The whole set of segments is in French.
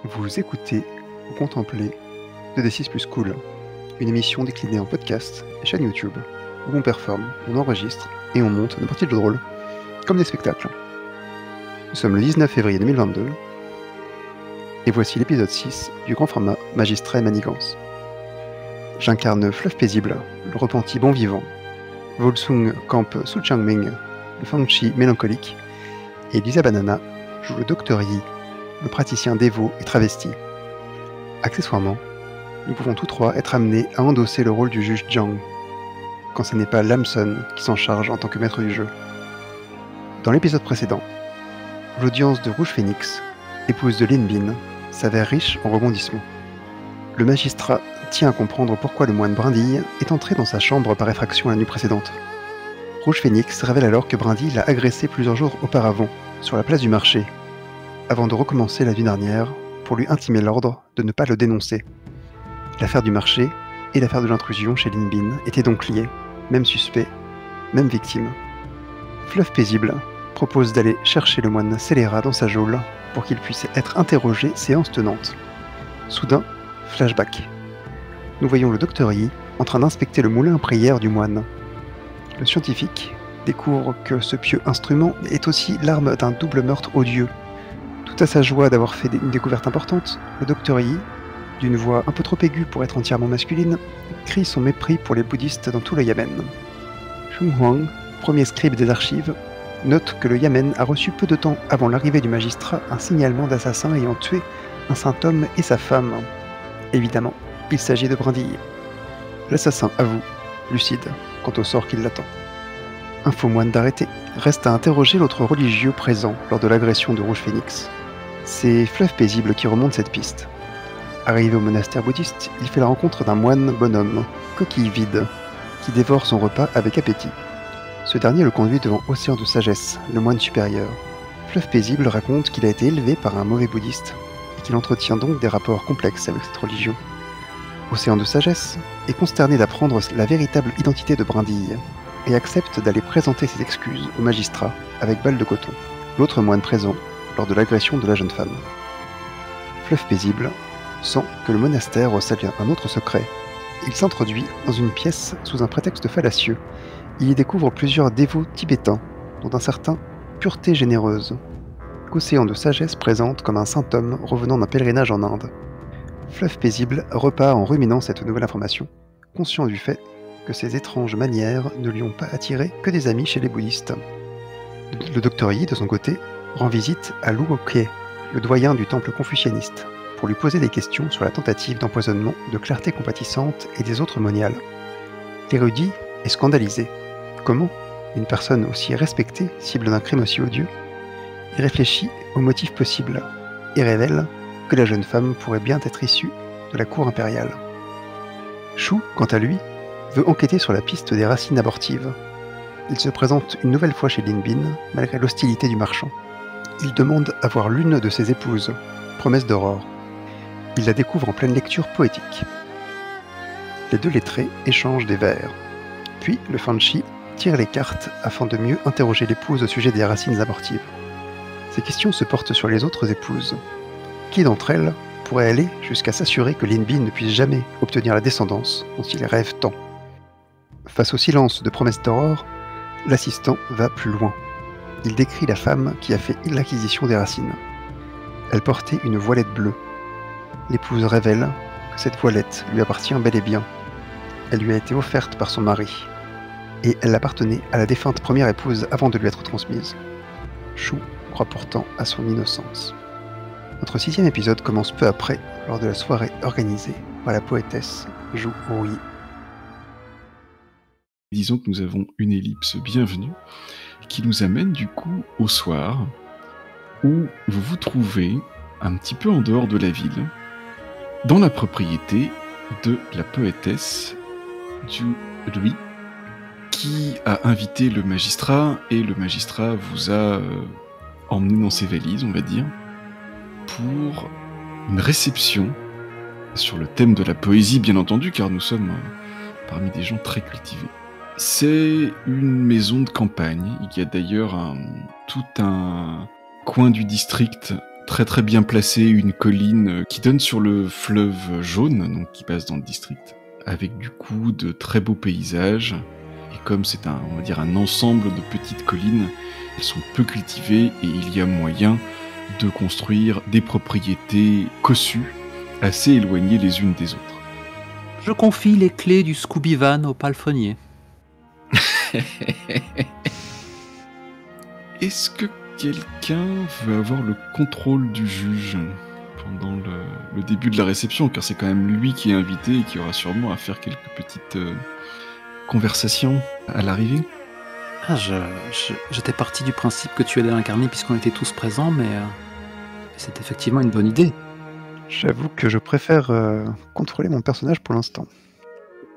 Vous écoutez ou contemplez 2D6 plus Cool, une émission déclinée en podcast et chaîne YouTube, où on performe, on enregistre et on monte nos parties de jeux de rôle, comme des spectacles. Nous sommes le 19 février 2022, et voici l'épisode 6 du grand format Magistrat et Manigance. J'incarne Fluff Paisible, le repenti bon vivant, Volsung campe Su Changming, le Fangchi mélancolique, et Lisa Banana joue le Dr Yi, le praticien dévot et travesti. Accessoirement, nous pouvons tous trois être amenés à endosser le rôle du juge Jiang, quand ce n'est pas Lamson qui s'en charge en tant que maître du jeu. Dans l'épisode précédent, l'audience de Rouge Phoenix, épouse de Lin Bin, s'avère riche en rebondissements. Le magistrat tient à comprendre pourquoi le moine Brindille est entré dans sa chambre par effraction la nuit précédente. Rouge Phoenix révèle alors que Brindille l'a agressé plusieurs jours auparavant, sur la place du marché, avant de recommencer la nuit dernière pour lui intimer l'ordre de ne pas le dénoncer. L'affaire du marché et l'affaire de l'intrusion chez Lin Bin étaient donc liées, même suspect, même victime. Fluff Paisible propose d'aller chercher le moine scélérat dans sa geôle pour qu'il puisse être interrogé séance tenante. Soudain, flashback. Nous voyons le Dr Yi en train d'inspecter le moulin à prière du moine. Le scientifique découvre que ce pieux instrument est aussi l'arme d'un double meurtre odieux. Tout à sa joie d'avoir fait une découverte importante, le Dr Yi, d'une voix un peu trop aiguë pour être entièrement masculine, crie son mépris pour les bouddhistes dans tout le Yamen. Xu Huang, premier scribe des archives, note que le Yamen a reçu peu de temps avant l'arrivée du magistrat un signalement d'assassin ayant tué un saint homme et sa femme. Évidemment, il s'agit de Brindille. L'assassin avoue, lucide, quant au sort qui l'attend. Un faux moine d'arrêter. Reste à interroger l'autre religieux présent lors de l'agression de Rouge Phoenix. C'est Fluff Paisible qui remonte cette piste. Arrivé au monastère bouddhiste, il fait la rencontre d'un moine bonhomme, coquille vide, qui dévore son repas avec appétit. Ce dernier le conduit devant Océan de Sagesse, le moine supérieur. Fluff Paisible raconte qu'il a été élevé par un mauvais bouddhiste, et qu'il entretient donc des rapports complexes avec cette religion. Océan de Sagesse est consterné d'apprendre la véritable identité de Brindille, et accepte d'aller présenter ses excuses au magistrat avec balle de coton, l'autre moine présent lors de l'agression de la jeune femme. Fluff Paisible sent que le monastère recèle un autre secret. Il s'introduit dans une pièce sous un prétexte fallacieux. Il y découvre plusieurs dévots tibétains, dont un certain Pureté Généreuse, qu'Océan de Sagesse présente comme un saint homme revenant d'un pèlerinage en Inde. Fluff Paisible repart en ruminant cette nouvelle information, conscient du fait que ces étranges manières ne lui ont pas attiré que des amis chez les bouddhistes. Le Dr Yi, de son côté, rend visite à Lu Oké, le doyen du temple confucianiste, pour lui poser des questions sur la tentative d'empoisonnement de Clarté Compatissante et des autres moniales. L'érudit est scandalisé. Comment une personne aussi respectée cible d'un crime aussi odieux? Il réfléchit aux motifs possibles et révèle que la jeune femme pourrait bien être issue de la cour impériale. Shu, quant à lui, veut enquêter sur la piste des racines abortives. Il se présente une nouvelle fois chez Lin Bin, malgré l'hostilité du marchand. Il demande à voir l'une de ses épouses, Promesse d'Aurore. Il la découvre en pleine lecture poétique. Les deux lettrés échangent des vers. Puis le Fanchi tire les cartes afin de mieux interroger l'épouse au sujet des racines abortives. Ces questions se portent sur les autres épouses. Qui d'entre elles pourrait aller jusqu'à s'assurer que Lin Bin ne puisse jamais obtenir la descendance dont il rêve tant? Face au silence de Promesse d'Aurore, l'assistant va plus loin. Il décrit la femme qui a fait l'acquisition des racines. Elle portait une voilette bleue. L'épouse révèle que cette voilette lui appartient bel et bien. Elle lui a été offerte par son mari, et elle appartenait à la défunte première épouse avant de lui être transmise. Shu croit pourtant à son innocence. Notre 6e épisode commence peu après, lors de la soirée organisée par la poétesse Zhu Ruyi. Disons que nous avons une ellipse bienvenue qui nous amène du coup au soir où vous vous trouvez un petit peu en dehors de la ville, dans la propriété de la poétesse Zhu Ruyi, qui a invité le magistrat, et le magistrat vous a emmené dans ses valises, on va dire, pour une réception sur le thème de la poésie, bien entendu, car nous sommes parmi des gens très cultivés. C'est une maison de campagne. Il y a d'ailleurs tout un coin du district très très bien placé, une colline qui donne sur le fleuve Jaune, donc qui passe dans le district, avec du coup de très beaux paysages. Et comme c'est on va dire un ensemble de petites collines, elles sont peu cultivées et il y a moyen de construire des propriétés cossues, assez éloignées les unes des autres. Je confie les clés du Scooby Van au palefrenier. Est-ce que quelqu'un veut avoir le contrôle du juge pendant le début de la réception, car c'est quand même lui qui est invité et qui aura sûrement à faire quelques petites conversations à l'arrivée? J'étais parti du principe que tu allais l'incarner puisqu'on était tous présents, mais c'est effectivement une bonne idée. J'avoue que je préfère contrôler mon personnage pour l'instant.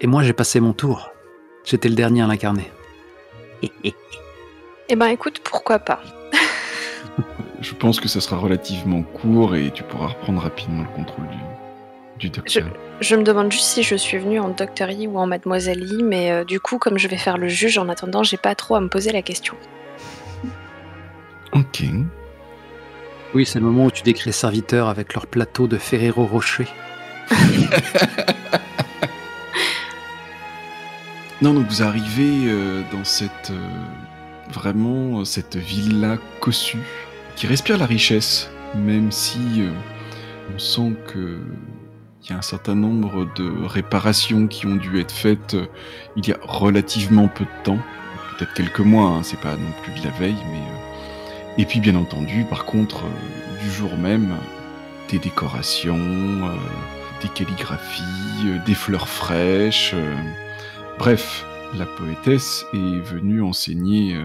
Et moi, j'ai passé mon tour. J'étais le dernier à l'incarner. Eh ben écoute, pourquoi pas. Je pense que ça sera relativement court et tu pourras reprendre rapidement le contrôle du docteur. Je me demande juste si je suis venue en Dr. Yi ou en Mademoiselle Yi, mais du coup, comme je vais faire le juge, en attendant, j'ai pas trop à me poser la question. Ok. Oui, c'est le moment où tu décris les serviteurs avec leur plateau de Ferrero Rocher. Non, donc vous arrivez dans cette villa cossue qui respire la richesse, même si on sent que il y a un certain nombre de réparations qui ont dû être faites il y a relativement peu de temps, peut-être quelques mois, hein, c'est pas non plus de la veille, mais et puis bien entendu, par contre, du jour même, des décorations, des calligraphies, des fleurs fraîches. Bref, la poétesse est venue enseigner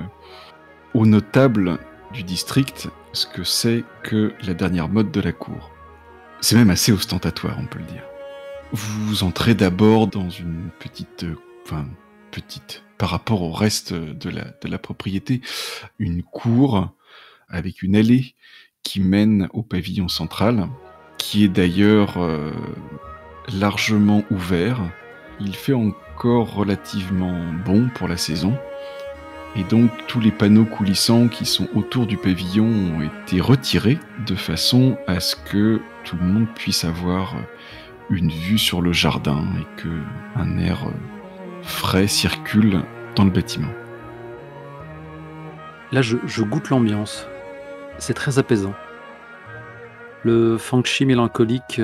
aux notables du district ce que c'est que la dernière mode de la cour. C'est même assez ostentatoire, on peut le dire. Vous entrez d'abord dans une petite, par rapport au reste de la propriété, une cour avec une allée qui mène au pavillon central, qui est d'ailleurs largement ouvert. Il fait encore relativement bon pour la saison. Et donc tous les panneaux coulissants qui sont autour du pavillon ont été retirés de façon à ce que tout le monde puisse avoir une vue sur le jardin et que un air frais circule dans le bâtiment. Là, je goûte l'ambiance. C'est très apaisant. Le feng shui mélancolique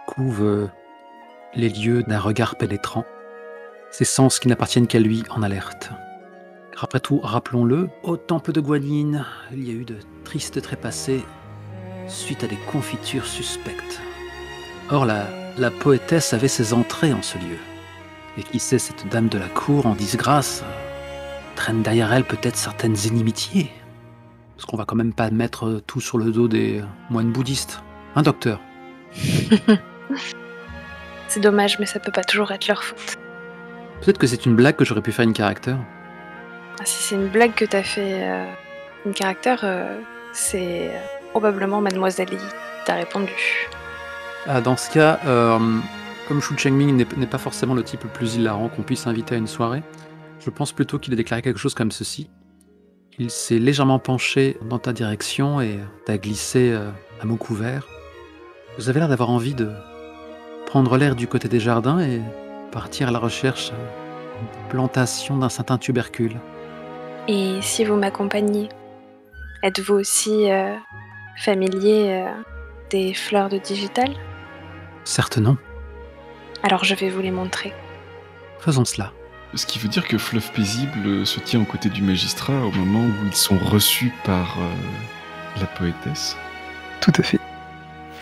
couvre les lieux d'un regard pénétrant. Ses sens qui n'appartiennent qu'à lui en alerte. Car après tout, rappelons-le, au temple de Guanyin, il y a eu de tristes trépassés suite à des confitures suspectes. Or, la poétesse avait ses entrées en ce lieu. Et qui sait, cette dame de la cour en disgrâce traîne derrière elle peut-être certaines inimitiés. Parce qu'on va quand même pas mettre tout sur le dos des moines bouddhistes. Hein, docteur? C'est dommage, mais ça peut pas toujours être leur faute. Peut-être que c'est une blague que j'aurais pu faire une caractère. Ah, si c'est une blague que t'as fait une caractère, c'est probablement Mademoiselle Yi qui t'a répondu. Ah, dans ce cas, comme Shu Chengming n'est pas forcément le type le plus hilarant qu'on puisse inviter à une soirée, je pense plutôt qu'il a déclaré quelque chose comme ceci. Il s'est légèrement penché dans ta direction et t'a glissé à mots couverts. Vous avez l'air d'avoir envie de prendre l'air du côté des jardins et partir à la recherche de plantation d'un certain tubercule. Et si vous m'accompagnez, êtes-vous aussi familier des fleurs de digital? Certes non. Alors je vais vous les montrer. Faisons cela. Ce qui veut dire que Fleuve Paisible se tient aux côtés du magistrat au moment où ils sont reçus par la poétesse. Tout à fait.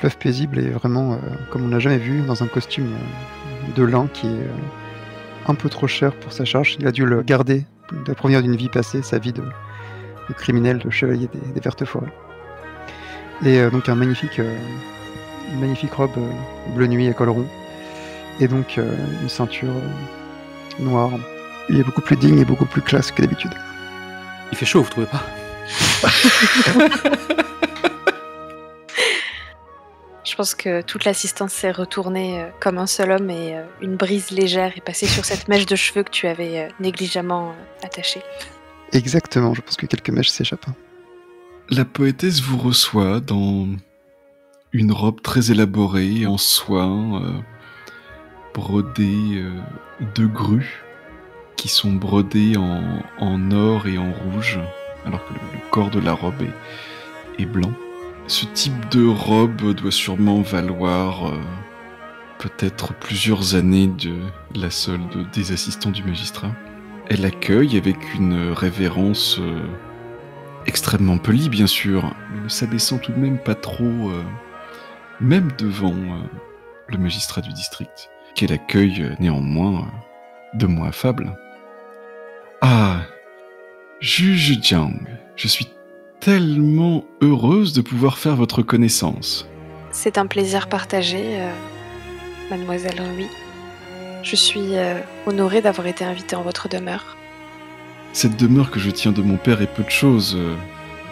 Fleuve Paisible est vraiment, comme on l'a jamais vu, dans un costume de lin qui est un peu trop cher pour sa charge. Il a dû le garder de provenir d'une vie passée, sa vie de criminel, de chevalier des Vertes Forêts. Et donc une magnifique robe bleu nuit à col rond. Et donc une ceinture noire. Il est beaucoup plus digne et beaucoup plus classe que d'habitude. Il fait chaud, vous trouvez pas? Je pense que toute l'assistance s'est retournée comme un seul homme et une brise légère est passée sur cette mèche de cheveux que tu avais négligemment attachée. Exactement, je pense que quelques mèches s'échappent. La poétesse vous reçoit dans une robe très élaborée, en soie, brodée de grues, qui sont brodées en or et en rouge, alors que le corps de la robe est blanc. Ce type de robe doit sûrement valoir peut-être plusieurs années de la solde des assistants du magistrat. Elle accueille avec une révérence extrêmement polie, bien sûr, mais ne s'abaissant tout de même pas trop, même devant le magistrat du district, qu'elle accueille néanmoins de mots affables. Ah, Juge Jiang, je suis tellement heureuse de pouvoir faire votre connaissance. C'est un plaisir partagé, mademoiselle Rui. Je suis honorée d'avoir été invitée en votre demeure. Cette demeure que je tiens de mon père est peu de choses.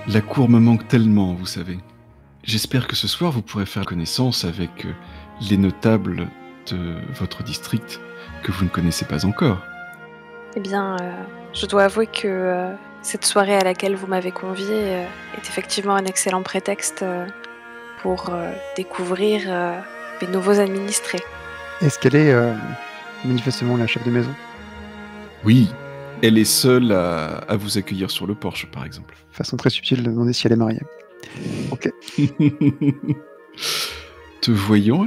La cour me manque tellement, vous savez. J'espère que ce soir vous pourrez faire connaissance avec les notables de votre district que vous ne connaissez pas encore. Eh bien, je dois avouer que cette soirée à laquelle vous m'avez conviée est effectivement un excellent prétexte pour découvrir mes nouveaux administrés. Est-ce qu'elle est manifestement la chef de maison? Oui, elle est seule à vous accueillir sur le porche, par exemple. Façon très subtile de demander si elle est mariée. Ok. Te voyant,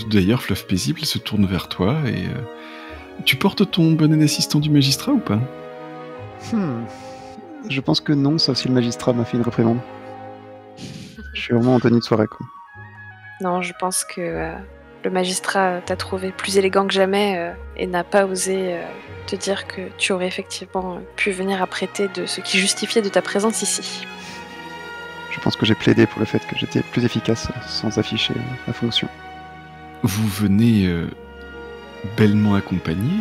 d'ailleurs, Fleuve Paisible se tourne vers toi et... Tu portes ton bonnet d'assistant du magistrat ou pas? Je pense que non, sauf si le magistrat m'a fait une réprimande. Je suis vraiment en tenue de soirée, quoi. Non, je pense que le magistrat t'a trouvé plus élégant que jamais et n'a pas osé te dire que tu aurais effectivement pu venir apprêter de ce qui justifiait de ta présence ici. Je pense que j'ai plaidé pour le fait que j'étais plus efficace sans afficher la fonction. Vous venez bellement accompagné,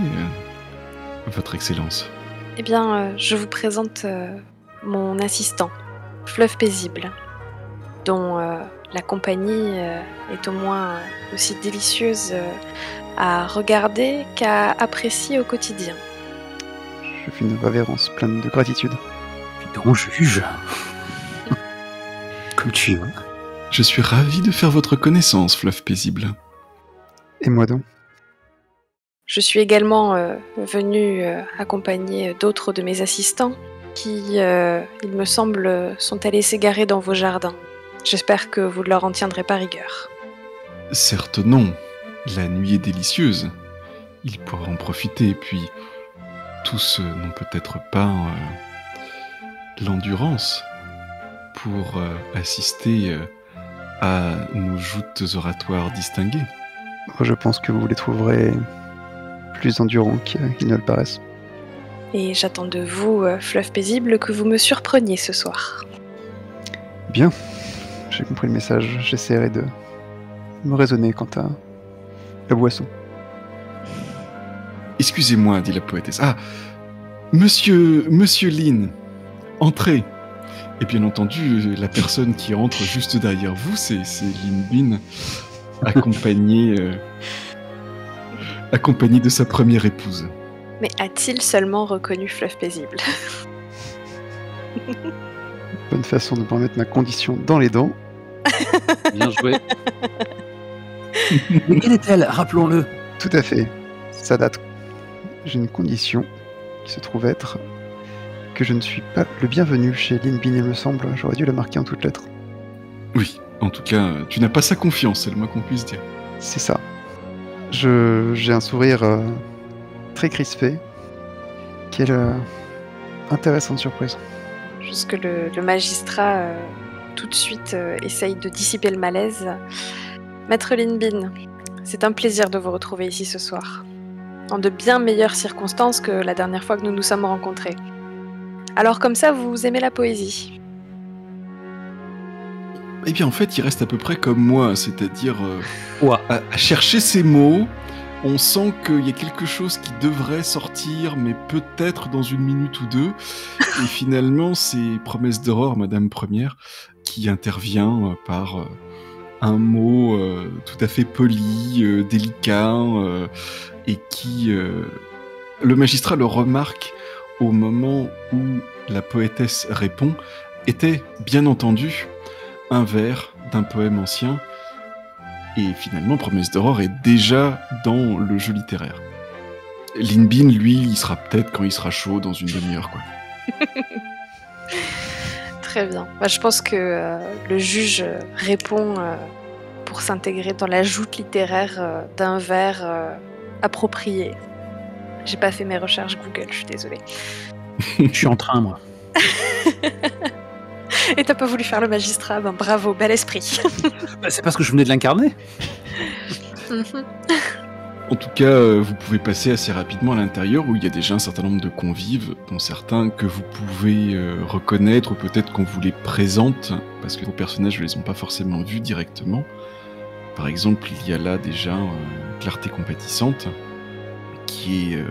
votre excellence. Eh bien, je vous présente mon assistant, Fleuve Paisible, dont la compagnie est au moins aussi délicieuse à regarder qu'à apprécier au quotidien. Je fais une révérence pleine de gratitude. Donc, juge. Comme tu veux. Je suis ravi de faire votre connaissance, Fleuve Paisible. Et moi donc? Je suis également venue accompagner d'autres de mes assistants qui, il me semble, sont allés s'égarer dans vos jardins. J'espère que vous ne leur en tiendrez pas rigueur. Certes non, la nuit est délicieuse. Ils pourraient en profiter, puis tous n'ont peut-être pas l'endurance pour assister à nos joutes oratoires distinguées. Je pense que vous les trouverez plus endurants qu'ils ne le paraissent. Et j'attends de vous, Fleuve Paisible, que vous me surpreniez ce soir. Bien, j'ai compris le message. J'essaierai de me raisonner quant à la boisson. Excusez-moi, dit la poétesse. Ah, Monsieur Lin, entrez. Et bien entendu, la personne qui entre juste derrière vous, c'est Lin Bin, accompagnée de sa première épouse. Mais a-t-il seulement reconnu Fleuve Paisible? Bonne façon de me mettre ma condition dans les dents. Bien joué. Mais quelle est-elle? Rappelons-le. Tout à fait. Ça date. J'ai une condition qui se trouve être que je ne suis pas le bienvenu chez Lin Bin, il me semble. J'aurais dû la marquer en toutes lettres. Oui, en tout cas, tu n'as pas sa confiance, c'est le moins qu'on puisse dire. C'est ça. J'ai un sourire très crispé. Quelle intéressante surprise. Juste que le magistrat tout de suite essaye de dissiper le malaise. Maître Lin Bin, c'est un plaisir de vous retrouver ici ce soir. Dans de bien meilleures circonstances que la dernière fois que nous nous sommes rencontrés. Alors comme ça, vous aimez la poésie? Eh bien en fait, il reste à peu près comme moi, c'est-à-dire Quoi? à chercher ces mots. On sent qu'il y a quelque chose qui devrait sortir, mais peut-être dans une minute ou deux. Et finalement, c'est Promesse d'Aurore, Madame Première, qui intervient par un mot tout à fait poli, délicat, et qui... le magistrat le remarque au moment où la poétesse répond, était, bien entendu, un vers d'un poème ancien. Et finalement, Promesse d'Aurore est déjà dans le jeu littéraire. Lin Bin, lui, il sera peut-être quand il sera chaud dans une demi-heure, quoi. Très bien. Je pense que le juge répond pour s'intégrer dans la joute littéraire d'un vers approprié. J'ai pas fait mes recherches Google, je suis désolée. Je suis en train, moi. Et t'as pas voulu faire le magistrat? Ben bravo, bel esprit. C'est parce que je venais de l'incarner. En tout cas, vous pouvez passer assez rapidement à l'intérieur où il y a déjà un certain nombre de convives, dont certains que vous pouvez reconnaître ou peut-être qu'on vous les présente, parce que vos personnages ne les ont pas forcément vus directement. Par exemple, il y a là déjà Clarté Compatissante, qui est,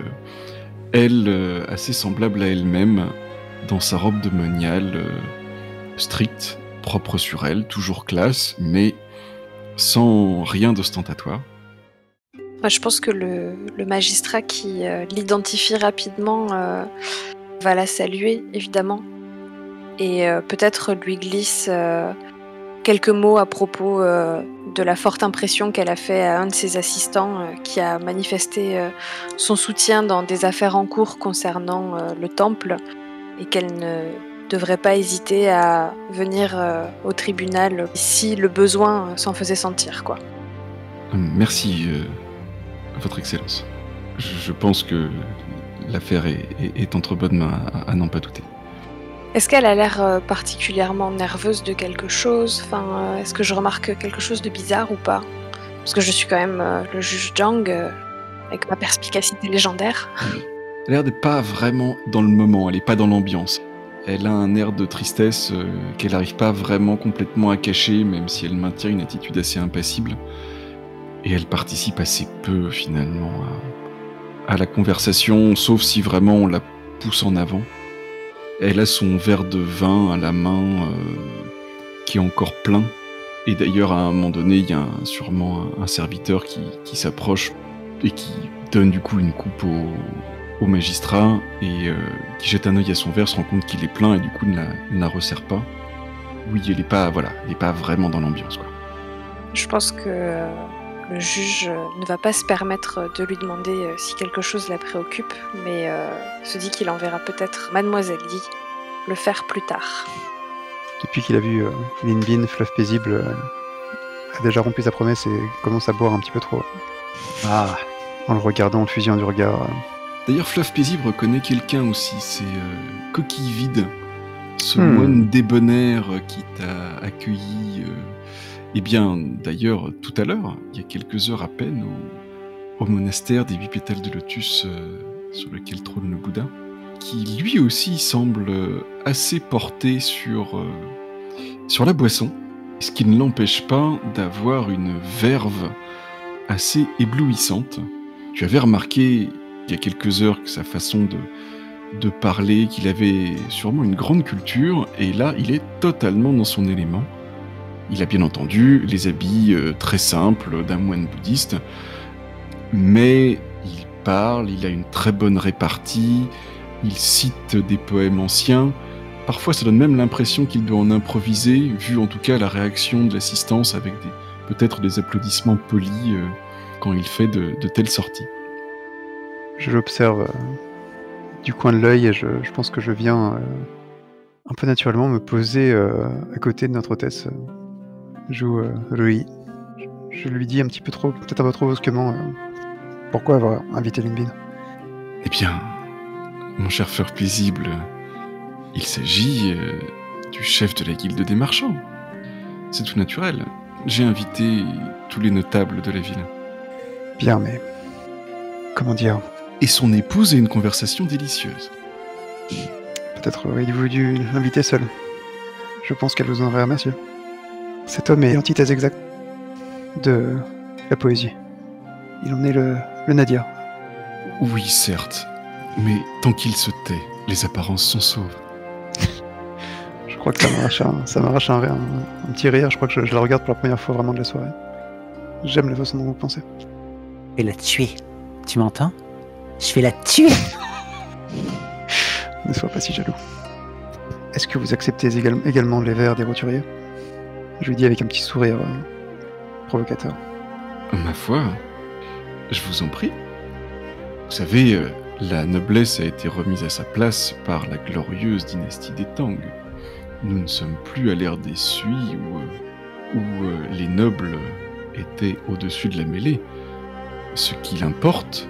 elle, assez semblable à elle-même, dans sa robe de moniale stricte, propre sur elle, toujours classe, mais sans rien d'ostentatoire. Je pense que le magistrat qui l'identifie rapidement va la saluer, évidemment, et peut-être lui glisse quelques mots à propos de la forte impression qu'elle a fait à un de ses assistants qui a manifesté son soutien dans des affaires en cours concernant le temple, et qu'elle ne devrait pas hésiter à venir au tribunal si le besoin s'en faisait sentir, quoi. Merci, Votre Excellence. Je pense que l'affaire est entre bonnes mains, à n'en pas douter. Est-ce qu'elle a l'air particulièrement nerveuse de quelque chose? Est-ce que je remarque quelque chose de bizarre ou pas? Parce que je suis quand même le juge Zhang, avec ma perspicacité légendaire. Elle a l'air d'être pas vraiment dans le moment, elle est pas dans l'ambiance. Elle a un air de tristesse qu'elle n'arrive pas vraiment complètement à cacher, même si elle maintient une attitude assez impassible. Et elle participe assez peu, finalement, à la conversation, sauf si vraiment on la pousse en avant. Elle a son verre de vin à la main, qui est encore plein. Et d'ailleurs, à un moment donné, il y a sûrement un serviteur qui s'approche et qui donne du coup une coupe au magistrat, et qui jette un œil à son verre, se rend compte qu'il est plein, et du coup ne la resserre pas. Oui, elle est pas vraiment dans l'ambiance, quoi. Je pense que le juge ne va pas se permettre de lui demander si quelque chose la préoccupe, mais se dit qu'il enverra peut-être Mademoiselle Yi le faire plus tard. Depuis qu'il a vu Lin Bin, fleuve paisible, a déjà rompu sa promesse et commence à boire un petit peu trop. Ah. En le regardant, en le fusillant du regard. D'ailleurs, Fleuve Paisible reconnaît quelqu'un aussi, c'est Coquille Vide, ce moine débonnaire qui t'a accueilli. Eh bien, d'ailleurs, tout à l'heure, il y a quelques heures à peine, au monastère des 8 pétales de lotus sur lequel trône le Bouddha, qui lui aussi semble assez porté sur la boisson, ce qui ne l'empêche pas d'avoir une verve assez éblouissante. Tu avais remarqué il y a quelques heures que sa façon de parler, qu'il avait sûrement une grande culture, et là, il est totalement dans son élément. Il a bien entendu les habits très simples d'un moine bouddhiste, mais il parle, il a une très bonne répartie, il cite des poèmes anciens. Parfois, ça donne même l'impression qu'il doit en improviser, vu en tout cas la réaction de l'assistance avec peut-être des applaudissements polis quand il fait de telles sorties. Je l'observe du coin de l'œil et je pense que je viens un peu naturellement me poser à côté de notre hôtesse. Joue Rui. Je lui dis peut-être un peu trop brusquement, pourquoi avoir invité Lin Bin. Eh bien, mon cher Fleur Paisible, il s'agit du chef de la guilde des marchands. C'est tout naturel. J'ai invité tous les notables de la ville. Bien, mais... comment dire? Et son épouse a une conversation délicieuse. Peut-être aurait-il dû l'inviter seul. Je pense qu'elle vous en aurait remercié. Cet homme est l'antithèse exacte de la poésie. Il en est le Nadir. Oui, certes. Mais tant qu'il se tait, les apparences sont sauves. Je crois que ça m'arrache un petit rire. Je crois que je la regarde pour la première fois vraiment de la soirée. J'aime la façon dont vous pensez. Je vais la tuer. Tu m'entends? Je vais la tuer. Ne sois pas si jaloux. Est-ce que vous acceptez également les verres des roturiers? Je lui dis avec un petit sourire provocateur. Ma foi, je vous en prie. Vous savez, la noblesse a été remise à sa place par la glorieuse dynastie des Tang. Nous ne sommes plus à l'ère des Sui où les nobles étaient au-dessus de la mêlée. Ce qu'il importe,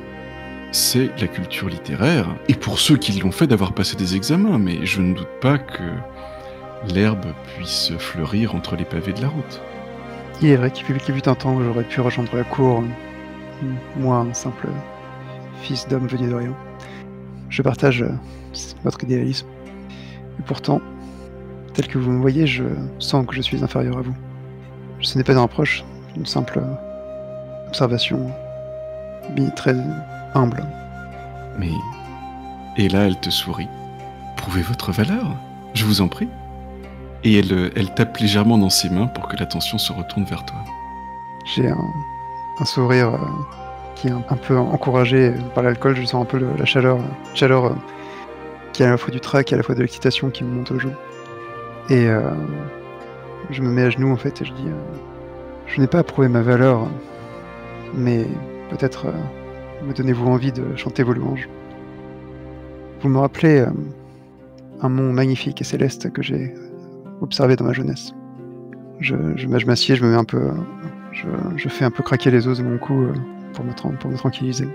c'est la culture littéraire, et pour ceux qui l'ont fait d'avoir passé des examens, mais je ne doute pas que l'herbe puisse fleurir entre les pavés de la route. Il est vrai qu'il fut un temps où j'aurais pu rejoindre la cour, moi, un simple fils d'homme venu de rien. Je partage votre idéalisme. Et pourtant, tel que vous me voyez, je sens que je suis inférieur à vous. Ce n'est pas un reproche, une simple observation, très humble. Mais... Et là, elle te sourit. Prouvez votre valeur, je vous en prie. Et elle tape légèrement dans ses mains pour que l'attention se retourne vers toi. J'ai un sourire qui est un peu encouragé par l'alcool. Je sens un peu la chaleur qui est à la fois du trac et à la fois de l'excitation qui me monte aux joues. Et je me mets à genoux en fait et je dis je n'ai pas à prouver ma valeur, mais peut-être me donnez-vous envie de chanter vos louanges. Vous me rappelez un mont magnifique et céleste que j'ai observé dans ma jeunesse. Je m'assieds, je me mets un peu, je fais un peu craquer les os de mon cou pour me tranquilliser,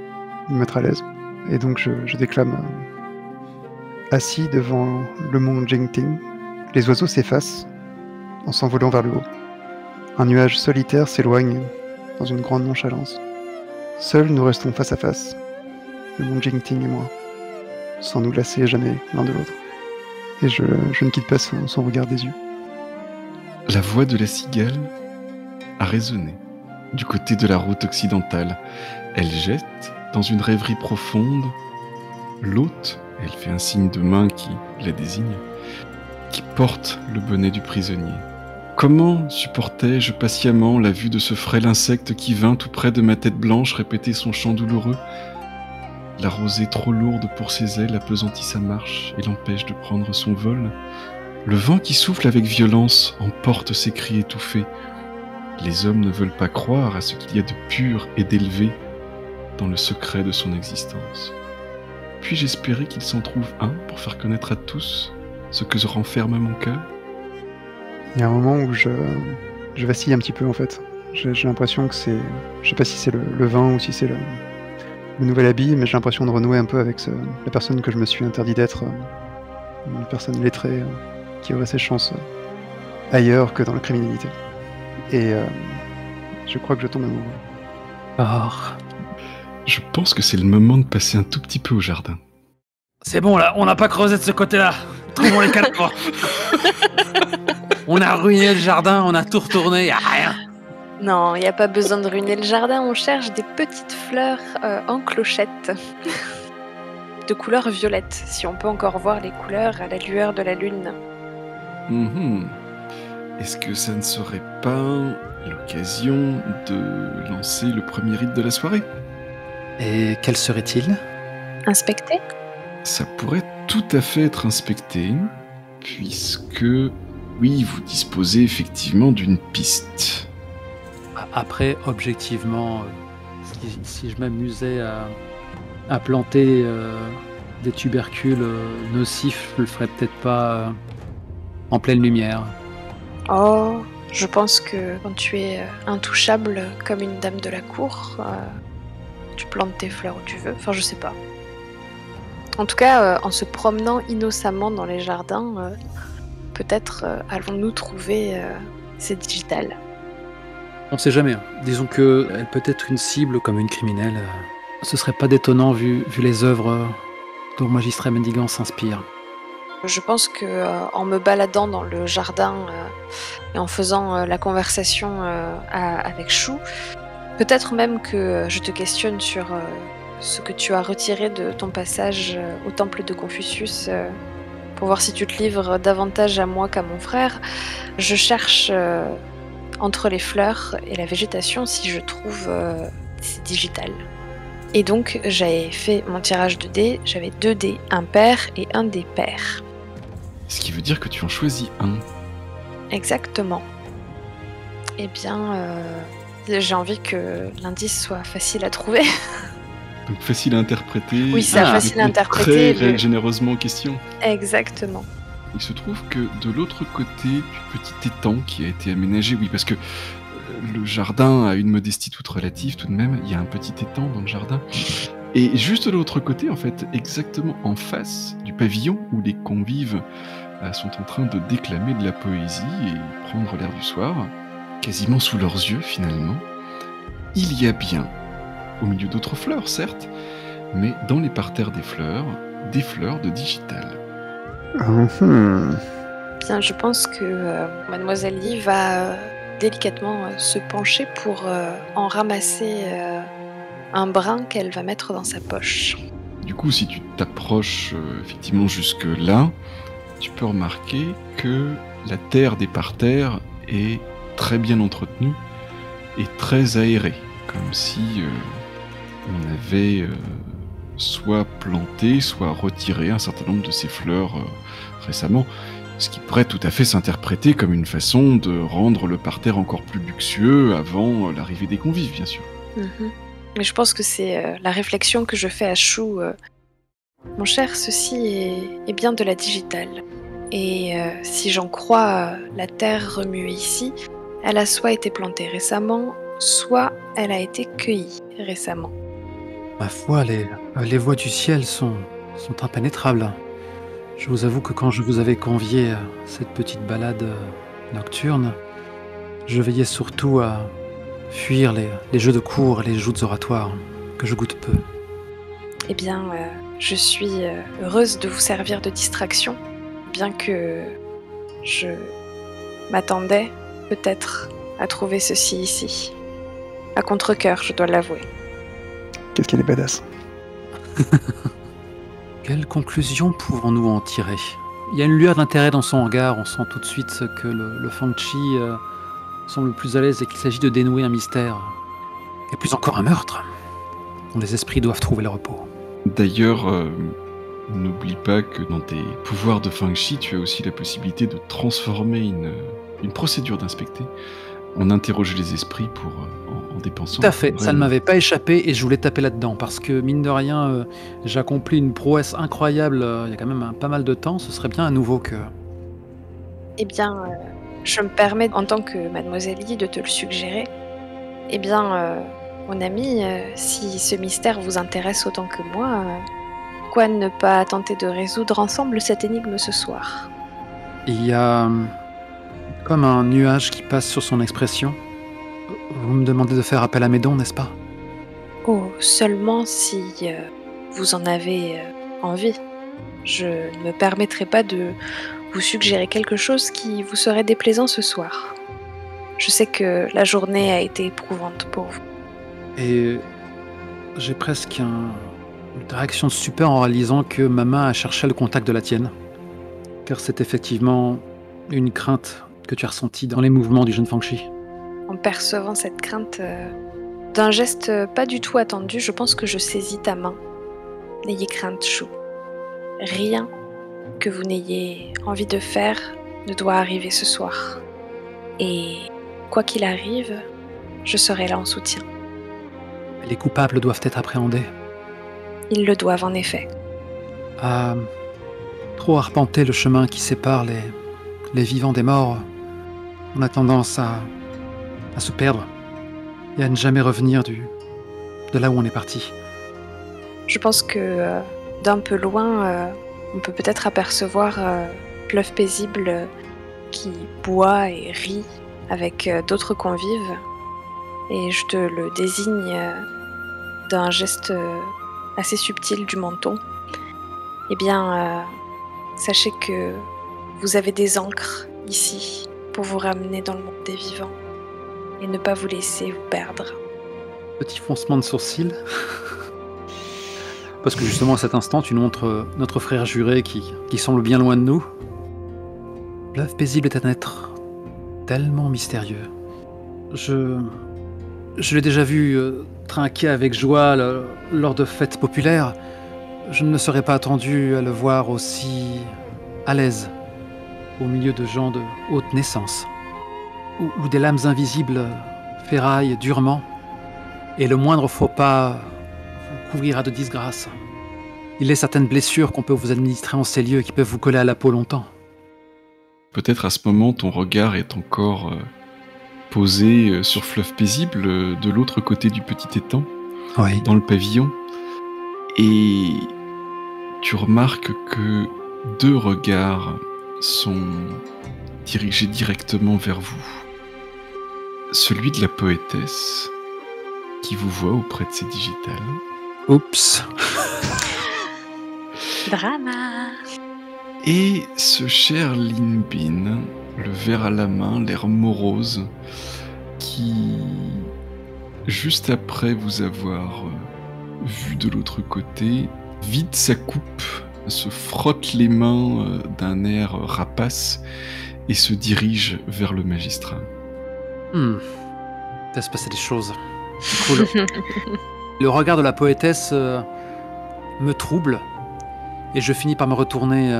me mettre à l'aise. Et donc je déclame assis devant le mont Jingting, les oiseaux s'effacent en s'envolant vers le haut. Un nuage solitaire s'éloigne dans une grande nonchalance. Seuls nous restons face à face, le mont Jingting et moi, sans nous lasser jamais l'un de l'autre. Et je ne quitte pas son regard des yeux. La voix de la cigale a résonné du côté de la route occidentale. Elle jette dans une rêverie profonde. L'hôte, elle fait un signe de main qui la désigne, qui porte le bonnet du prisonnier. Comment supportais-je patiemment la vue de ce frêle insecte qui vint tout près de ma tête blanche répéter son chant douloureux? La rosée trop lourde pour ses ailes appesantit sa marche et l'empêche de prendre son vol. Le vent qui souffle avec violence emporte ses cris étouffés. Les hommes ne veulent pas croire à ce qu'il y a de pur et d'élevé dans le secret de son existence. Puis-je espérer qu'il s'en trouve un pour faire connaître à tous ce que renferme mon cœur? Il y a un moment où je vacille un petit peu en fait. J'ai l'impression que c'est... Je sais pas si c'est le vin ou si c'est le nouvel habit, mais j'ai l'impression de renouer un peu avec la personne que je me suis interdit d'être. Une personne lettrée qui aurait ses chances ailleurs que dans la criminalité. Et je crois que je tombe amoureux. Or. Je pense que c'est le moment de passer un tout petit peu au jardin. C'est bon là, on n'a pas creusé de ce côté-là. Trouvons les cadavres. On a ruiné le jardin, on a tout retourné, y a rien. Non, il n'y a pas besoin de ruiner le jardin, on cherche des petites fleurs en clochette. De couleur violette, si on peut encore voir les couleurs à la lueur de la lune. Est-ce que ça ne serait pas l'occasion de lancer le premier rite de la soirée? Et quel serait-il? Inspecté? Ça pourrait tout à fait être inspecté, puisque, oui, vous disposez effectivement d'une piste. Après, objectivement, si je m'amusais à planter des tubercules nocifs, je le ferais peut-être pas en pleine lumière. Oh, je pense que quand tu es intouchable comme une dame de la cour, tu plantes tes fleurs où tu veux. Enfin, je sais pas. En tout cas, en se promenant innocemment dans les jardins, peut-être allons-nous trouver ces digitales. On sait jamais. Disons qu'elle peut être une cible comme une criminelle. Ce serait pas détonnant vu les œuvres dont Magistrat Mendigan s'inspire. Je pense que en me baladant dans le jardin et en faisant la conversation avec Chou, peut-être même que je te questionne sur ce que tu as retiré de ton passage au temple de Confucius pour voir si tu te livres davantage à moi qu'à mon frère. Je cherche entre les fleurs et la végétation si je trouve ces digitales. Et donc j'avais fait mon tirage de dés, j'avais 2 dés impairs et 1 dé pair. Ce qui veut dire que tu en choisis un. Exactement. Eh bien, j'ai envie que l'indice soit facile à trouver. Donc facile à interpréter. Oui, ça, facile à interpréter. Très généreusement en question. Exactement. Il se trouve que de l'autre côté du petit étang qui a été aménagé, oui, parce que le jardin a une modestie toute relative tout de même, il y a un petit étang dans le jardin. Et juste de l'autre côté, en fait, exactement en face du pavillon où les convives sont en train de déclamer de la poésie et prendre l'air du soir, quasiment sous leurs yeux finalement, il y a bien, au milieu d'autres fleurs certes, mais dans les parterres des fleurs de digital. Bien, je pense que Mademoiselle Lee va délicatement se pencher pour en ramasser un brin qu'elle va mettre dans sa poche. Du coup, si tu t'approches effectivement jusque là, tu peux remarquer que la terre des parterres est très bien entretenue et très aérée, comme si on avait soit planté, soit retiré un certain nombre de ces fleurs récemment, ce qui pourrait tout à fait s'interpréter comme une façon de rendre le parterre encore plus luxueux avant l'arrivée des convives, bien sûr. Mais je pense que c'est la réflexion que je fais à Chou. Mon cher, ceci est bien de la digitale. Et si j'en crois la terre remuée ici, elle a soit été plantée récemment, soit elle a été cueillie récemment. Ma foi, les voies du ciel sont impénétrables. Je vous avoue que quand je vous avais convié à cette petite balade nocturne, je veillais surtout à fuir les jeux de cour et les joutes oratoires, que je goûte peu. Eh bien, je suis heureuse de vous servir de distraction, bien que je m'attendais peut-être à trouver ceci ici. À contre-cœur, je dois l'avouer. Qu'est-ce qu'elle est badass. Quelle conclusion pouvons-nous en tirer? Il y a une lueur d'intérêt dans son regard, on sent tout de suite que le Fangchi semble plus à l'aise et qu'il s'agit de dénouer un mystère. Et plus encore un meurtre, dont les esprits doivent trouver le repos. D'ailleurs, n'oublie pas que dans tes pouvoirs de Fangchi, tu as aussi la possibilité de transformer une procédure d'inspecter en interroger les esprits pour en dépensant. Tout à fait, ça ne m'avait pas échappé et je voulais taper là-dedans parce que mine de rien, j'ai accompli une prouesse incroyable il y a quand même pas mal de temps, ce serait bien à nouveau que... Eh bien, je me permets en tant que Mademoiselle Lee de te le suggérer. Eh bien, mon ami, si ce mystère vous intéresse autant que moi, pourquoi ne pas tenter de résoudre ensemble cette énigme ce soir? Il y a comme un nuage qui passe sur son expression. Vous me demandez de faire appel à mes dons, n'est-ce pas? Oh, seulement si vous en avez envie. Je ne me permettrai pas de vous suggérer quelque chose qui vous serait déplaisant ce soir. Je sais que la journée a été éprouvante pour vous. Et j'ai presque une réaction de stupeur en réalisant que ma main a cherché le contact de la tienne. Car c'est effectivement une crainte que tu as ressentie dans les mouvements du jeune Fangchi. En percevant cette crainte d'un geste pas du tout attendu, je pense que je saisis ta main. N'ayez crainte, Chou. Rien que vous n'ayez envie de faire ne doit arriver ce soir. Et quoi qu'il arrive, je serai là en soutien. Les coupables doivent être appréhendés. Ils le doivent en effet. À trop arpenter le chemin qui sépare les vivants des morts, on a tendance à se perdre et à ne jamais revenir de là où on est parti. Je pense que d'un peu loin, on peut peut-être apercevoir Fleuve paisible qui boit et rit avec d'autres convives. Et je te le désigne d'un geste assez subtil du menton. Eh bien, sachez que vous avez des ancres ici pour vous ramener dans le monde des vivants et ne pas vous laisser vous perdre. Petit froncement de sourcils. Parce que justement à cet instant, tu nous montres notre frère juré qui semble bien loin de nous. Fleuve paisible est un être tellement mystérieux. Je l'ai déjà vu trinquer avec joie lors de fêtes populaires. Je ne me serais pas attendu à le voir aussi à l'aise au milieu de gens de haute naissance, où des lames invisibles ferraillent durement, et le moindre faux pas vous couvrira de disgrâce. Il est certaines blessures qu'on peut vous administrer en ces lieux qui peuvent vous coller à la peau longtemps. Peut-être à ce moment, ton regard est encore posé sur Fleuve Paisible, de l'autre côté du petit étang, Oui. dans le pavillon, et tu remarques que 2 regards sont dirigés directement vers vous. Celui de la poétesse, qui vous voit auprès de ses digitales. Oups. Drama. Et ce cher Linbin, le verre à la main, l'air morose, qui, juste après vous avoir vu de l'autre côté, vide sa coupe, se frotte les mains d'un air rapace et se dirige vers le magistrat. Il va se passer des choses. Cool. Le regard de la poétesse me trouble et je finis par me retourner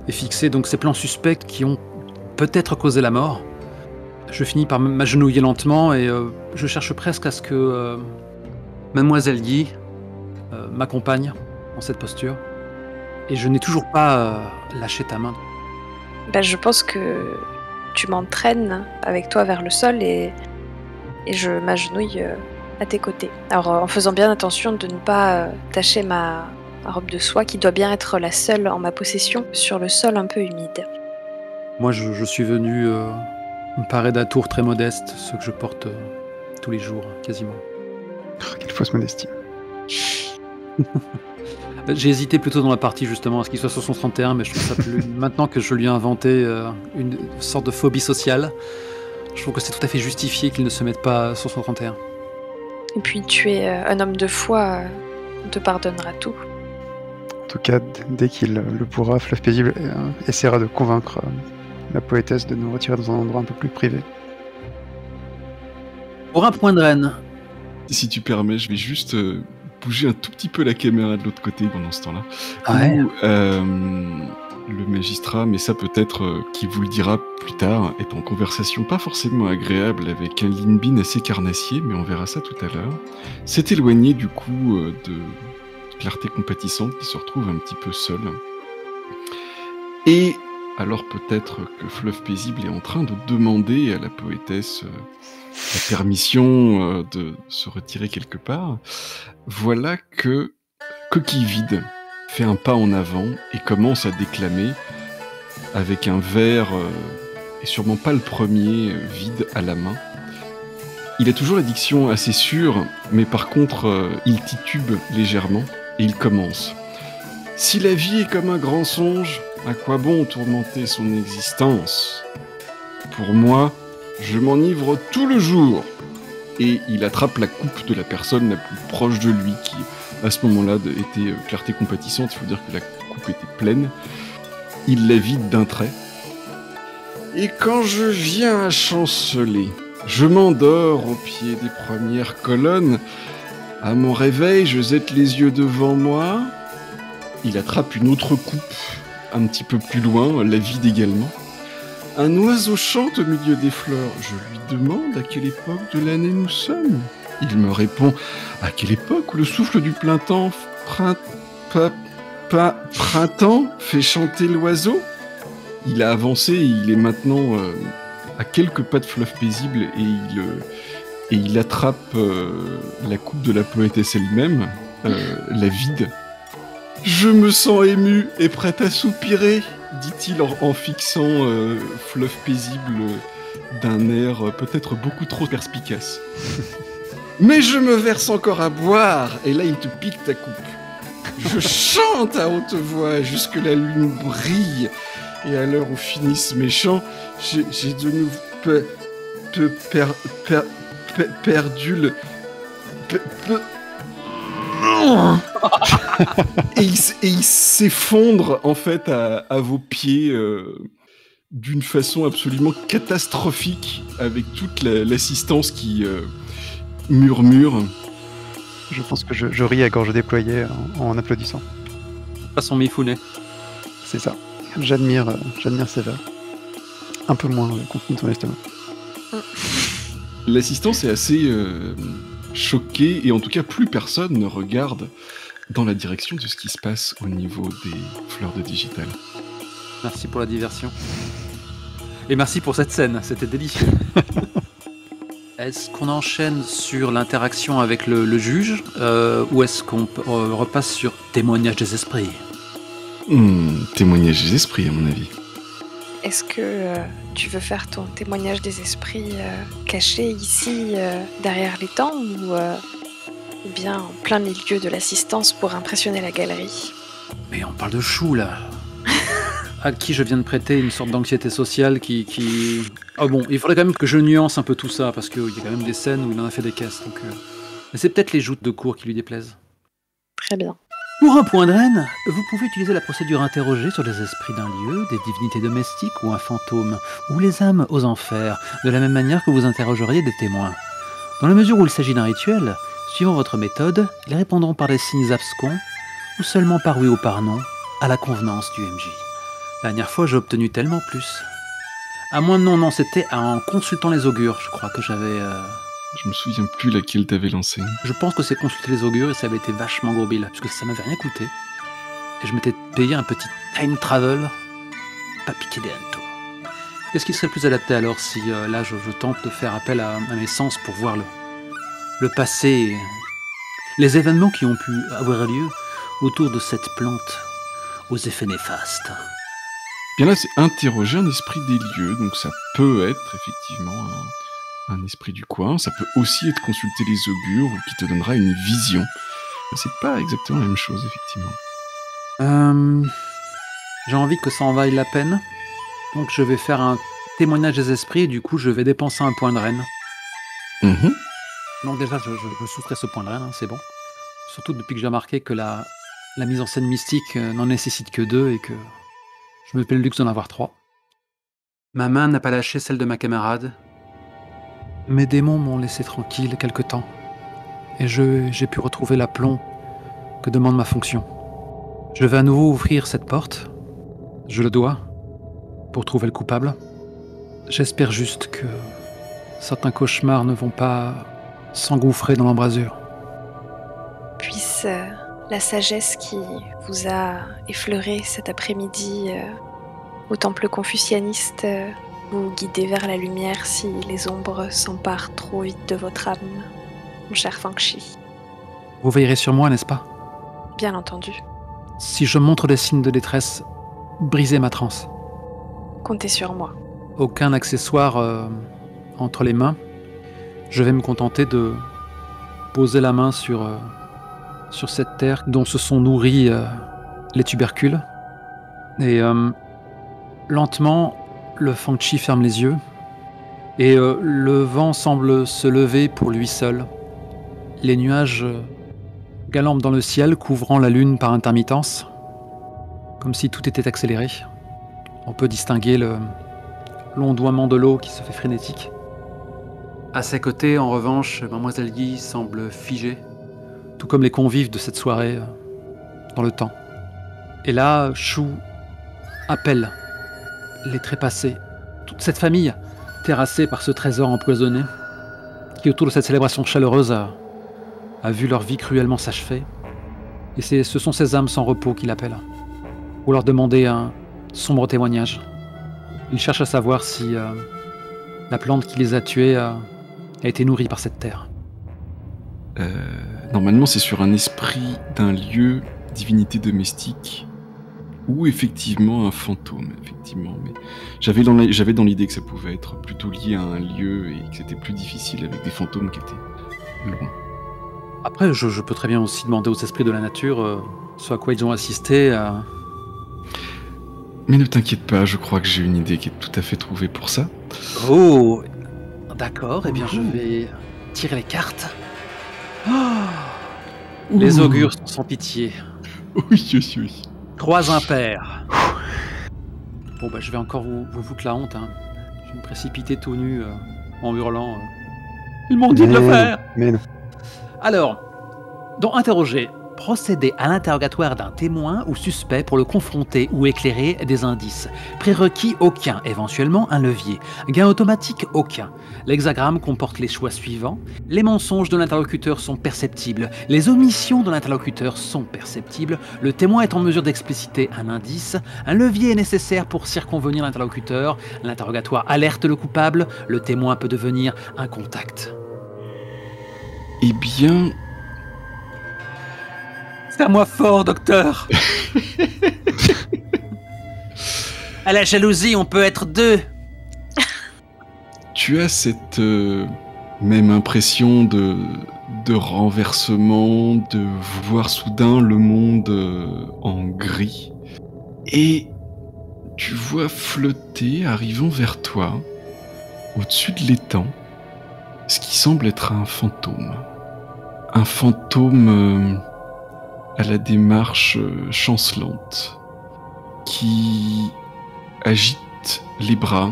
et fixer donc ces plans suspects qui ont peut-être causé la mort. Je finis par m'agenouiller lentement et je cherche presque à ce que Mademoiselle Yi m'accompagne en cette posture. Et je n'ai toujours pas lâché ta main. Je pense que tu m'entraînes avec toi vers le sol et je m'agenouille à tes côtés. Alors en faisant bien attention de ne pas tacher ma robe de soie qui doit bien être la seule en ma possession sur le sol un peu humide. Moi je suis venu me parer d'un tour très modeste, ce que je porte tous les jours quasiment. Oh, quelle fausse modestie. J'ai hésité plutôt dans la partie justement à ce qu'il soit sur son 31, mais je trouve ça plus... Maintenant que je lui ai inventé une sorte de phobie sociale, je trouve que c'est tout à fait justifié qu'il ne se mette pas sur son 31. Et puis tu es un homme de foi, on te pardonnera tout. En tout cas, dès qu'il le pourra, Fleuve Paisible essaiera de convaincre la poétesse de nous retirer dans un endroit un peu plus privé. Pour un point de reine. Si tu permets, je vais juste bouger un tout petit peu la caméra de l'autre côté pendant ce temps-là. Ouais. Où, le magistrat, mais ça peut-être qui vous le dira plus tard, est en conversation pas forcément agréable avec un Linbin assez carnassier, mais on verra ça tout à l'heure. S'est éloigné du coup de Clarté Compatissante qui se retrouve un petit peu seul. Et alors peut-être que Fleuve Paisible est en train de demander à la poétesse la permission de se retirer quelque part. Voilà que Coquille Vide fait un pas en avant et commence à déclamer avec un verre, et sûrement pas le premier, vide à la main. Il a toujours la diction assez sûre, mais par contre, il titube légèrement et il commence. « Si la vie est comme un grand songe, à quoi bon tourmenter son existence ? Pour moi, je m'enivre tout le jour. » Et il attrape la coupe de la personne la plus proche de lui, qui, à ce moment-là, était Clarté Compatissante. Il faut dire que la coupe était pleine. Il la vide d'un trait. Et quand je viens à chanceler, je m'endors au pied des premières colonnes. À mon réveil, je jette les yeux devant moi. Il attrape une autre coupe, un petit peu plus loin, la vide également. Un oiseau chante au milieu des fleurs. Je lui demande à quelle époque de l'année nous sommes. Il me répond à quelle époque où le souffle du printemps printemps fait chanter l'oiseau. Il a avancé et il est maintenant à quelques pas de Fleuve Paisible et il attrape la coupe de la poétesse elle-même, la vide. Je me sens ému et prêt à soupirer, dit-il en fixant Fleuve Paisible d'un air peut-être beaucoup trop perspicace. Mais je me verse encore à boire, et là il te pique ta coupe. Je chante à haute voix jusque la lune brille, et à l'heure où finissent mes chants, j'ai de nouveau perdu le... et il s'effondre en fait à vos pieds d'une façon absolument catastrophique, avec toute l'assistance qui murmure. Je pense que je ris à gorge déployée en applaudissant. Façon Mifune. C'est ça. J'admire Sévère. Un peu moins contenu de ton estomac. L'assistance est assez choquée, et en tout cas, plus personne ne regarde dans la direction de ce qui se passe au niveau des fleurs de digital. Merci pour la diversion. Et merci pour cette scène, c'était délicieux. Est-ce qu'on enchaîne sur l'interaction avec le juge ou est-ce qu'on repasse sur témoignage des esprits? Témoignage des esprits, à mon avis. Est-ce que tu veux faire ton témoignage des esprits caché ici, derrière les temps, ou bien en plein milieu de l'assistance pour impressionner la galerie? Mais on parle de Chou, là. À qui je viens de prêter une sorte d'anxiété sociale qui... Oh bon, il faudrait quand même que je nuance un peu tout ça, parce qu'il y a quand même des scènes où il en a fait des caisses, donc... Mais c'est peut-être les joutes de cours qui lui déplaisent. Très bien. Pour un point de reine, vous pouvez utiliser la procédure interrogée sur les esprits d'un lieu, des divinités domestiques ou un fantôme, ou les âmes aux enfers, de la même manière que vous interrogeriez des témoins. Dans la mesure où il s'agit d'un rituel, suivant votre méthode, ils répondront par des signes abscons, ou seulement par oui ou par non, à la convenance du MJ. La dernière fois, j'ai obtenu tellement plus. À moins de non, c'était en consultant les augures, je crois que j'avais... Je me souviens plus laquelle t'avais lancé. Je pense que c'est consulter les augures et ça avait été vachement gros bill, puisque ça m'avait rien coûté. Et je m'étais payé un petit time travel, pas piqué des hannetons. Qu'est-ce qui serait plus adapté alors si là je tente de faire appel à mes sens pour voir le passé, les événements qui ont pu avoir lieu autour de cette plante aux effets néfastes? Bien là, c'est interroger un esprit des lieux, donc ça peut être effectivement un esprit du coin, ça peut aussi être consulter les augures, qui te donnera une vision. C'est pas exactement la même chose, effectivement. J'ai envie que ça en vaille la peine, donc je vais faire un témoignage des esprits, et du coup je vais dépenser un point de reine. Donc déjà, je soustrais ce point de reine, hein, c'est bon. Surtout depuis que j'ai remarqué que la mise en scène mystique n'en nécessite que 2 et que je me fais le luxe d'en avoir 3. Ma main n'a pas lâché celle de ma camarade. Mes démons m'ont laissé tranquille quelque temps, et j'ai pu retrouver l'aplomb que demande ma fonction. Je vais à nouveau ouvrir cette porte, je le dois, pour trouver le coupable. J'espère juste que certains cauchemars ne vont pas s'engouffrer dans l'embrasure. Puisse la sagesse qui vous a effleuré cet après-midi au temple confucianiste vous guider vers la lumière si les ombres s'emparent trop vite de votre âme, mon cher Fangchi. Vous veillerez sur moi, n'est-ce pas? Bien entendu. Si je montre des signes de détresse, brisez ma transe. Comptez sur moi. Aucun accessoire entre les mains. Je vais me contenter de poser la main sur cette terre dont se sont nourris les tubercules. Et lentement, le Fangchi ferme les yeux. Et le vent semble se lever pour lui seul. Les nuages galambent dans le ciel, couvrant la lune par intermittence, comme si tout était accéléré. On peut distinguer le l'ondoiement de l'eau qui se fait frénétique. À ses côtés, en revanche, Mademoiselle Guy semble figée, tout comme les convives de cette soirée dans le temps. Et là, Chou appelle les trépassés, toute cette famille terrassée par ce trésor empoisonné, qui autour de cette célébration chaleureuse a vu leur vie cruellement s'achever. Et ce sont ces âmes sans repos qui l'appellent, pour leur demander un sombre témoignage. Ils cherchent à savoir si la plante qui les a tués a été nourrie par cette terre. Normalement, c'est sur un esprit d'un lieu, divinité domestique, ou effectivement un fantôme, effectivement. Mais j'avais dans l'idée que ça pouvait être plutôt lié à un lieu et que c'était plus difficile avec des fantômes qui étaient loin. Après, je peux très bien aussi demander aux esprits de la nature ce à quoi ils ont assisté. Mais ne t'inquiète pas, je crois que j'ai une idée qui est tout à fait trouvée pour ça. Oh, d'accord, eh bien je vais tirer les cartes. Les augures sont sans pitié. Oui. 3 impairs. Bon bah je vais encore vous foutre la honte. Hein. Je vais me précipiter tout nu en hurlant. Ils m'ont dit de le faire. Mais non. Alors, dans interroger, Procéder à l'interrogatoire d'un témoin ou suspect pour le confronter ou éclairer des indices. Prérequis aucun, éventuellement un levier. Gain automatique aucun. L'hexagramme comporte les choix suivants. Les mensonges de l'interlocuteur sont perceptibles. Les omissions de l'interlocuteur sont perceptibles. Le témoin est en mesure d'expliciter un indice. Un levier est nécessaire pour circonvenir l'interlocuteur. L'interrogatoire alerte le coupable. Le témoin peut devenir un contact. Eh bien... C'est à moi fort, docteur. À la jalousie, on peut être deux. Tu as cette même impression de renversement, de voir soudain le monde en gris. Et tu vois flotter, arrivant vers toi, au-dessus de l'étang, ce qui semble être un fantôme. Un fantôme à la démarche chancelante, qui agite les bras,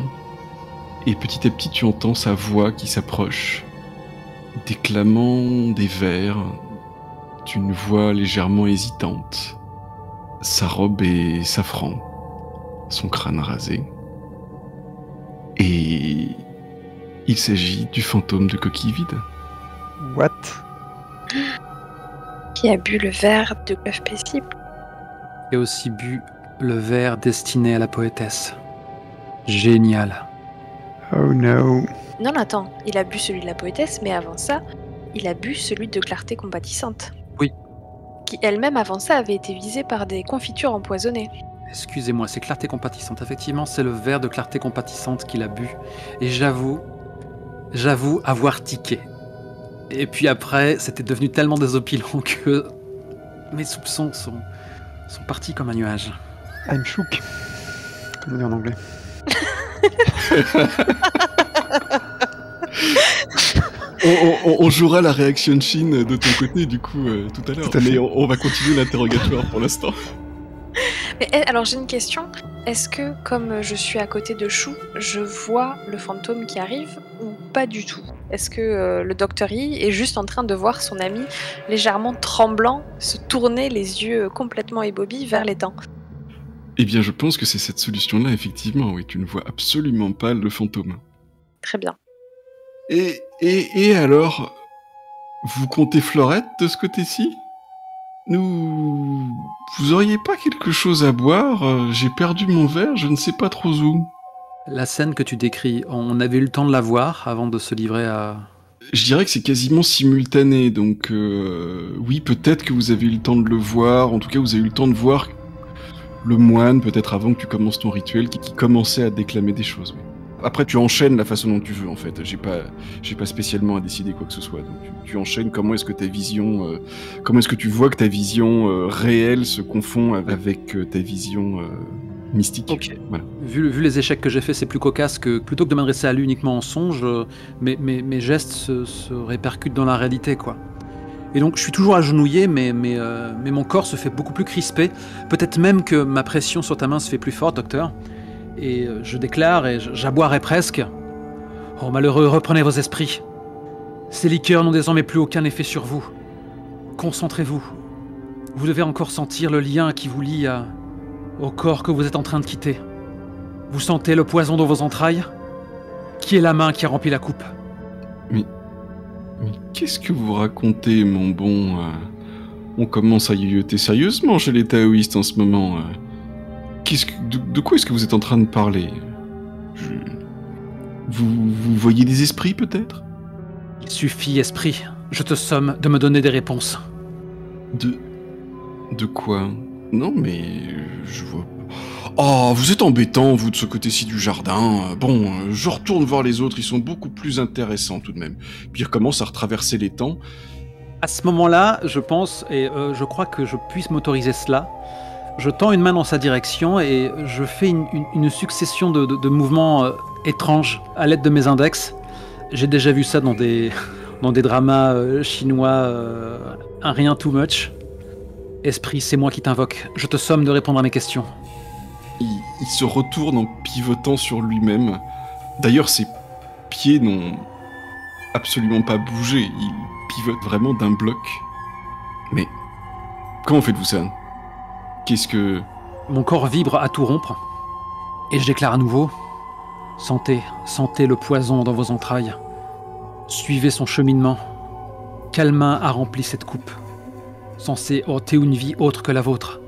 et petit à petit tu entends sa voix qui s'approche, déclamant des vers d'une voix légèrement hésitante. Sa robe est safran, son crâne rasé. Et il s'agit du fantôme de Coquille Vide. What? Qui a bu le verre de l'œuf paisible. Et aussi bu le verre destiné à la poétesse. Génial. Oh no. Non, attends, il a bu celui de la poétesse, mais avant ça, il a bu celui de Clarté Compatissante. Oui. Qui elle-même, avant ça, avait été visée par des confitures empoisonnées. Excusez-moi, c'est Clarté Compatissante. Effectivement, c'est le verre de Clarté Compatissante qu'il a bu. Et j'avoue avoir tiqué. Et puis après, c'était devenu tellement désopilant que mes soupçons sont partis comme un nuage. I'm shook. Comme on dit en anglais. On jouera la réaction Chine de ton côté du coup tout à l'heure. Tout à fait. Mais on va continuer l'interrogatoire pour l'instant. Mais alors j'ai une question. Est-ce que, comme je suis à côté de Chou, je vois le fantôme qui arrive ou pas du tout? Est-ce que le Dr. Yi est juste en train de voir son ami légèrement tremblant se tourner les yeux complètement ébobis vers l'étang? Eh bien, je pense que c'est cette solution-là, effectivement. Oui, tu ne vois absolument pas le fantôme. Très bien. Et alors, vous comptez Florette de ce côté-ci ? Vous auriez pas quelque chose à boire ? J'ai perdu mon verre, je ne sais pas trop où. La scène que tu décris, on avait eu le temps de la voir avant de se livrer à... Je dirais que c'est quasiment simultané, donc oui, peut-être que vous avez eu le temps de le voir, en tout cas vous avez eu le temps de voir le moine, peut-être avant que tu commences ton rituel, qui commençait à déclamer des choses. Oui. Après, tu enchaînes la façon dont tu veux, en fait. J'ai pas spécialement à décider quoi que ce soit. Donc, tu enchaînes comment est-ce que ta vision... comment est-ce que tu vois que ta vision réelle se confond avec ta vision mystique. Ok. Voilà. Vu les échecs que j'ai faits, c'est plus cocasse que plutôt que de m'adresser à lui uniquement en songe, mes gestes se répercutent dans la réalité, quoi. Et donc, je suis toujours agenouillé, mais mon corps se fait beaucoup plus crispé. Peut-être même que ma pression sur ta main se fait plus forte, docteur. Et je déclare, et j'aboierai presque. Oh malheureux, reprenez vos esprits. Ces liqueurs n'ont désormais plus aucun effet sur vous. Concentrez-vous. Vous devez encore sentir le lien qui vous lie au corps que vous êtes en train de quitter. Vous sentez le poison dans vos entrailles ? Qui est la main qui a rempli la coupe ? Mais qu'est-ce que vous racontez, mon bon On commence à yoyoter sérieusement chez les taoïstes en ce moment. De quoi est-ce que vous êtes en train de parler ? Vous voyez des esprits, peut-être ? Il suffit, esprit. Je te somme de me donner des réponses. De quoi ? Non, mais je vois... Oh, vous êtes embêtant, vous, de ce côté-ci du jardin. Bon, je retourne voir les autres, ils sont beaucoup plus intéressants, tout de même. Puis ils recommencent à retraverser les temps. À ce moment-là, je pense, et je crois que je puisse m'autoriser cela, je tends une main dans sa direction et je fais une succession de mouvements étranges à l'aide de mes index. J'ai déjà vu ça dans des dramas chinois, un rien too much. Esprit, c'est moi qui t'invoque. Je te somme de répondre à mes questions. Il se retourne en pivotant sur lui-même. D'ailleurs, ses pieds n'ont absolument pas bougé. Il pivote vraiment d'un bloc. Mais Comment faites-vous ça? Qu'est-ce que... Mon corps vibre à tout rompre, et je déclare à nouveau, sentez le poison dans vos entrailles. Suivez son cheminement. Quelle main a rempli cette coupe, censée ôter une vie autre que la vôtre?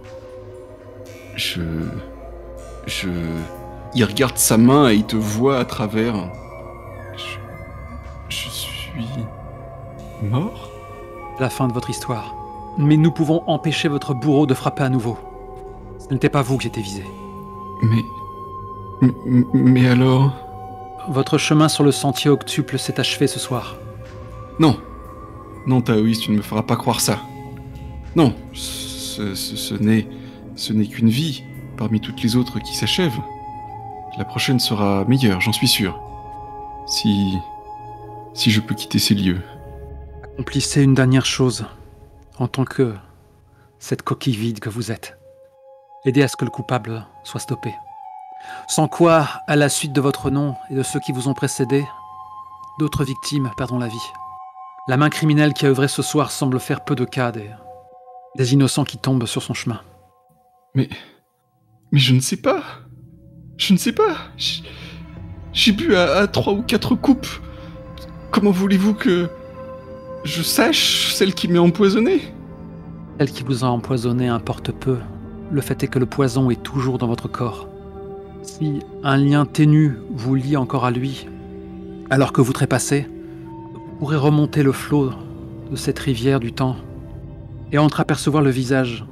Il regarde sa main et il te voit à travers. Je suis... mort? La fin de votre histoire. Mais nous pouvons empêcher votre bourreau de frapper à nouveau. Ce n'était pas vous qui étiez visé. Mais alors... Votre chemin sur le sentier octuple s'est achevé ce soir. Non. Non, Taoïste, tu ne me feras pas croire ça. Non, ce n'est qu'une vie parmi toutes les autres qui s'achèvent. La prochaine sera meilleure, j'en suis sûr. Si je peux quitter ces lieux. Accomplissez une dernière chose, en tant que cette coquille vide que vous êtes. Aidez à ce que le coupable soit stoppé. Sans quoi, à la suite de votre nom et de ceux qui vous ont précédé, d'autres victimes perdront la vie. La main criminelle qui a œuvré ce soir semble faire peu de cas des innocents qui tombent sur son chemin. Mais je ne sais pas. Je ne sais pas. J'ai bu à 3 ou 4 coupes. Comment voulez-vous que je sache celle qui m'est empoisonnée? Celle qui vous a empoisonné importe peu. Le fait est que le poison est toujours dans votre corps. Si un lien ténu vous lie encore à lui, alors que vous trépassez, vous pourrez remonter le flot de cette rivière du temps et entreapercevoir le visage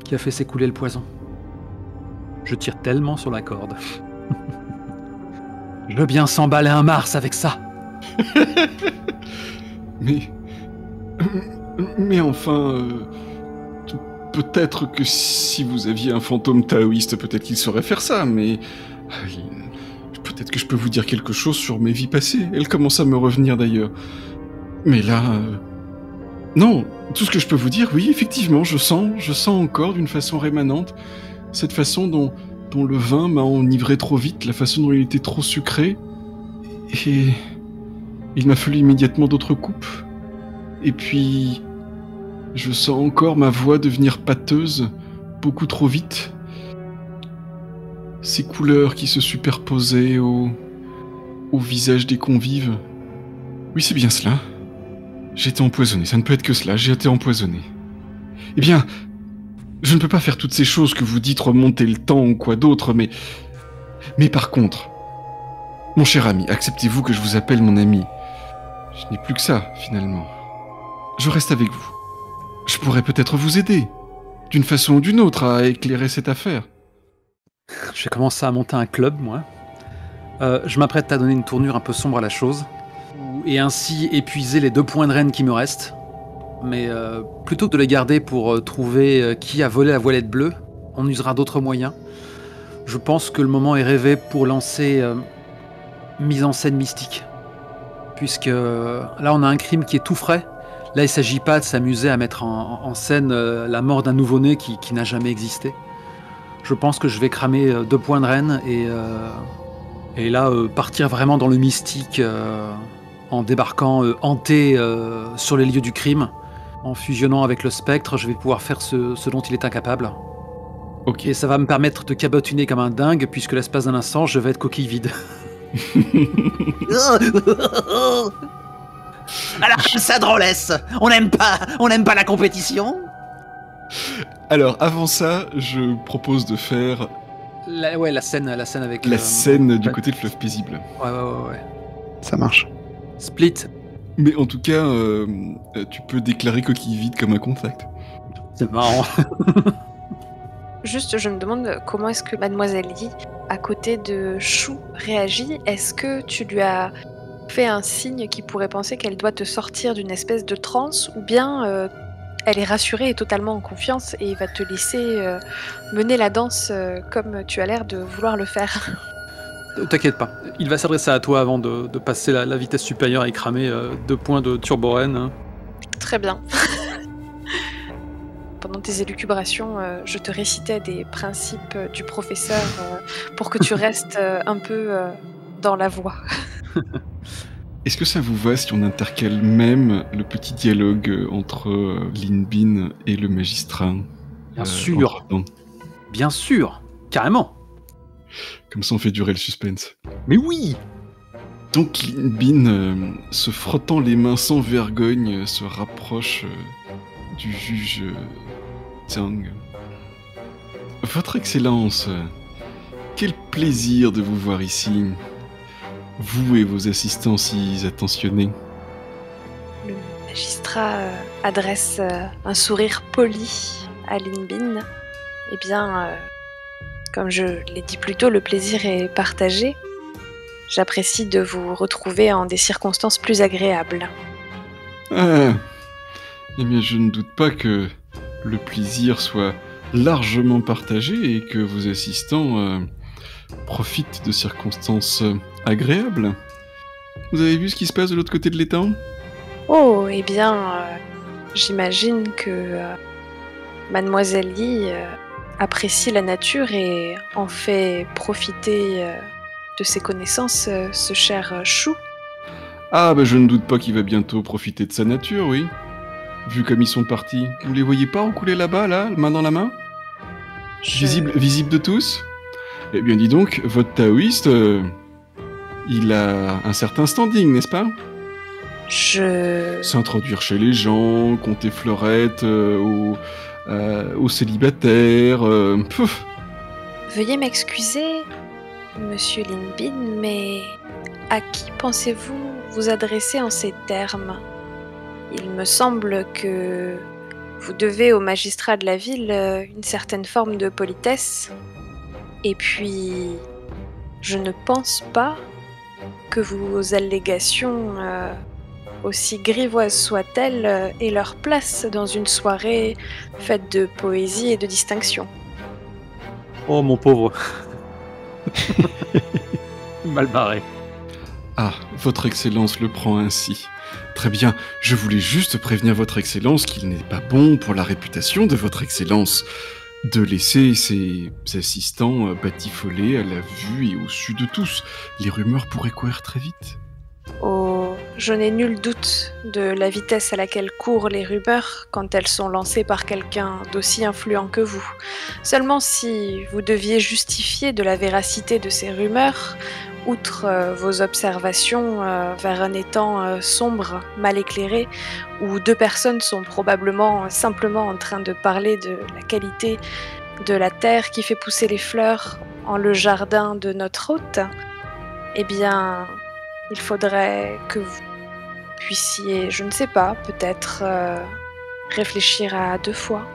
qui a fait s'écouler le poison. Je tire tellement sur la corde. Je veux bien s'emballer un Mars avec ça. Mais enfin... peut-être que si vous aviez un fantôme taoïste, peut-être qu'il saurait faire ça, mais... peut-être que je peux vous dire quelque chose sur mes vies passées. Elles commencent à me revenir d'ailleurs. Mais là... Non, tout ce que je peux vous dire, oui, effectivement, je sens encore d'une façon rémanente cette façon dont le vin m'a enivré trop vite, la façon dont il était trop sucré, et il m'a fallu immédiatement d'autres coupes. Et puis, je sens encore ma voix devenir pâteuse, beaucoup trop vite. Ces couleurs qui se superposaient au visage des convives. Oui, c'est bien cela. J'ai été empoisonné, ça ne peut être que cela, j'ai été empoisonné. Eh bien, je ne peux pas faire toutes ces choses que vous dites, remonter le temps ou quoi d'autre, mais par contre, mon cher ami, acceptez-vous que je vous appelle mon ami? Je n'ai plus que ça, finalement. Je reste avec vous. Je pourrais peut-être vous aider, d'une façon ou d'une autre, à éclairer cette affaire. Je vais commencer à monter un club, moi. Je m'apprête à donner une tournure un peu sombre à la chose, et ainsi épuiser les 2 points de reine qui me restent. Mais plutôt que de les garder pour trouver qui a volé la voilette bleue, on usera d'autres moyens. Je pense que le moment est rêvé pour lancer mise en scène mystique. Puisque là, on a un crime qui est tout frais. Là, il ne s'agit pas de s'amuser à mettre en scène la mort d'un nouveau-né qui n'a jamais existé. Je pense que je vais cramer 2 points de reine et là, partir vraiment dans le mystique en débarquant hanté sur les lieux du crime. En fusionnant avec le spectre, je vais pouvoir faire ce dont il est incapable. Ok. Et ça va me permettre de cabotiner comme un dingue, puisque l'espace d'un instant, je vais être coquille vide. Alors, ça drôlesse. On n'aime pas la compétition. Alors, avant ça, je propose de faire La scène avec... la scène du côté de Fleuve Paisible. Ouais. Ça marche. Split. Mais en tout cas, tu peux déclarer coquille vide comme un contact. C'est marrant. Juste, je me demande comment est-ce que Mademoiselle Yi, à côté de Chou, réagit. Est-ce que tu lui as fait un signe qui pourrait penser qu'elle doit te sortir d'une espèce de transe, ou bien elle est rassurée et totalement en confiance et va te laisser mener la danse comme tu as l'air de vouloir le faire? T'inquiète pas, il va s'adresser à toi avant de passer la vitesse supérieure et cramer 2 points de turborène. Très bien. Pendant tes élucubrations, je te récitais des principes du professeur pour que tu restes un peu dans la voie. Est-ce que ça vous va si on intercale même le petit dialogue entre Lin Bin et le magistrat Bien sûr. entre-temps? Bien sûr, carrément. Comme ça, on fait durer le suspense. Mais oui. Donc Lin Bin, se frottant les mains sans vergogne, se rapproche du juge Zhang. Votre Excellence, quel plaisir de vous voir ici. Vous et vos assistants si attentionnés. Le magistrat adresse un sourire poli à Lin Bin. Eh bien, comme je l'ai dit plus tôt, le plaisir est partagé. J'apprécie de vous retrouver en des circonstances plus agréables. Ah, eh bien, je ne doute pas que le plaisir soit largement partagé et que vos assistants profitent de circonstances agréables. Vous avez vu ce qui se passe de l'autre côté de l'étang? Oh, eh bien, j'imagine que Mademoiselle Yi apprécie la nature et en fait profiter de ses connaissances ce cher Chou. Ah, bah je ne doute pas qu'il va bientôt profiter de sa nature, oui. Vu comme ils sont partis. Vous les voyez pas rouler là-bas, là, main dans la main? Visible de tous? Eh bien, dis donc, votre taoïste, il a un certain standing, n'est-ce pas? S'introduire chez les gens, compter fleurettes aux célibataires. Veuillez m'excuser, Monsieur Lin Bin, mais à qui pensez-vous vous adresser en ces termes? Il me semble que vous devez au magistrat de la ville une certaine forme de politesse. Et puis, je ne pense pas que vos allégations, aussi grivoises soient-elles, aient leur place dans une soirée faite de poésie et de distinction. Oh mon pauvre. Mal barré. Ah, votre Excellence le prend ainsi. Très bien, je voulais juste prévenir votre Excellence qu'il n'est pas bon pour la réputation de votre Excellence de laisser ses assistants batifoler à la vue et au su de tous. Les rumeurs pourraient courir très vite. Oh, je n'ai nul doute de la vitesse à laquelle courent les rumeurs quand elles sont lancées par quelqu'un d'aussi influent que vous. Seulement si vous deviez justifier de la véracité de ces rumeurs, outre vos observations vers un étang sombre, mal éclairé, où deux personnes sont probablement simplement en train de parler de la qualité de la terre qui fait pousser les fleurs en le jardin de notre hôte, eh bien, il faudrait que vous puissiez, je ne sais pas, peut-être réfléchir à 2 fois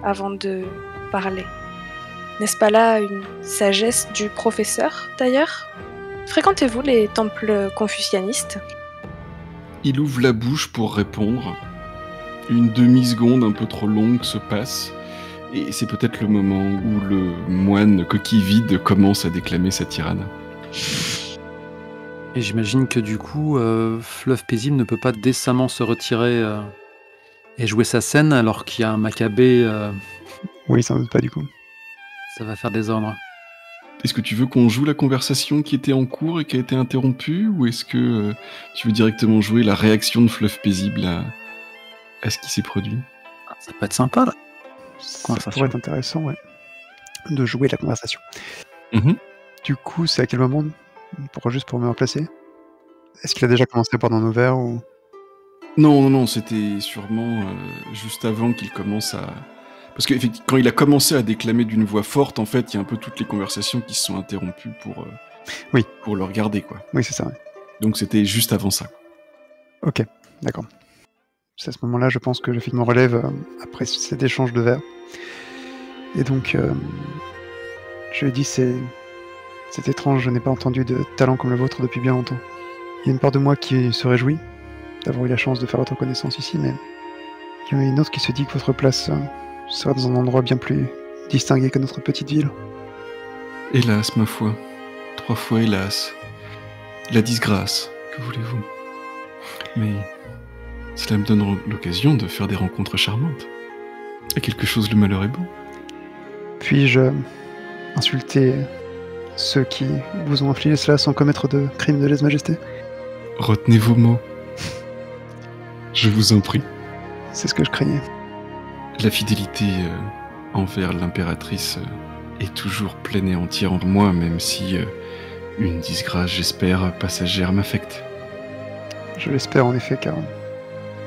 avant de parler. N'est-ce pas là une sagesse du professeur, d'ailleurs? Fréquentez-vous les temples confucianistes? Il ouvre la bouche pour répondre. Une demi-seconde un peu trop longue se passe, et c'est peut-être le moment où le moine coquille vide commence à déclamer sa tirade. Et j'imagine que du coup, Fleuve Paisible ne peut pas décemment se retirer et jouer sa scène alors qu'il y a un Maccabée. Oui, ça ne doute pas du coup. Ça va faire désordre. Est-ce que tu veux qu'on joue la conversation qui était en cours et qui a été interrompue, ou est-ce que tu veux directement jouer la réaction de Fleuve Paisible à ce qui s'est produit? Ça peut être sympa, là. Ça pourrait être intéressant, ouais, de jouer la conversation. Mm-hmm. Du coup, c'est à quel moment, juste pour me replacer? Est-ce qu'il a déjà commencé pendant nos verres ou... Non, c'était sûrement juste avant qu'il commence à... Parce que quand il a commencé à déclamer d'une voix forte, en fait, il y a un peu toutes les conversations qui se sont interrompues pour le regarder, quoi. Oui, c'est ça. Ouais. Donc c'était juste avant ça. Ok, d'accord. C'est à ce moment-là, je pense que je fais mon relève après cet échange de verres. Et donc, je lui dis, c'est étrange, je n'ai pas entendu de talent comme le vôtre depuis bien longtemps. Il y a une part de moi qui se réjouit d'avoir eu la chance de faire votre connaissance ici, mais il y en a une autre qui se dit que votre place sera dans un endroit bien plus distingué que notre petite ville. Hélas, ma foi. 3 fois hélas. La disgrâce, que voulez-vous? Mais cela me donne l'occasion de faire des rencontres charmantes. À quelque chose, le malheur est beau. Puis-je insulter ceux qui vous ont infligé cela sans commettre de crime de lèse-majesté? Retenez vos mots. Je vous en prie. C'est ce que je craignais. La fidélité envers l'impératrice est toujours pleine et entière en moi, même si une disgrâce, j'espère, passagère m'affecte. Je l'espère en effet, car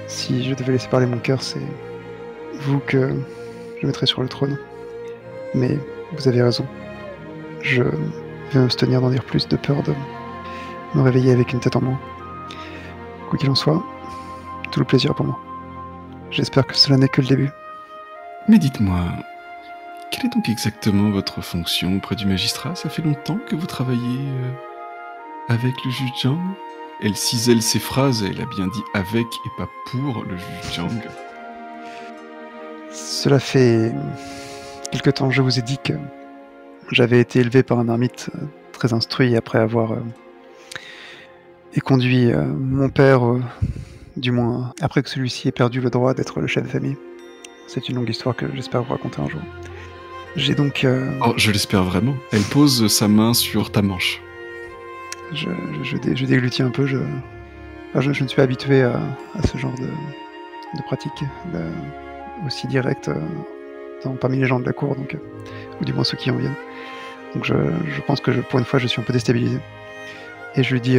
si je devais laisser parler mon cœur, c'est vous que je mettrais sur le trône. Mais vous avez raison. Je vais m'abstenir d'en dire plus de peur de me réveiller avec une tête en moins. Quoi qu'il en soit, tout le plaisir pour moi. J'espère que cela n'est que le début. Mais dites-moi, quelle est donc exactement votre fonction auprès du magistrat? Ça fait longtemps que vous travaillez avec le juge Jiang? Elle cisèle ses phrases, elle a bien dit avec et pas pour le juge Jiang. Cela fait quelque temps, je vous ai dit que j'avais été élevé par un ermite très instruit après avoir conduit mon père, du moins après que celui-ci ait perdu le droit d'être le chef de famille. C'est une longue histoire que j'espère vous raconter un jour. J'ai donc... Oh, je l'espère vraiment. Elle pose sa main sur ta manche. Je déglutis un peu, je ne suis pas habitué à ce genre de pratique aussi directe parmi les gens de la cour, donc, ou du moins ceux qui en viennent. Donc je pense que pour une fois je suis un peu déstabilisé. Et je lui dis,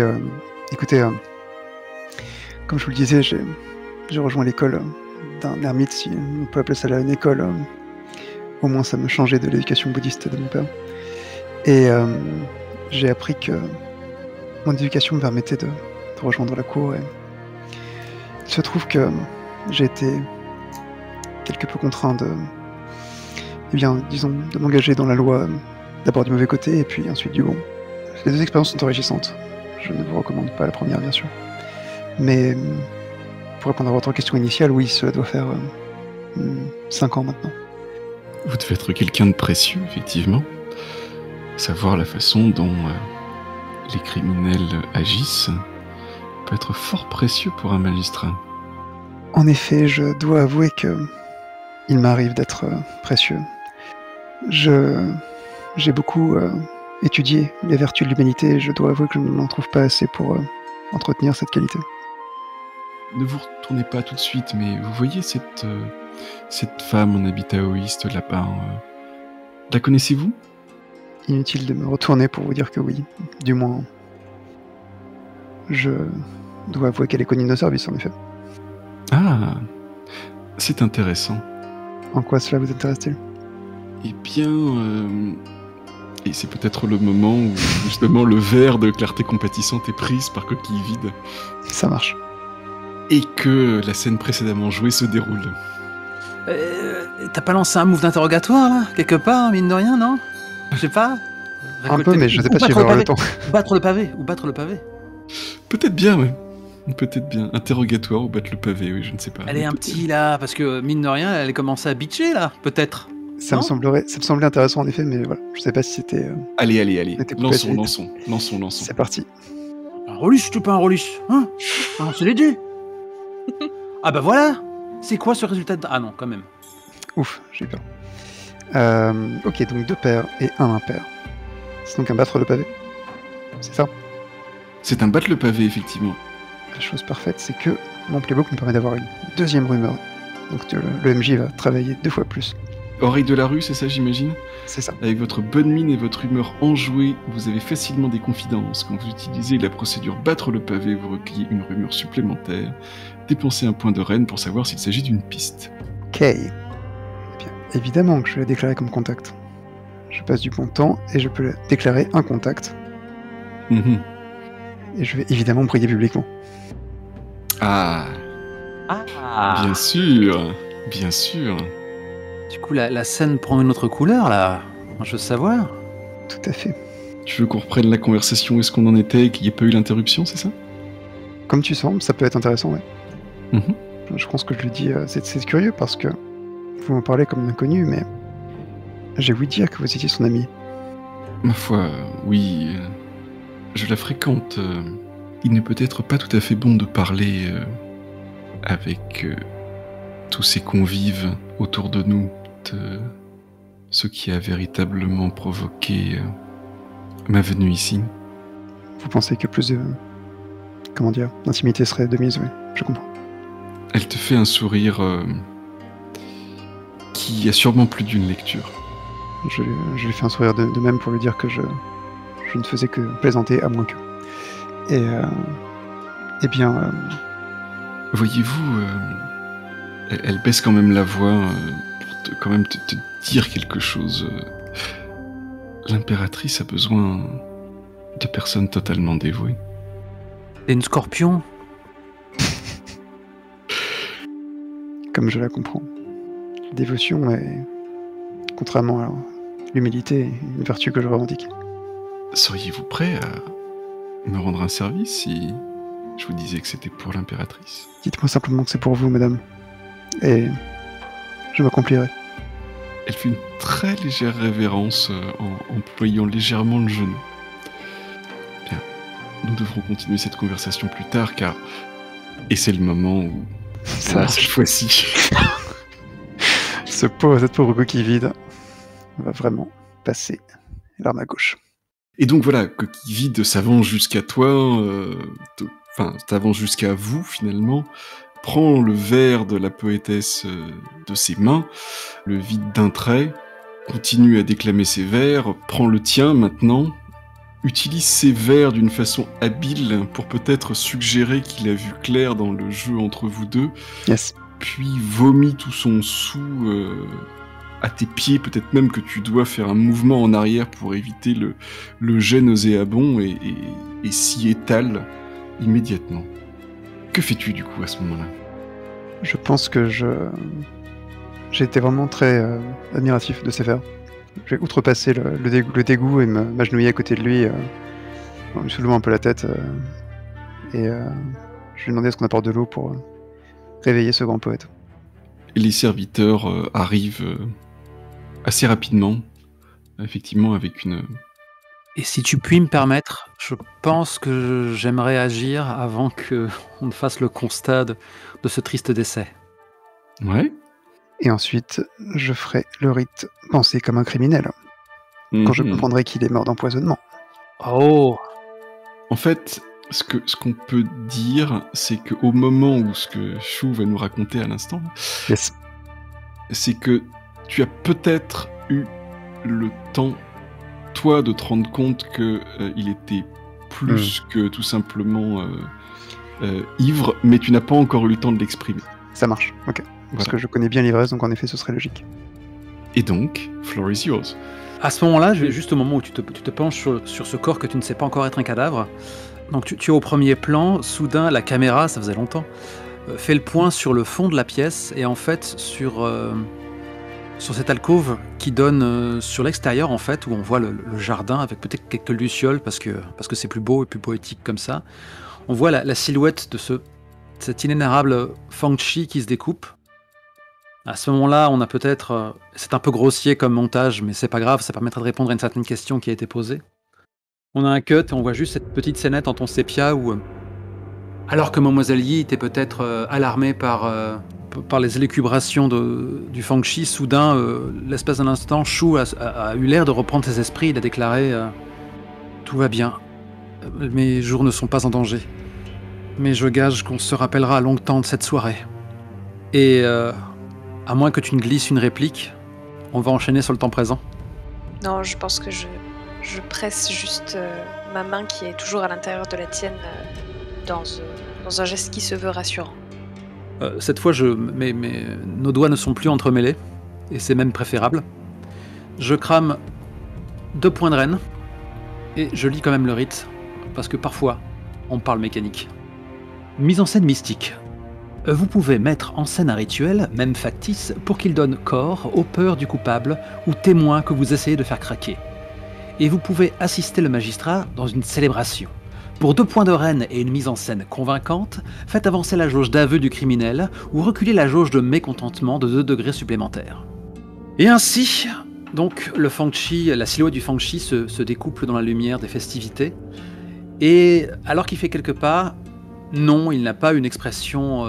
écoutez, comme je vous le disais, j'ai rejoint l'école d'un ermite, si on peut appeler ça là une école. Au moins ça me changeait de l'éducation bouddhiste de mon père. Et j'ai appris que mon éducation me permettait de rejoindre la cour. Et il se trouve que j'ai été quelque peu contraint de m'engager dans la loi, d'abord du mauvais côté et puis ensuite du bon. Les deux expériences sont enrichissantes. Je ne vous recommande pas la première, bien sûr. Mais pour répondre à votre question initiale, oui, cela doit faire 5 ans maintenant. Vous devez être quelqu'un de précieux, effectivement. Savoir la façon dont les criminels agissent peut être fort précieux pour un magistrat. En effet, je dois avouer que il m'arrive d'être précieux. J'ai beaucoup étudié les vertus de l'humanité et je dois avouer que je n'en trouve pas assez pour entretenir cette qualité. Ne vous retournez pas tout de suite, mais vous voyez cette femme en habit taoïste là-bas, la connaissez-vous? Inutile de me retourner pour vous dire que oui. Du moins, je dois avouer qu'elle est connue de nos services, en effet. Ah, c'est intéressant. En quoi cela vous intéresse-t-il? Eh bien, et c'est peut-être le moment où justement le verre de clarté compatissante est prise par coquille vide. Ça marche. Et que la scène précédemment jouée se déroule. T'as pas lancé un move d'interrogatoire, là? Quelque part, mine de rien, non? Je sais pas. Un peu, mais je sais pas si je vais avoir le temps. Battre le pavé. Peut-être bien, ouais. Peut-être bien. Interrogatoire ou battre le pavé, oui, je ne sais pas. Elle est un petit, là, parce que, mine de rien, elle a commencé à bitcher, là, peut-être. Ça me semblait intéressant, en effet, mais voilà. Je sais pas si c'était... Allez. Lançons. C'est parti. Un Rolus, tu pas un Rolus, hein? C'est les dés. Ah bah voilà. C'est quoi ce résultat Ah non, quand même. Ouf, j'ai eu peur. Ok, donc 2 paires et 1 impair. C'est donc un battre le pavé. C'est ça? C'est un battre le pavé, effectivement. La chose parfaite, c'est que mon playbook me permet d'avoir une deuxième rumeur. Donc le MJ va travailler 2 fois plus. Oreille de la rue, c'est ça, j'imagine? C'est ça. Avec votre bonne mine et votre humeur enjouée, vous avez facilement des confidences. Quand vous utilisez la procédure battre le pavé, vous recueillez une rumeur supplémentaire. Dépensez un point de reine pour savoir s'il s'agit d'une piste. Ok. Eh bien, évidemment que je vais la déclarer comme contact. Je passe du bon temps et je peux déclarer un contact. Et je vais évidemment briller publiquement. Ah. Bien sûr. Du coup, la scène prend une autre couleur, là. Je veux savoir. Tout à fait. Tu veux qu'on reprenne la conversation où est-ce qu'on en était et qu'il n'y ait pas eu l'interruption, c'est ça? Comme tu sens, ça peut être intéressant, ouais. Je pense que je lui dis, c'est curieux parce que vous me parlez comme un inconnu, mais j'ai ouï dire que vous étiez son ami. Ma foi, oui, je la fréquente. Il n'est peut-être pas tout à fait bon de parler avec tous ces convives autour de nous, de ce qui a véritablement provoqué ma venue ici. Vous pensez que plus l'intimité serait de mise, oui, je comprends. Elle te fait un sourire qui a sûrement plus d'une lecture. Je lui fais un sourire de même pour lui dire que je ne faisais que plaisanter, à moins que. Et bien... Voyez-vous, elle baisse quand même la voix pour quand même te dire quelque chose. L'impératrice a besoin de personnes totalement dévouées. Et une scorpion? Comme je la comprends. La dévotion est, contrairement à l'humilité, une vertu que je revendique. Seriez-vous prêt à me rendre un service si je vous disais que c'était pour l'impératrice? Dites-moi simplement que c'est pour vous, madame. Et je m'accomplirai. Elle fait une très légère révérence en employant légèrement le genou. Bien, nous devrons continuer cette conversation plus tard, car... Et c'est le moment où... Ça, cette fois-ci... cette pauvre coquille vide va vraiment passer l'arme à gauche. Et donc voilà, coquille vide s'avance jusqu'à toi, s'avance jusqu'à vous finalement, prend le verre de la poétesse de ses mains, le vide d'un trait, continue à déclamer ses vers, prend le tien maintenant, utilise ses vers d'une façon habile pour peut-être suggérer qu'il a vu clair dans le jeu entre vous deux, Yes. puis vomit tout son soûl à tes pieds, peut-être même que tu dois faire un mouvement en arrière pour éviter le jet nauséabond et s'y étale immédiatement. Que fais-tu du coup à ce moment-là? Je pense que j'ai été vraiment très admiratif de ses vers. Je vais outrepasser le dégoût et m'agenouiller à côté de lui, en lui soulevant un peu la tête, et je lui ai demandé est-ce qu'on apporte de l'eau pour réveiller ce grand poète. Et les serviteurs arrivent assez rapidement, effectivement avec une... Et si tu puis me permettre, je pense que j'aimerais agir avant qu'on ne fasse le constat de ce triste décès. Ouais. Et ensuite, je ferai le rite pensé comme un criminel, quand je comprendrai qu'il est mort d'empoisonnement. Oh! En fait, ce qu'on peut dire, c'est qu'au moment où ce que Chou va nous raconter à l'instant, Yes. c'est que tu as peut-être eu le temps, toi, de te rendre compte qu'il était plus que tout simplement ivre, mais tu n'as pas encore eu le temps de l'exprimer. Ça marche, ok. Parce que je connais bien l'ivresse, donc en effet, ce serait logique. Et donc, floor is yours. À ce moment-là, juste au moment où tu te penches sur ce corps que tu ne sais pas encore être un cadavre, donc tu es au premier plan, soudain la caméra, ça faisait longtemps, fait le point sur le fond de la pièce, et en fait sur cette alcôve qui donne sur l'extérieur, en fait, où on voit le jardin avec peut-être quelques lucioles, parce que c'est plus beau et plus poétique comme ça, on voit la silhouette de cet inénarrable Fang-Chi qui se découpe. À ce moment-là, on a peut-être... c'est un peu grossier comme montage, mais c'est pas grave, ça permettra de répondre à une certaine question qui a été posée. On a un cut et on voit juste cette petite scénette en ton sépia où, alors que Mademoiselle Yi était peut-être alarmée par les élucubrations du Fang-Chi, soudain, l'espace d'un instant, Chou a eu l'air de reprendre ses esprits. Il a déclaré tout va bien, mes jours ne sont pas en danger. Mais je gage qu'on se rappellera longtemps de cette soirée. Et... à moins que tu ne glisses une réplique, on va enchaîner sur le temps présent. Non, je pense que je presse juste ma main qui est toujours à l'intérieur de la tienne dans un geste qui se veut rassurant. Cette fois, nos doigts ne sont plus entremêlés, et c'est même préférable. Je crame 2 points de reine, et je lis quand même le rite, parce que parfois, on parle mécanique. Mise en scène mystique. Vous pouvez mettre en scène un rituel, même factice, pour qu'il donne corps aux peurs du coupable ou témoin que vous essayez de faire craquer. Et vous pouvez assister le magistrat dans une célébration. Pour 2 points de reine et une mise en scène convaincante, faites avancer la jauge d'aveu du criminel ou reculez la jauge de mécontentement de 2 degrés supplémentaires. Et ainsi, donc, le Fang-Chi, la silhouette du Fang-Chi se découple dans la lumière des festivités. Et alors qu'il fait quelques pas, non, il n'a pas une expression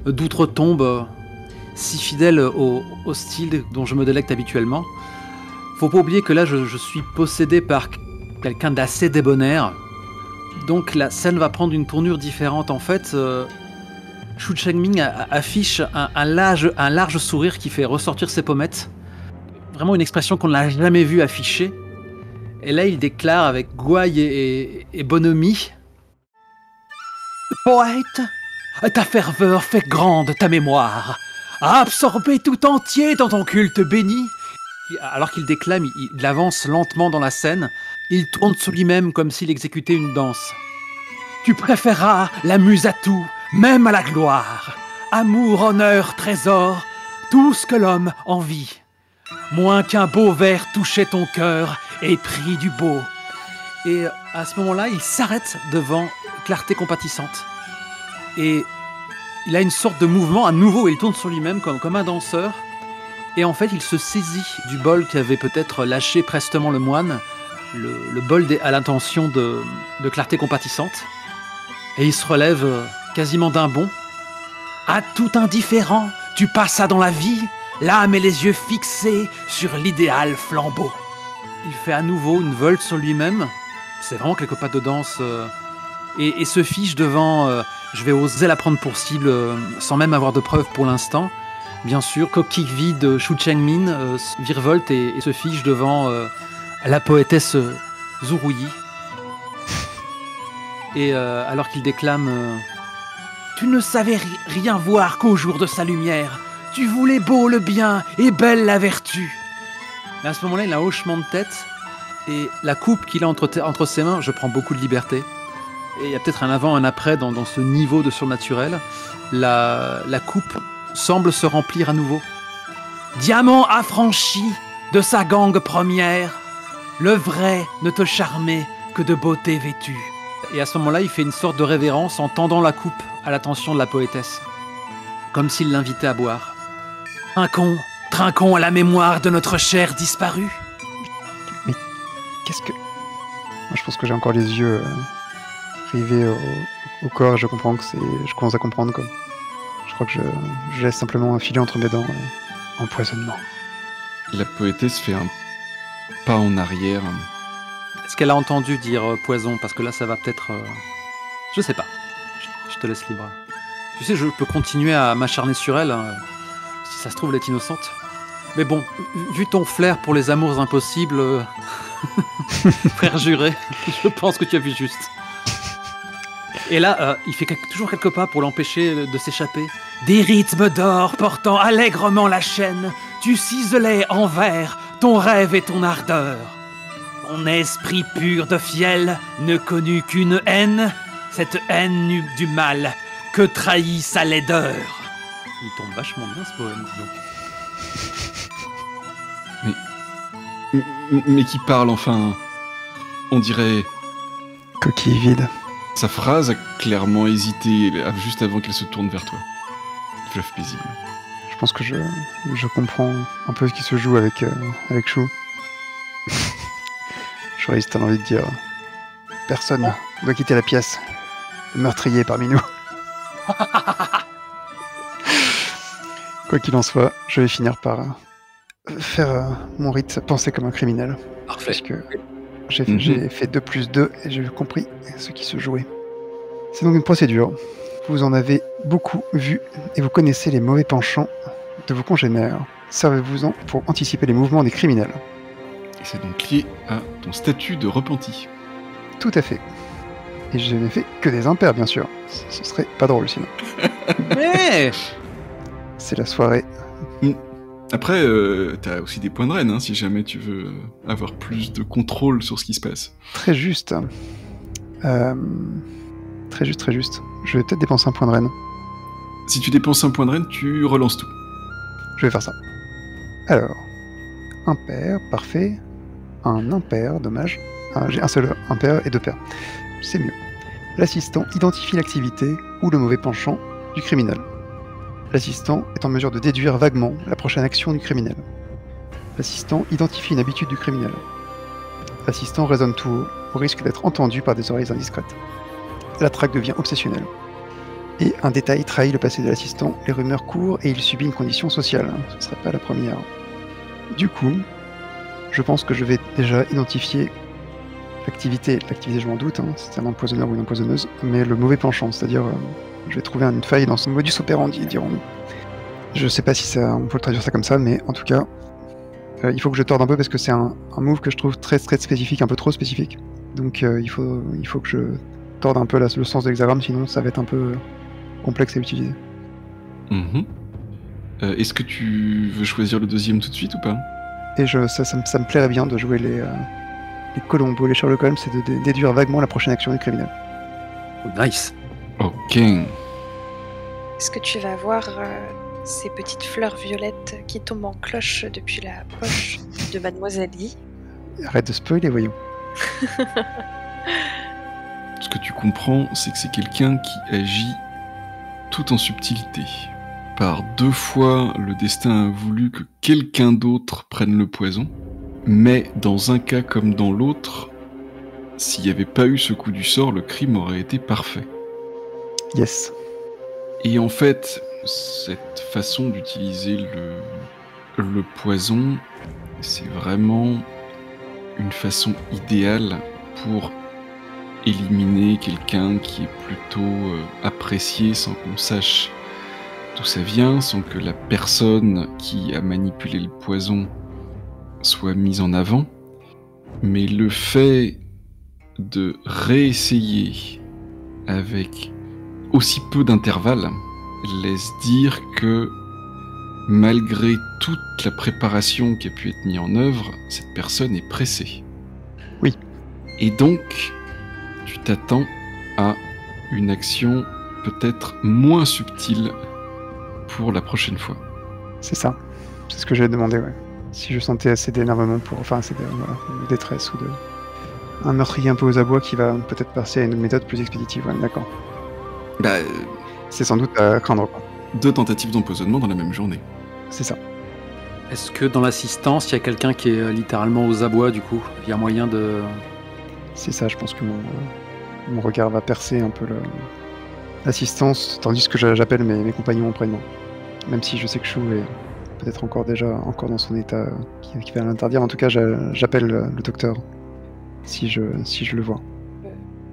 d'outre-tombe si fidèle au style dont je me délecte habituellement. Faut pas oublier que là, je suis possédé par quelqu'un d'assez débonnaire. Donc la scène va prendre une tournure différente. En fait, Xu Chengming affiche un large sourire qui fait ressortir ses pommettes. Vraiment une expression qu'on n'a jamais vue affichée. Et là, il déclare avec gouaille et bonhomie: Poète, ta ferveur fait grande ta mémoire, absorbé tout entier dans ton culte béni. Alors qu'il déclame, il avance lentement dans la scène. Il tourne sur lui-même comme s'il exécutait une danse. Tu préféreras la muse à tout, même à la gloire. Amour, honneur, trésor, tout ce que l'homme envie. Moins qu'un beau vers touchait ton cœur et pris du beau. Et à ce moment-là, il s'arrête devant Clarté compatissante. Et il a une sorte de mouvement à nouveau, il tourne sur lui-même comme un danseur. Et en fait, il se saisit du bol qu'avait peut-être lâché prestement le moine, le bol à l'intention de Clarté compatissante. Et il se relève quasiment d'un bond. À tout indifférent, tu passas dans la vie, l'âme et les yeux fixés sur l'idéal flambeau. Il fait à nouveau une volte sur lui-même. C'est vraiment quelques pas de danse. Et se fiche devant... je vais oser la prendre pour cible sans même avoir de preuves pour l'instant. Bien sûr, coquille vide, Xu Chengming virevolte et se fiche devant la poétesse Zhu Ruyi. Et alors qu'il déclame Tu ne savais rien voir qu'au jour de sa lumière. Tu voulais beau le bien et belle la vertu. Mais à ce moment-là, il a un hochement de tête et la coupe qu'il a entre ses mains, je prends beaucoup de liberté. Et il y a peut-être un avant, un après dans ce niveau de surnaturel. La coupe semble se remplir à nouveau. Diamant affranchi de sa gangue première, le vrai ne te charmait que de beauté vêtue. Et à ce moment-là, il fait une sorte de révérence en tendant la coupe à l'attention de la poétesse, comme s'il l'invitait à boire. Trinquons à la mémoire de notre chère disparue. Mais qu'est-ce que... Moi, je pense que j'ai encore les yeux rivés au corps, je comprends que c'est... Je commence à comprendre, quoi. Je crois que je laisse simplement filer entre mes dents empoisonnement. La poétesse fait un pas en arrière. Est-ce qu'elle a entendu dire poison? Parce que là, ça va peut-être... Je sais pas. Je te laisse libre. Tu sais, je peux continuer à m'acharner sur elle. Hein. Si ça se trouve, elle est innocente. Mais bon, vu ton flair pour les amours impossibles, frère juré, je pense que tu as vu juste. Et là, il fait toujours quelques pas pour l'empêcher de s'échapper. Des rythmes d'or portant allègrement la chaîne, tu ciselais en vers ton rêve et ton ardeur. Mon esprit pur de fiel ne connut qu'une haine, cette haine du mal que trahit sa laideur. Il tombe vachement bien ce poème, donc. Mais qui parle enfin? On dirait... Coquille vide. Sa phrase a clairement hésité juste avant qu'elle se tourne vers toi. Fleuve paisible. Je pense que je comprends un peu ce qui se joue avec Xu. J'aurais juste envie de dire personne ne doit quitter la pièce. Le meurtrier est parmi nous. Quoi qu'il en soit, je vais finir par faire mon rite penser comme un criminel. Parfait. Parce que j'ai fait 2 + 2 et j'ai compris ce qui se jouait. C'est donc une procédure. Vous en avez beaucoup vu et vous connaissez les mauvais penchants de vos congénères. Servez-vous-en pour anticiper les mouvements des criminels. Et c'est donc lié à ton statut de repenti. Tout à fait. Et je n'ai fait que des impairs, bien sûr. Ce serait pas drôle sinon. Mais C'est la soirée. Après, t'as aussi des points de reine, hein, si jamais tu veux avoir plus de contrôle sur ce qui se passe. Très juste. Très juste. Je vais peut-être dépenser un point de reine. Si tu dépenses un point de reine, tu relances tout. Je vais faire ça. Alors, impair, parfait. Un impair, dommage. Ah, j'ai un seul impair et 2 pairs. C'est mieux. L'assistant identifie l'activité ou le mauvais penchant du criminel. L'assistant est en mesure de déduire vaguement la prochaine action du criminel. L'assistant identifie une habitude du criminel. L'assistant raisonne tout haut, au risque d'être entendu par des oreilles indiscrètes. La traque devient obsessionnelle. Et un détail trahit le passé de l'assistant, les rumeurs courent et il subit une condition sociale. Ce ne serait pas la première. Du coup, je pense que je vais déjà identifier l'activité, je m'en doute, hein, c'est un empoisonneur ou une empoisonneuse, mais le mauvais penchant, c'est-à-dire je vais trouver une faille dans son modus operandi, dirons-nous. Je sais pas si on peut le traduire ça comme ça, mais en tout cas, il faut que je torde un peu parce que c'est un move que je trouve très très spécifique, un peu trop spécifique. Donc il faut que je torde un peu le sens de l'hexagramme, sinon ça va être un peu complexe à utiliser. Est-ce que tu veux choisir le deuxième tout de suite ou pas? Et ça me plairait bien de jouer les Columbo, les Sherlock Holmes, c'est de déduire vaguement la prochaine action du criminel. Oh, nice. Ok. Est-ce que tu vas voir ces petites fleurs violettes qui tombent en cloche depuis la poche de Mademoiselle Lee? Arrête de spoiler, voyons. Ce que tu comprends, c'est que c'est quelqu'un qui agit tout en subtilité. Par 2 fois, le destin a voulu que quelqu'un d'autre prenne le poison, mais dans un cas comme dans l'autre, s'il n'y avait pas eu ce coup du sort, le crime aurait été parfait. Yes. Et en fait, cette façon d'utiliser le poison, c'est vraiment une façon idéale pour éliminer quelqu'un qui est plutôt apprécié sans qu'on sache d'où ça vient, sans que la personne qui a manipulé le poison soit mise en avant. Mais le fait de réessayer avec aussi peu d'intervalle laisse dire que malgré toute la préparation qui a pu être mise en œuvre, cette personne est pressée. Oui. Et donc, tu t'attends à une action peut-être moins subtile pour la prochaine fois. C'est ça. C'est ce que j'ai demandé, ouais. Si je sentais assez d'énervement assez de détresse ou un meurtrier un peu aux abois qui va peut-être passer à une méthode plus expéditive, ouais, d'accord. C'est sans doute à craindre, quoi. 2 tentatives d'empoisonnement dans la même journée. C'est ça. Est-ce que dans l'assistance, il y a quelqu'un qui est littéralement aux abois, du coup? Il y a moyen de... C'est ça, je pense que mon regard va percer un peu l'assistance, tandis que j'appelle mes compagnons auprès de moi. Même si je sais que Chou est peut-être encore dans son état qui va l'interdire. En tout cas, j'appelle le docteur si je le vois.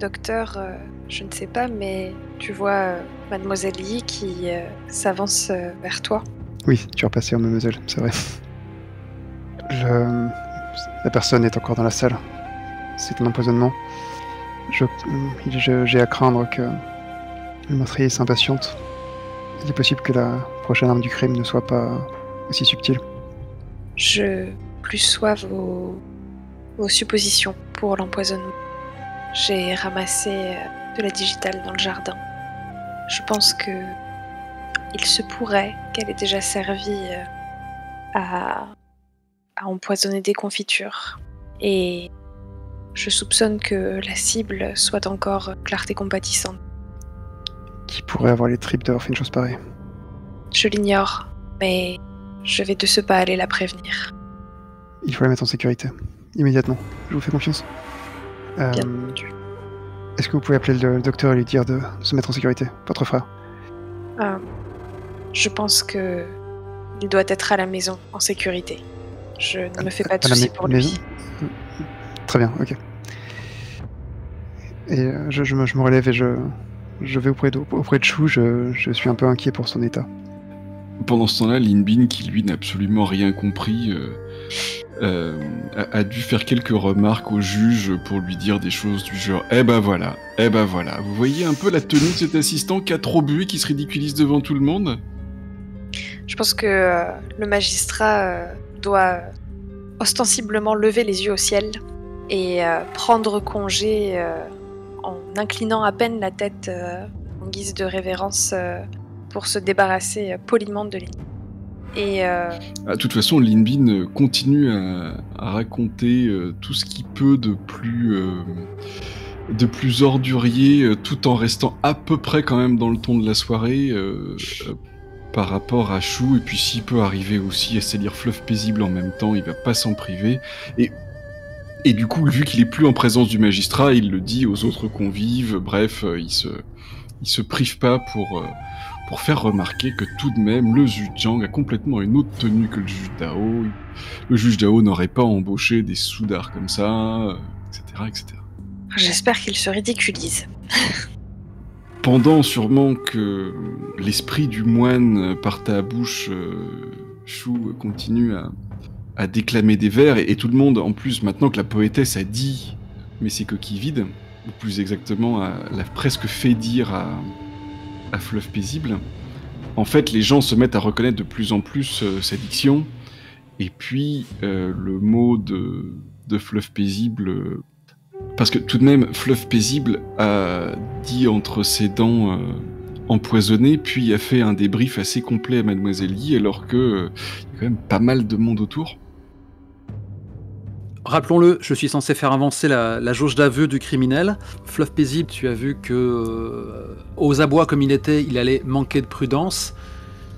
Docteur, je ne sais pas, mais tu vois Mademoiselle Lee qui s'avance vers toi. Oui, tu as repassé en mademoiselle, c'est vrai. La personne est encore dans la salle. C'est un empoisonnement. J'ai à craindre que le meurtrier s'impatiente. Il est possible que la prochaine arme du crime ne soit pas aussi subtile. Je plus sois vos suppositions pour l'empoisonnement. J'ai ramassé de la digitale dans le jardin. Je pense que il se pourrait qu'elle ait déjà servi à empoisonner des confitures. Et je soupçonne que la cible soit encore Clarté Compatissante. Qui pourrait avoir les tripes d'avoir fait une chose pareille? Je l'ignore, mais je vais de ce pas aller la prévenir. Il faut la mettre en sécurité. Immédiatement. Je vous fais confiance. Bien entendu. Est-ce que vous pouvez appeler le docteur et lui dire de se mettre en sécurité, votre frère? Je pense que il doit être à la maison, en sécurité. Je ne me fais pas de soucis pour lui. Très bien, ok. Et je me relève et je vais auprès de Chou, je suis un peu inquiet pour son état. Pendant ce temps-là, Lin Bin, qui lui n'a absolument rien compris, a dû faire quelques remarques au juge pour lui dire des choses du genre « Eh ben voilà, vous voyez un peu la tenue de cet assistant qui a trop bu et qui se ridiculise devant tout le monde ?» Je pense que le magistrat doit ostensiblement lever les yeux au ciel et prendre congé en inclinant à peine la tête en guise de révérence pour se débarrasser poliment de Lin. Et de toute façon, Lin Bin continue à raconter tout ce qu'il peut de plus ordurier, tout en restant à peu près quand même dans le ton de la soirée par rapport à Chou. Et puis s'il peut arriver aussi à salir Fleuve paisible en même temps, il va pas s'en priver. Et du coup, vu qu'il est plus en présence du magistrat, il le dit aux autres convives. Bref, il se prive pas pour faire remarquer que tout de même, le juge Zhang a complètement une autre tenue que le juge Dao. Le juge Dao n'aurait pas embauché des soudards comme ça, etc., etc. J'espère qu'il se ridiculise. Pendant sûrement que l'esprit du moine par ta bouche, Chou continue à déclamer des vers, et tout le monde, en plus, maintenant que la poétesse a dit « mais c'est coquille vide », ou plus exactement, l'a presque fait dire à Fleuve Paisible, en fait, les gens se mettent à reconnaître de plus en plus sa diction, et puis le mot de Fleuve Paisible... parce que tout de même, Fleuve Paisible a dit entre ses dents empoisonnées, puis a fait un débrief assez complet à Mademoiselle Yi, alors que y a quand même pas mal de monde autour. Rappelons-le, je suis censé faire avancer la jauge d'aveu du criminel. Fleuve Paisible, tu as vu que, aux abois comme il était, il allait manquer de prudence.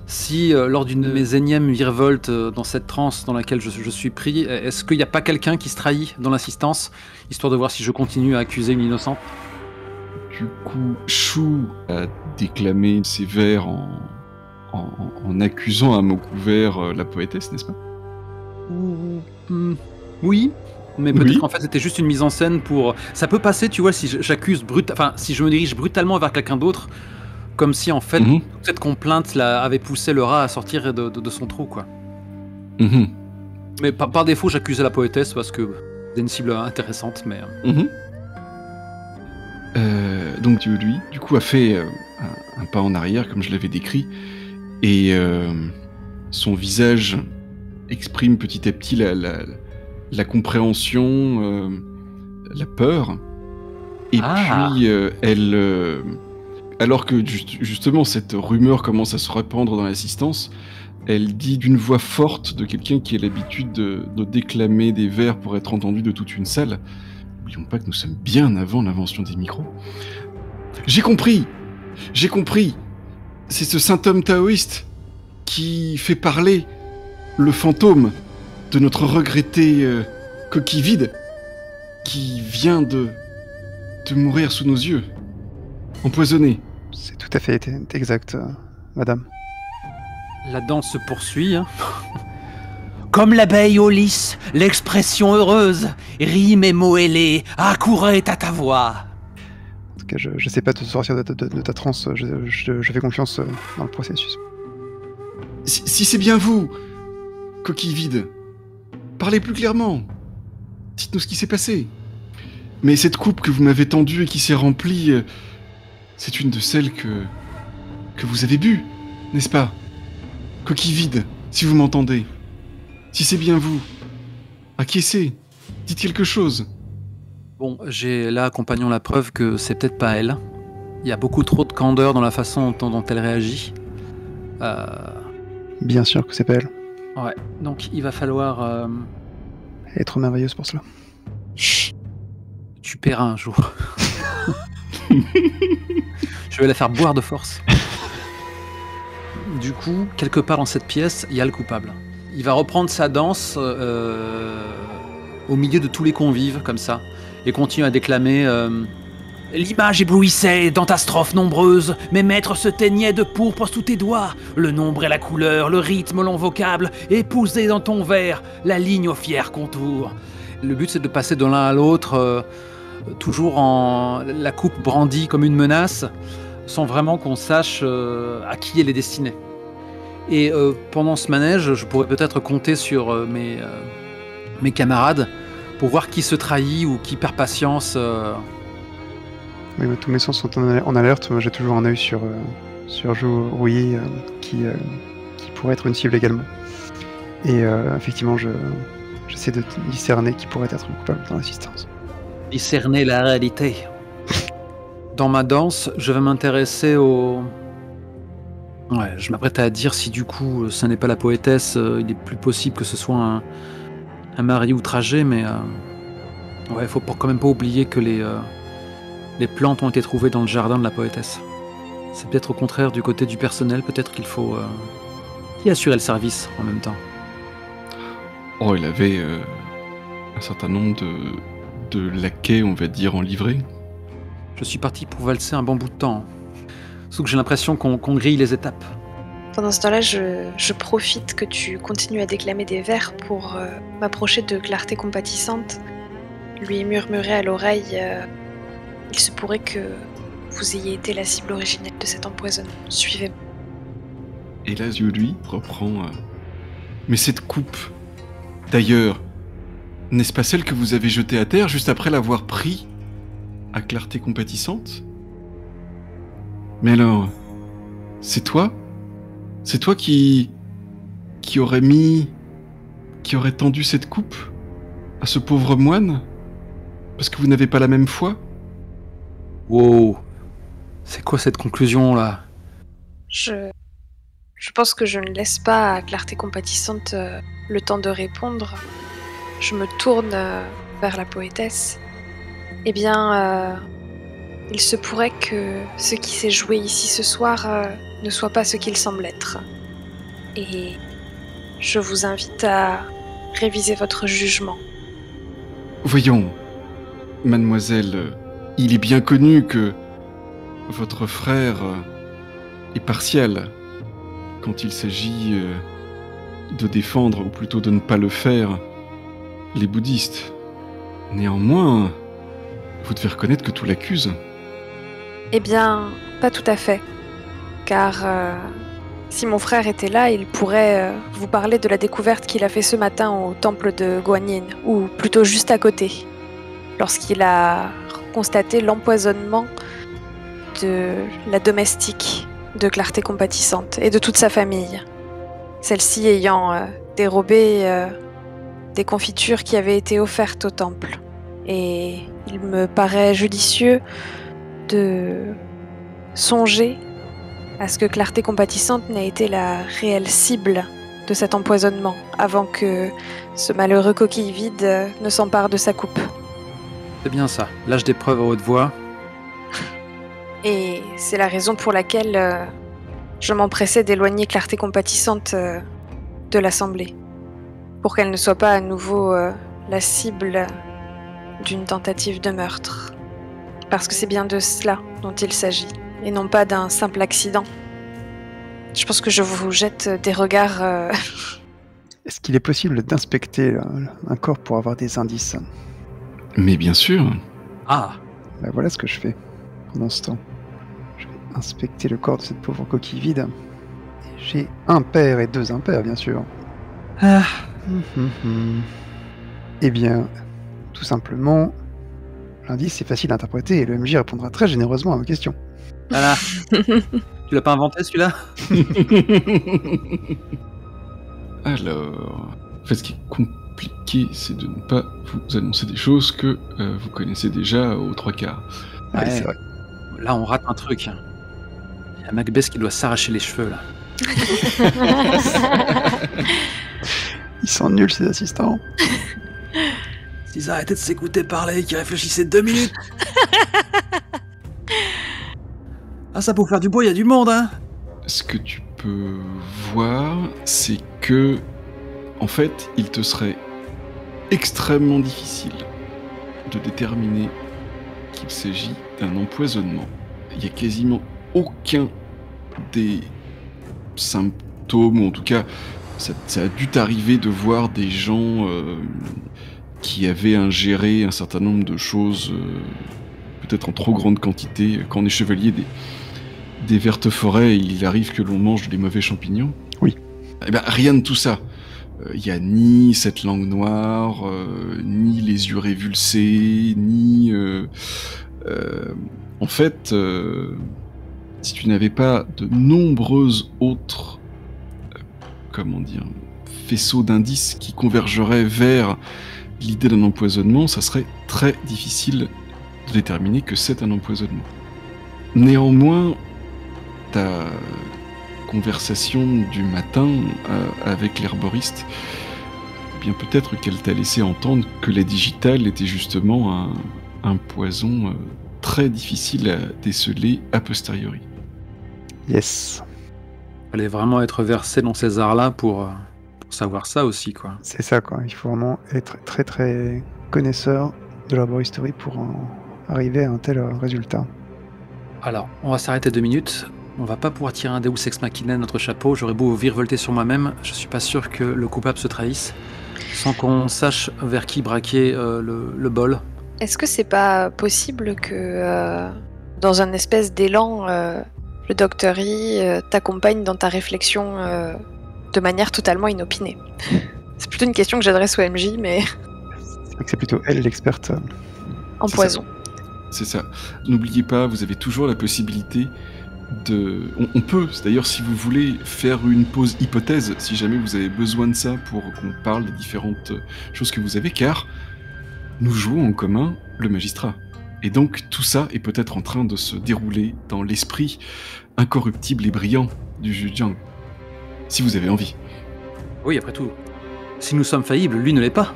Si, lors d'une de mes énièmes virevoltes dans cette transe dans laquelle je suis pris, est-ce qu'il n'y a pas quelqu'un qui se trahit dans l'assistance, histoire de voir si je continue à accuser une innocente? Du coup, Chou a déclamé ses vers en accusant à mots couverts la poétesse, n'est-ce pas? Oui, mais peut-être Oui. qu'en fait c'était juste une mise en scène pour... Ça peut passer, tu vois, si si je me dirige brutalement vers quelqu'un d'autre, comme si en fait toute cette complainte avait poussé le rat à sortir de son trou, quoi. Mais par défaut, j'accusais la poétesse parce que c'est une cible intéressante, mais... Donc lui, du coup, a fait un pas en arrière, comme je l'avais décrit, et son visage exprime petit à petit la compréhension, la peur, et puis elle... alors que justement cette rumeur commence à se répandre dans l'assistance, elle dit d'une voix forte de quelqu'un qui a l'habitude de déclamer des vers pour être entendu de toute une salle. N'oublions pas que nous sommes bien avant l'invention des micros. J'ai compris. C'est ce saint homme taoïste qui fait parler le fantôme de notre regretté coquille vide qui vient de mourir sous nos yeux. Empoisonné. C'est tout à fait exact, madame. La danse se poursuit, hein. Comme l'abeille au lys, l'expression heureuse, rime et mots ailés, accourait à ta voix. En tout cas, je sais pas te sortir de ta transe, je fais confiance dans le processus. Si c'est bien vous, coquille vide, parlez plus clairement. Dites-nous ce qui s'est passé. Mais cette coupe que vous m'avez tendue et qui s'est remplie, c'est une de celles que vous avez bu, n'est-ce pas? Coquille vide, si vous m'entendez. Si c'est bien vous, acquiescez, dites quelque chose. Bon, j'ai là, accompagnons la preuve que c'est peut-être pas elle. Il y a beaucoup trop de candeur dans la façon dont elle réagit. Bien sûr que c'est pas elle. Ouais, donc il va falloir... Elle est trop merveilleuse pour cela. Tu paieras un jour. Je vais la faire boire de force. Du coup, quelque part dans cette pièce, il y a le coupable. Il va reprendre sa danse au milieu de tous les convives, comme ça, et continue à déclamer L'image éblouissait dans ta strophe nombreuse, mes maîtres se teignaient de pourpre sous tes doigts, le nombre et la couleur, le rythme au long vocable, épousaient dans ton vers la ligne au fier contour. Le but, c'est de passer de l'un à l'autre, toujours en la coupe brandie comme une menace, sans vraiment qu'on sache à qui elle est destinée. Et pendant ce manège, je pourrais peut-être compter sur mes camarades pour voir qui se trahit ou qui perd patience. Oui, tous mes sens sont en alerte. Moi, j'ai toujours un œil sur Jou Rouillet qui pourrait être une cible également. Et effectivement, j'essaie de discerner qui pourrait être le coupable dans l'assistance. Discerner la réalité. Dans ma danse, je vais m'intéresser au... Ouais, je m'apprête à dire si du coup, ce n'est pas la poétesse, il est plus possible que ce soit un mari outragé, mais... Ouais, faut quand même pas oublier que les plantes ont été trouvées dans le jardin de la poétesse. C'est peut-être au contraire du côté du personnel, peut-être qu'il faut y assurer le service en même temps. Oh, il avait un certain nombre de laquais, on va dire, en livrée. Je suis parti pour valser un bon bout de temps. Sauf que j'ai l'impression qu'on grille les étapes. Pendant ce temps-là, je profite que tu continues à déclamer des vers pour m'approcher de Clarté compatissante, lui murmurer à l'oreille il se pourrait que vous ayez été la cible originelle de cet empoisonnement. Suivez-moi. Et là, lui reprend... Mais cette coupe, d'ailleurs, n'est-ce pas celle que vous avez jetée à terre juste après l'avoir pris à Clarté Compatissante? Mais alors, c'est toi? C'est toi qui aurait tendu cette coupe à ce pauvre moine? Parce que vous n'avez pas la même foi? Wow. C'est quoi cette conclusion-là? Je pense que je ne laisse pas à Clarté Compatissante le temps de répondre. Je me tourne vers la poétesse. Eh bien, il se pourrait que ce qui s'est joué ici ce soir ne soit pas ce qu'il semble être. Et je vous invite à réviser votre jugement. Voyons, mademoiselle, il est bien connu que votre frère est partial quand il s'agit de défendre, ou plutôt de ne pas le faire, les bouddhistes. Néanmoins, vous devez reconnaître que tout l'accuse. Eh bien, pas tout à fait. Car si mon frère était là, il pourrait vous parler de la découverte qu'il a fait ce matin au temple de Guanyin, ou plutôt juste à côté, lorsqu'il a constaté l'empoisonnement de la domestique de Clarté Compatissante et de toute sa famille. Celle-ci ayant dérobé des confitures qui avaient été offertes au temple. Et il me paraît judicieux de songer à ce que Clarté Compatissante n'ait été la réelle cible de cet empoisonnement avant que ce malheureux coquille vide ne s'empare de sa coupe. C'est bien ça. Lâche des preuves à haute voix. Et c'est la raison pour laquelle je m'empressais d'éloigner Clarté Compatissante de l'Assemblée, pour qu'elle ne soit pas à nouveau la cible d'une tentative de meurtre. Parce que c'est bien de cela dont il s'agit, et non pas d'un simple accident. Je pense que je vous jette des regards... Est-ce qu'il est possible d'inspecter un corps pour avoir des indices? Mais bien sûr. Ah. Ben voilà ce que je fais pendant ce temps. Je vais inspecter le corps de cette pauvre coquille vide. Et j'ai un pair et deux impairs, bien sûr. Ah. Eh bien, tout simplement, l'indice est facile à interpréter et le MJ répondra très généreusement à vos questions. Voilà. Tu l'as pas inventé celui-là? Alors, en fait, ce qui est compliqué, c'est de ne pas vous annoncer des choses que vous connaissez déjà aux 3/4. Ouais, c'est vrai. Là, on rate un truc. Il y a Macbeth qui doit s'arracher les cheveux, là. Ils sont nuls, ces assistants. S'ils arrêtaient de s'écouter parler, qu'ils réfléchissaient 2 minutes. Ah, ça, pour faire du bois, il y a du monde, hein. Ce que tu peux voir, c'est que, en fait, il te serait extrêmement difficile de déterminer qu'il s'agit d'un empoisonnement. Il n'y a quasiment aucun des symptômes, ou en tout cas, ça a dû t'arriver de voir des gens qui avaient ingéré un certain nombre de choses, peut-être en trop grande quantité. Quand on est chevalier des vertes forêts, il arrive que l'on mange des mauvais champignons. Oui. Eh ben, rien de tout ça. Il n'y a ni cette langue noire, ni les yeux révulsés, ni... en fait, si tu n'avais pas de nombreuses autres, faisceaux d'indices qui convergeraient vers l'idée d'un empoisonnement, ça serait très difficile de déterminer que c'est un empoisonnement. Néanmoins, ta conversation du matin avec l'herboriste, eh bien peut-être qu'elle t'a laissé entendre que la digitale était justement un poison très difficile à déceler a posteriori. Yes. Fallait vraiment être versé dans ces arts-là pour savoir ça aussi, quoi. C'est ça, quoi. Il faut vraiment être très très connaisseur de l'herboristerie pour arriver à un tel résultat. Alors, on va s'arrêter 2 minutes. On va pas pouvoir tirer un Deus Ex Machina de notre chapeau. J'aurais beau virevolter sur moi-même, je suis pas sûr que le coupable se trahisse sans qu'on sache vers qui braquer le bol. Est-ce que c'est pas possible que, dans un espèce d'élan, le Dr. E t'accompagne dans ta réflexion de manière totalement inopinée? C'est plutôt une question que j'adresse au MJ, mais C'est vrai que c'est plutôt elle l'experte. en C'est poison. C'est ça. N'oubliez pas, vous avez toujours la possibilité de... On peut, d'ailleurs, si vous voulez, faire une pause hypothèse, si jamais vous avez besoin de ça pour qu'on parle des différentes choses que vous avez, car nous jouons en commun le magistrat. Et donc, tout ça est peut-être en train de se dérouler dans l'esprit incorruptible et brillant du juge Jiang. Si vous avez envie. Oui, après tout, si nous sommes faillibles, lui ne l'est pas.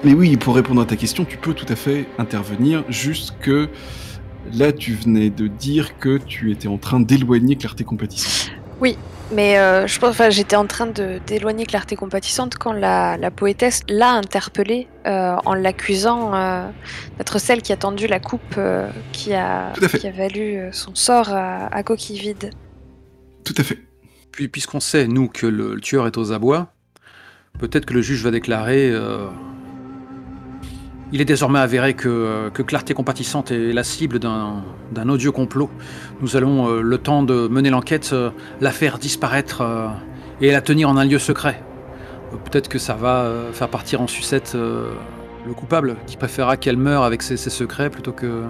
Mais oui, pour répondre à ta question, tu peux tout à fait intervenir, juste que là, tu venais de dire que tu étais en train d'éloigner Clarté Compatissante. Oui, mais je pense, j'étais en train d'éloigner Clarté Compatissante quand la poétesse l'a interpellée en l'accusant d'être celle qui a tendu la coupe qui a valu son sort à Coquille Vide. Tout à fait. Puis, puisqu'on sait, nous, que le tueur est aux abois, peut-être que le juge va déclarer... Il est désormais avéré que Clarté Compatissante est la cible d'un odieux complot. Nous allons, le temps de mener l'enquête, la faire disparaître et la tenir en un lieu secret. Peut-être que ça va faire partir en sucette le coupable, qui préférera qu'elle meure avec ses secrets plutôt que...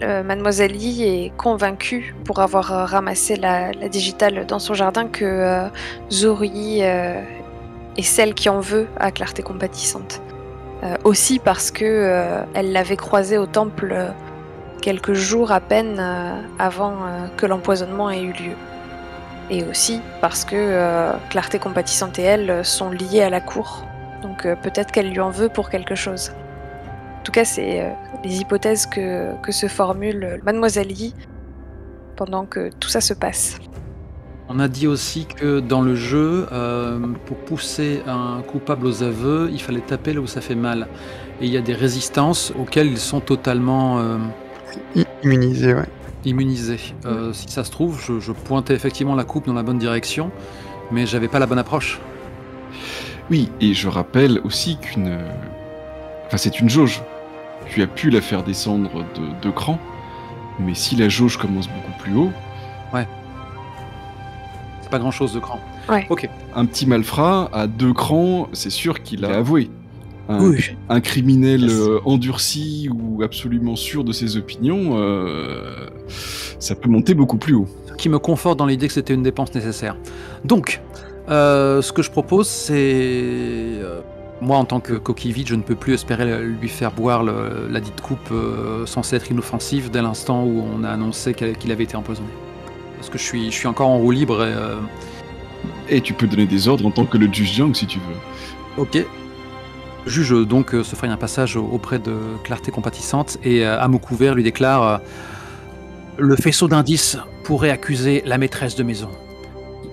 Mademoiselle Yi est convaincue, pour avoir ramassé la digitale dans son jardin, que Zuri est celle qui en veut à Clarté Compatissante. Aussi parce que elle l'avait croisée au temple quelques jours à peine avant que l'empoisonnement ait eu lieu. Et aussi parce que Clarté Compatissante et elle sont liées à la cour. Donc peut-être qu'elle lui en veut pour quelque chose. En tout cas, c'est les hypothèses que se formule Mademoiselle Yi pendant que tout ça se passe. On a dit aussi que dans le jeu, pour pousser un coupable aux aveux, il fallait taper là où ça fait mal. Et il y a des résistances auxquelles ils sont totalement Immunisé, ouais. immunisés. Si ça se trouve, je pointais effectivement la coupe dans la bonne direction, mais j'avais pas la bonne approche. Oui, et je rappelle aussi qu'une... Enfin, c'est une jauge. Tu as pu la faire descendre de 2 crans, mais si la jauge commence beaucoup plus haut... Ouais. C'est pas grand-chose de cran. Ouais. Ok. Un petit malfrat à 2 crans, c'est sûr qu'il a avoué. Oui. Un criminel endurci ou absolument sûr de ses opinions, ça peut monter beaucoup plus haut. Ce qui me conforte dans l'idée que c'était une dépense nécessaire. Donc, ce que je propose, c'est... moi, en tant que coquille vide, je ne peux plus espérer lui faire boire la dite coupe censée être inoffensive dès l'instant où on a annoncé qu'il avait été empoisonné. Parce que je suis encore en roue libre Et tu peux donner des ordres en tant que le juge Jiang si tu veux. Ok. Le juge donc se ferait un passage auprès de Clarté Compatissante et à mot couvert lui déclare le faisceau d'indices pourrait accuser la maîtresse de maison.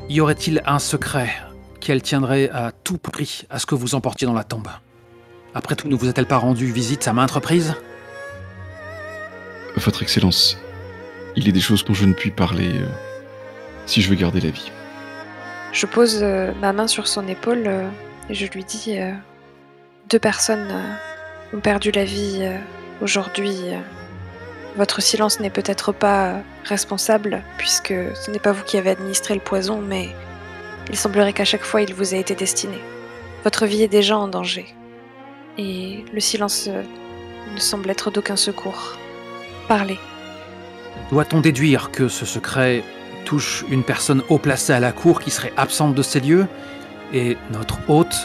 Y aurait-il un secret qu'elle tiendrait à tout prix à ce que vous emportiez dans la tombe? Après tout, ne vous a-t-elle pas rendu visite à maintes reprises? Votre Excellence, il est des choses dont je ne puis parler si je veux garder la vie. Je pose ma main sur son épaule et je lui dis 2 personnes ont perdu la vie aujourd'hui. Votre silence n'est peut-être pas responsable puisque ce n'est pas vous qui avez administré le poison, mais il semblerait qu'à chaque fois il vous a été destiné. Votre vie est déjà en danger et le silence ne semble être d'aucun secours. Parlez. Doit-on déduire que ce secret touche une personne haut placée à la cour qui serait absente de ces lieux et notre hôte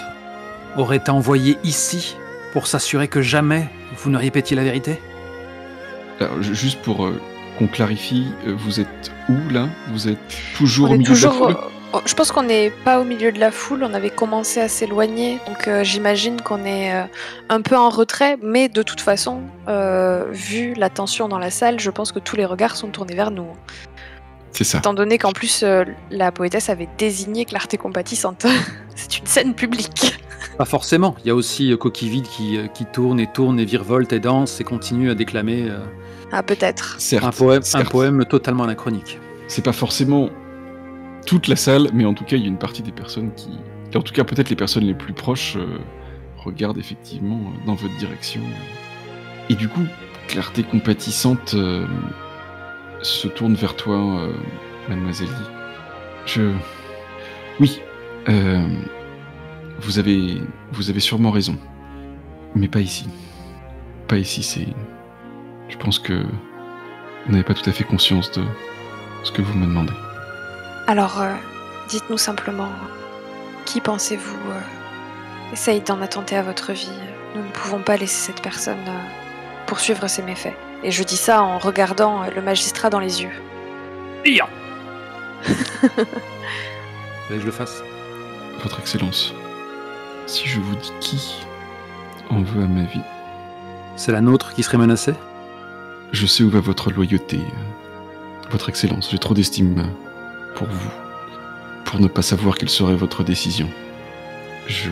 aurait été envoyé ici pour s'assurer que jamais vous ne répétiez la vérité? Alors, juste pour qu'on clarifie, vous êtes où là? Vous êtes toujours On au est milieu de la toujours, foule? je pense qu'on n'est pas au milieu de la foule, on avait commencé à s'éloigner, donc j'imagine qu'on est un peu en retrait, mais de toute façon, vu la tension dans la salle, je pense que tous les regards sont tournés vers nous. C'est ça. Étant donné qu'en plus, la poétesse avait désigné Clarté Compatissante. C'est une scène publique. Pas forcément. Il y a aussi Coquille Vide qui tourne et virevolte et danse et continue à déclamer Ah, peut-être. Certes, un poème totalement anachronique. C'est pas forcément toute la salle, mais en tout cas, il y a une partie des personnes qui... En tout cas, peut-être les personnes les plus proches regarde effectivement dans votre direction. Et du coup, Clarté compatissante se tourne vers toi, mademoiselle Yi. Oui, vous avez sûrement raison. Mais pas ici. Pas ici, c'est... Je pense que vous n'avez pas tout à fait conscience de ce que vous me demandez. Alors, dites-nous simplement, qui pensez-vous essaye d'en attenter à votre vie? Nous ne pouvons pas laisser cette personne poursuivre ses méfaits. Et je dis ça en regardant le magistrat dans les yeux. Pire. Fallait que je le fasse. Votre Excellence, si je vous dis qui en veut à ma vie, C'est la nôtre qui serait menacée? je sais où va votre loyauté. Votre Excellence, j'ai trop d'estime pour vous, pour ne pas savoir quelle serait votre décision. Je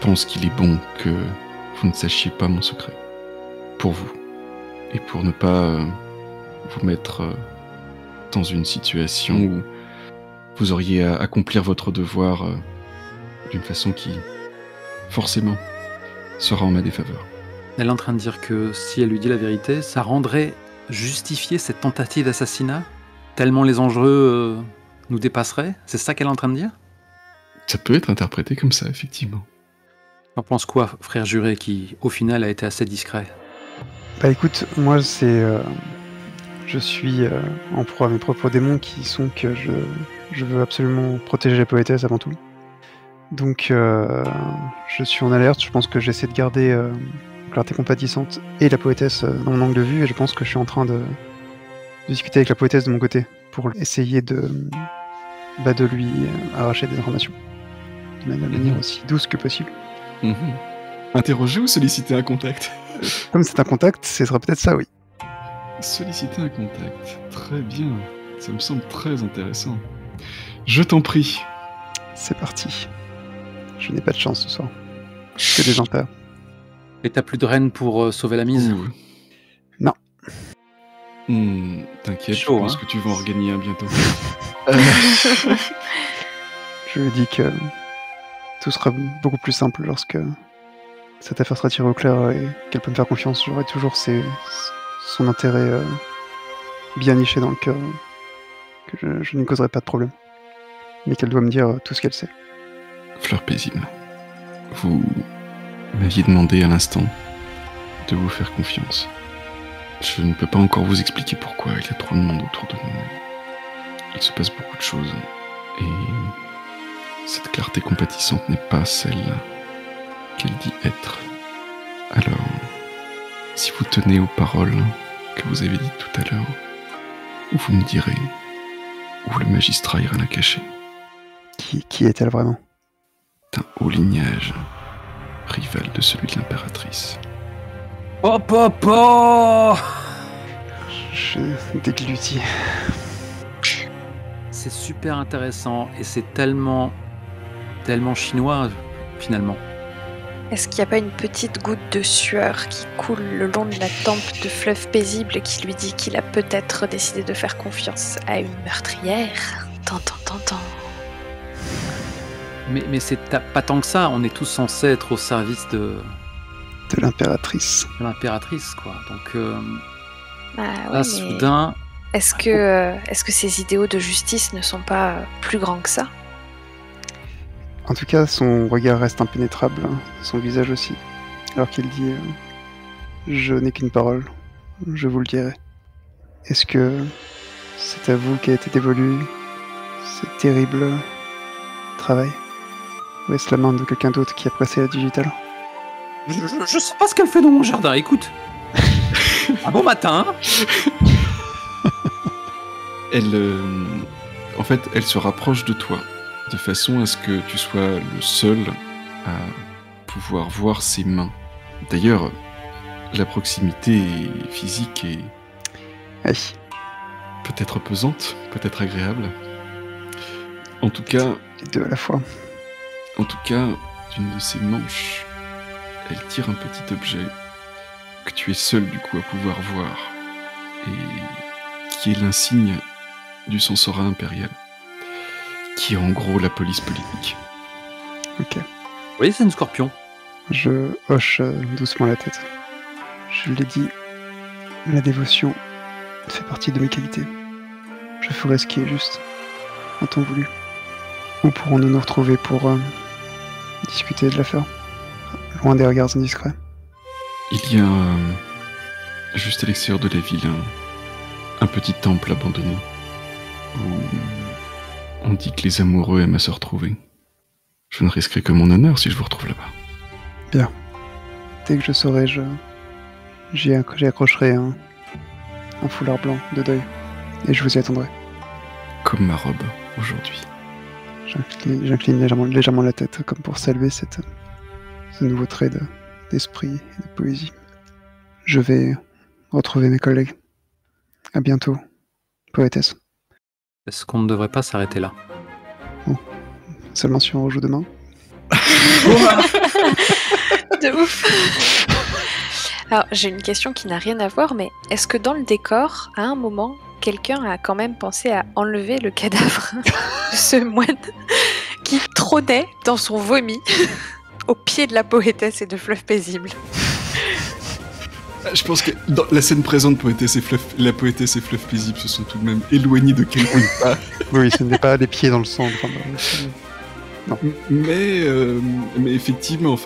pense qu'il est bon que vous ne sachiez pas mon secret. Pour vous. Et pour ne pas vous mettre dans une situation où vous auriez à accomplir votre devoir d'une façon qui, forcément, sera en ma défaveur. Elle est en train de dire que si elle lui dit la vérité, ça rendrait justifier cette tentative d'assassinat, tellement les enjeux nous dépasseraient. C'est ça qu'elle est en train de dire? Ça peut être interprété comme ça, effectivement. On pense quoi, frère juré, qui au final a été assez discret? Bah écoute, moi c'est... je suis en proie à mes propres démons qui sont que je veux absolument protéger la poétesse avant tout. Donc je suis en alerte, je pense que j'essaie de garder Clarté compatissante et la poétesse dans mon angle de vue, et je pense que je suis en train de discuter avec la poétesse de mon côté pour essayer de lui arracher des informations de manière aussi douce que possible. Interroger ou solliciter un contact? Comme c'est un contact, ce sera peut-être ça, oui. Solliciter un contact, très bien. Ça me semble très intéressant. Je t'en prie. C'est parti. Je n'ai pas de chance ce soir. Que des impairs. Et t'as plus de reine pour sauver la mise? Non. T'inquiète, je Chaud, pense hein. que tu vas en regagner un bientôt. Je lui dis que tout sera beaucoup plus simple lorsque cette affaire sera tirée au clair et qu'elle peut me faire confiance. J'aurai toujours son intérêt bien niché dans le cœur, que je ne causerai pas de problème. Mais qu'elle doit me dire tout ce qu'elle sait. Fleur paisible, vous m'aviez demandé à l'instant de vous faire confiance. Je ne peux pas encore vous expliquer pourquoi, il y a trop de monde autour de nous. Il se passe beaucoup de choses, et cette clarté compatissante n'est pas celle qu'elle dit être. Alors, si vous tenez aux paroles que vous avez dites tout à l'heure, vous me direz où le magistrat ira la cacher. Qui est-elle vraiment? D'un haut lignage, rival de celui de l'impératrice. Oh, papa! Je déglutis. C'est super intéressant et c'est tellement chinois finalement. Est-ce qu'il n'y a pas une petite goutte de sueur qui coule le long de la tempe de Fleuve paisible et qui lui dit qu'il a peut-être décidé de faire confiance à une meurtrière? Tant. Mais c'est pas tant que ça, on est tous censés être au service de l'impératrice. l'impératrice, quoi. Donc Ouais, là, mais soudain, est-ce que ces idéaux de justice ne sont pas plus grands que ça? En tout cas, son regard reste impénétrable, hein, son visage aussi. Alors qu'il dit je n'ai qu'une parole, je vous le dirai. Est-ce que c'est à vous qu'a été dévolu ce terrible travail? Ou est-ce la main de quelqu'un d'autre qui a pressé la digitale? Je sais pas ce qu'elle fait dans mon jardin, écoute. Un bon matin. En fait, elle se rapproche de toi, de façon à ce que tu sois le seul à pouvoir voir ses mains. D'ailleurs, la proximité physique est Aïe. peut-être pesante, peut-être agréable. En tout cas, Les deux à la fois. d'une de ses manches, elle tire un petit objet que tu es seul du coup à pouvoir voir, et qui est l'insigne du censorat impérial, qui est en gros la police politique. Ok. vous voyez, c'est une scorpion. Je hoche doucement la tête. Je l'ai dit, la dévotion fait partie de mes qualités. Je ferai ce qui est juste, en temps voulu. Où pourrons-nous nous retrouver pour discuter de l'affaire, loin des regards indiscrets? Il y a juste à l'extérieur de la ville un petit temple abandonné où on dit que les amoureux aiment à se retrouver. Je ne risquerai que mon honneur si je vous retrouve là-bas. Bien. Dès que je saurai, j'y accrocherai un foulard blanc de deuil et je vous y attendrai. Comme ma robe aujourd'hui. J'incline légèrement la tête comme pour saluer ce nouveau trait d'esprit et de poésie. Je vais retrouver mes collègues. À bientôt, poétesse. Est-ce qu'on ne devrait pas s'arrêter là? Seulement si on rejoue demain. De ouf. Alors, j'ai une question qui n'a rien à voir, mais est-ce que dans le décor, à un moment, quelqu'un a quand même pensé à enlever le cadavre de ce moine qui trônait dans son vomi au pied de la poétesse et de Fleuve Paisible? Je pense que dans la scène présente, la poétesse et Fleuve Paisible se sont tout de même éloignés de quelqu'un de pas. Oui, ce n'est pas les pieds dans le sang. Non. Mais effectivement,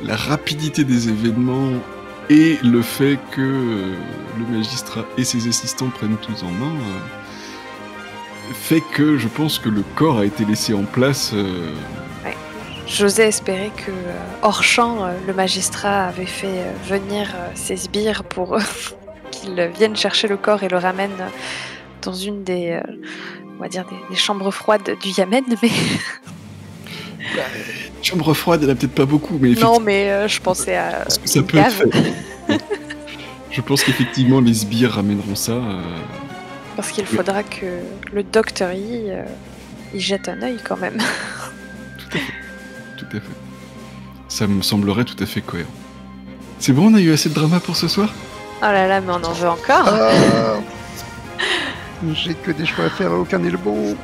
la rapidité des événements et le fait que le magistrat et ses assistants prennent tout en main fait que je pense que le corps a été laissé en place. Ouais. J'osais espérer que hors champ, le magistrat avait fait venir ses sbires pour qu'ils viennent chercher le corps et le ramènent dans une des, on va dire des chambres froides du Yamen, mais... Chambre froide, elle a peut-être pas beaucoup, mais non, mais je pensais à parce que ça peut être fait. Je pense qu'effectivement les sbires ramèneront ça. Parce qu'il faudra que le docteur y jette un œil quand même. Tout à fait. Ça me semblerait tout à fait cohérent. C'est bon, on a eu assez de drama pour ce soir? Oh là là, mais on en veut encore. J'ai que des choix à faire, aucun n'est le bon.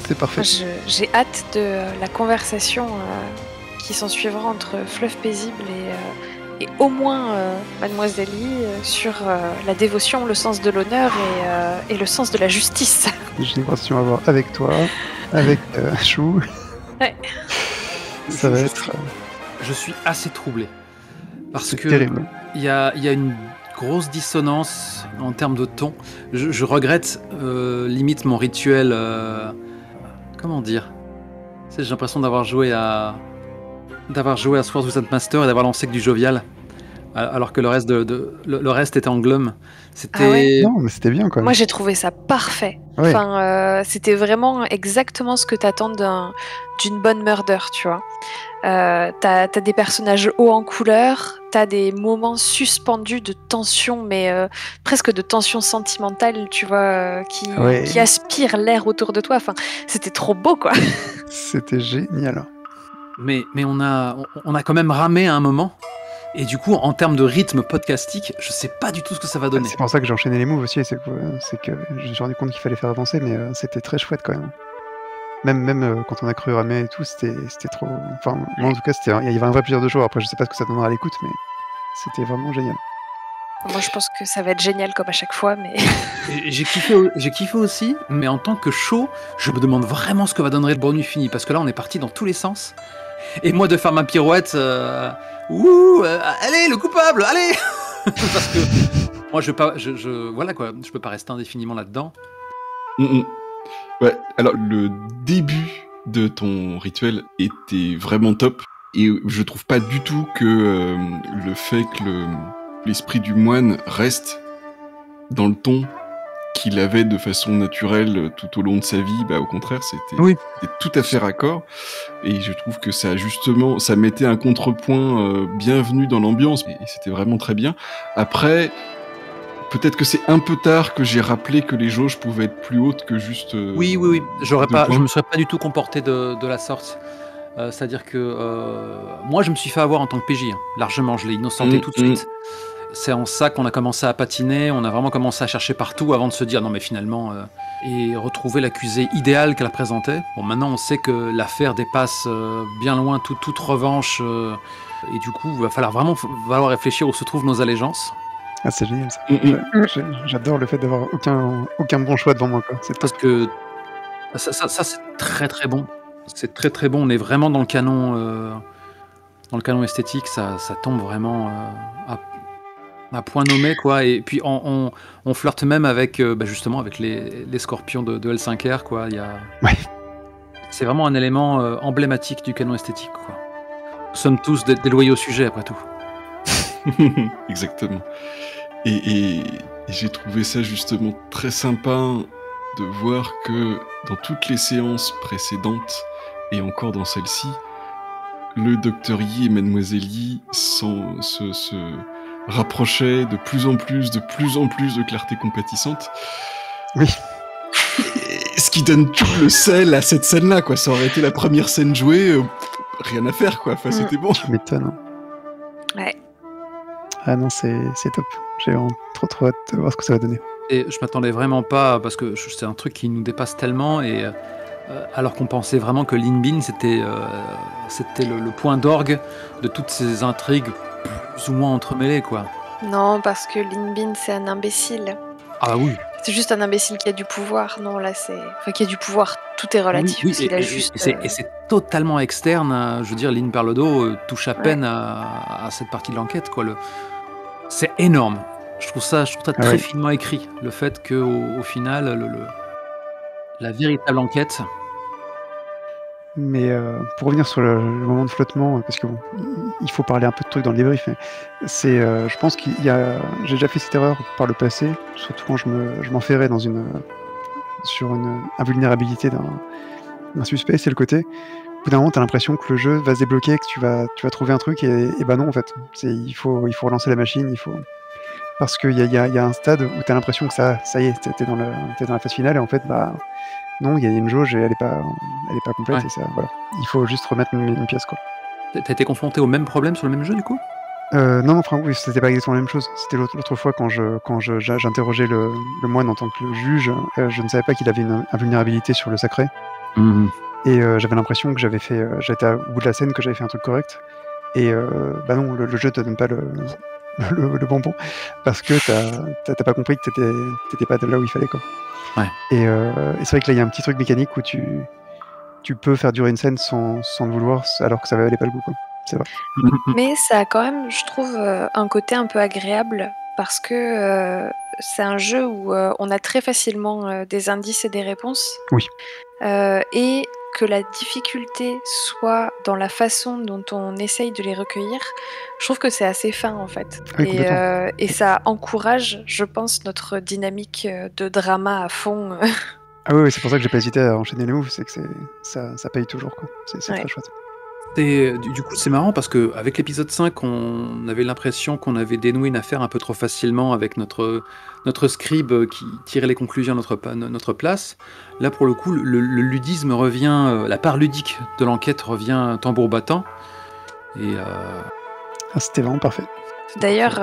C'est parfait. J'ai hâte de la conversation qui s'en suivra entre Fleuve Paisible et au moins Mademoiselle Lee sur la dévotion, le sens de l'honneur et le sens de la justice. J'ai une conversation à avoir avec toi, avec Chou. Ouais. Ça va être... Je suis assez troublé. Parce que terrible. Il y a une grosse dissonance en termes de ton. Je regrette limite mon rituel... comment dire? J'ai l'impression d'avoir joué à Swords Without Master et d'avoir lancé que du jovial, alors que le reste était en glum. C'était... Ah ouais? Non, mais c'était bien quand même. Moi, j'ai trouvé ça parfait. Ouais. Enfin, c'était vraiment exactement ce que t'attends d'une bonne murder, tu vois. T'as des personnages hauts en couleur, t'as des moments suspendus de tension, mais presque de tension sentimentale, tu vois, qui aspire l'air autour de toi. Enfin, c'était trop beau, quoi. C'était génial. Mais on a quand même ramé à un moment. Et du coup, en termes de rythme podcastique, je sais pas du tout ce que ça va donner. C'est pour ça que j'ai enchaîné les moves aussi, c'est que je me suis rendu compte qu'il fallait faire avancer, mais c'était très chouette quand même. Même quand on a cru ramer et tout, c'était trop... Enfin, moi en tout cas, il y avait un vrai plaisir de jouer. Après, je sais pas ce que ça donnera à l'écoute, mais c'était vraiment génial. Moi, je pense que ça va être génial comme à chaque fois, mais... J'ai kiffé aussi, mais en tant que show, je me demande vraiment ce que va donner le Bonne Nuit Finie, parce que là, on est parti dans tous les sens. Et moi, de faire ma pirouette... allez, le coupable, allez. Parce que moi, voilà quoi, je peux pas rester indéfiniment là-dedans. Ouais, alors le début de ton rituel était vraiment top, et je trouve pas du tout que le fait que l'esprit du moine reste dans le ton qu'il avait de façon naturelle tout au long de sa vie, au contraire, c'était tout à fait raccord, et je trouve que ça mettait un contrepoint bienvenu dans l'ambiance, et c'était vraiment très bien. Après, peut-être que c'est un peu tard que j'ai rappelé que les jauges pouvaient être plus hautes que juste... Oui, je me serais pas du tout comporté de la sorte. C'est-à-dire que moi, je me suis fait avoir en tant que PJ, largement, je l'ai innocenté tout de suite. c'est en ça qu'on a commencé à patiner, on a vraiment commencé à chercher partout avant de se dire non mais finalement et retrouver l'accusé idéal qu'elle présentait. Bon, maintenant on sait que l'affaire dépasse bien loin toute revanche et du coup il va falloir réfléchir où se trouvent nos allégeances. Ah, c'est génial ça. J'adore le fait d'avoir aucun bon choix devant moi, quoi. C'est parce que ça c'est très très bon. C'est très très bon, on est vraiment dans le canon esthétique, ça tombe vraiment à point nommé, quoi. Et puis on flirte même avec justement avec les scorpions de L5R, quoi. Ouais. C'est vraiment un élément emblématique du canon esthétique, quoi. Nous sommes tous des loyaux sujets, après tout. Exactement. Et j'ai trouvé ça justement très sympa de voir que dans toutes les séances précédentes et encore dans celle-ci, le Dr Yi et Mademoiselle Yi se rapprochaient de plus en plus de clarté compatissante. Oui. Et ce qui donne tout le sel à cette scène-là, quoi. Ça aurait été la première scène jouée, rien à faire, quoi. Enfin, c'était bon. Tu m'étonnes. Ouais. Ah non, c'est top. J'ai vraiment trop hâte de voir ce que ça va donner. Et je m'attendais vraiment pas, parce que c'est un truc qui nous dépasse tellement, et alors qu'on pensait vraiment que Lin Bin c'était le point d'orgue de toutes ces intrigues plus ou moins entremêlées, quoi. Non, parce que Lin Bin, c'est un imbécile. Ah oui. C'est juste un imbécile qui a du pouvoir. Non, là, qui a du pouvoir. Tout est relatif. Oui, et c'est totalement externe. Je veux dire, Lynn Perlodo touche à peine à cette partie de l'enquête, quoi. C'est énorme. Je trouve ça très finement écrit. Le fait qu'au final, la véritable enquête... Mais pour revenir sur le moment de flottement, parce que bon, il faut parler un peu de trucs dans le débrief, mais c'est, je pense j'ai déjà fait cette erreur par le passé, surtout quand je m'enferrais sur une invulnérabilité d'un suspect, c'est le côté. Au bout d'un moment, t'as l'impression que le jeu va se débloquer, que tu vas trouver un truc, et bah non en fait, il faut relancer la machine, parce qu'il y a un stade où t'as l'impression que ça y est, t'es dans la phase finale, et en fait bah non, il y a une jauge et elle est pas complète, et ça, voilà. Il faut juste remettre une pièce, quoi. T'as été confronté au même problème sur le même jeu, du coup ? Non, oui, c'était pas exactement la même chose. C'était l'autre fois quand j'interrogeais le moine en tant que juge, je ne savais pas qu'il avait une invulnérabilité sur le sacré. Mmh. Et j'avais l'impression que j'étais au bout de la scène, que j'avais fait un truc correct. Et bah non, le jeu te donne pas le bonbon, parce que t'as pas compris que t'étais pas là où il fallait, quoi. Ouais. Et c'est vrai que là, il y a un petit truc mécanique où tu peux faire durer une scène sans le vouloir, alors que ça valait pas le goût, quoi. C'est vrai. Mais ça a quand même, je trouve, un côté un peu agréable, parce que c'est un jeu où on a très facilement des indices et des réponses. Oui. Et que la difficulté soit dans la façon dont on essaye de les recueillir, je trouve que c'est assez fin, en fait. Oui, et ça encourage, je pense, notre dynamique de drama à fond. Ah oui, c'est pour ça que j'ai pas hésité à enchaîner les moves, c'est que ça paye toujours, quoi. C'est très chouette. Et du coup, c'est marrant parce qu'avec l'épisode 5, on avait l'impression qu'on avait dénoué une affaire un peu trop facilement avec notre scribe qui tirait les conclusions à notre place. Là, pour le coup, le ludisme revient, la part ludique de l'enquête revient tambour battant. Et c'était vraiment parfait. D'ailleurs,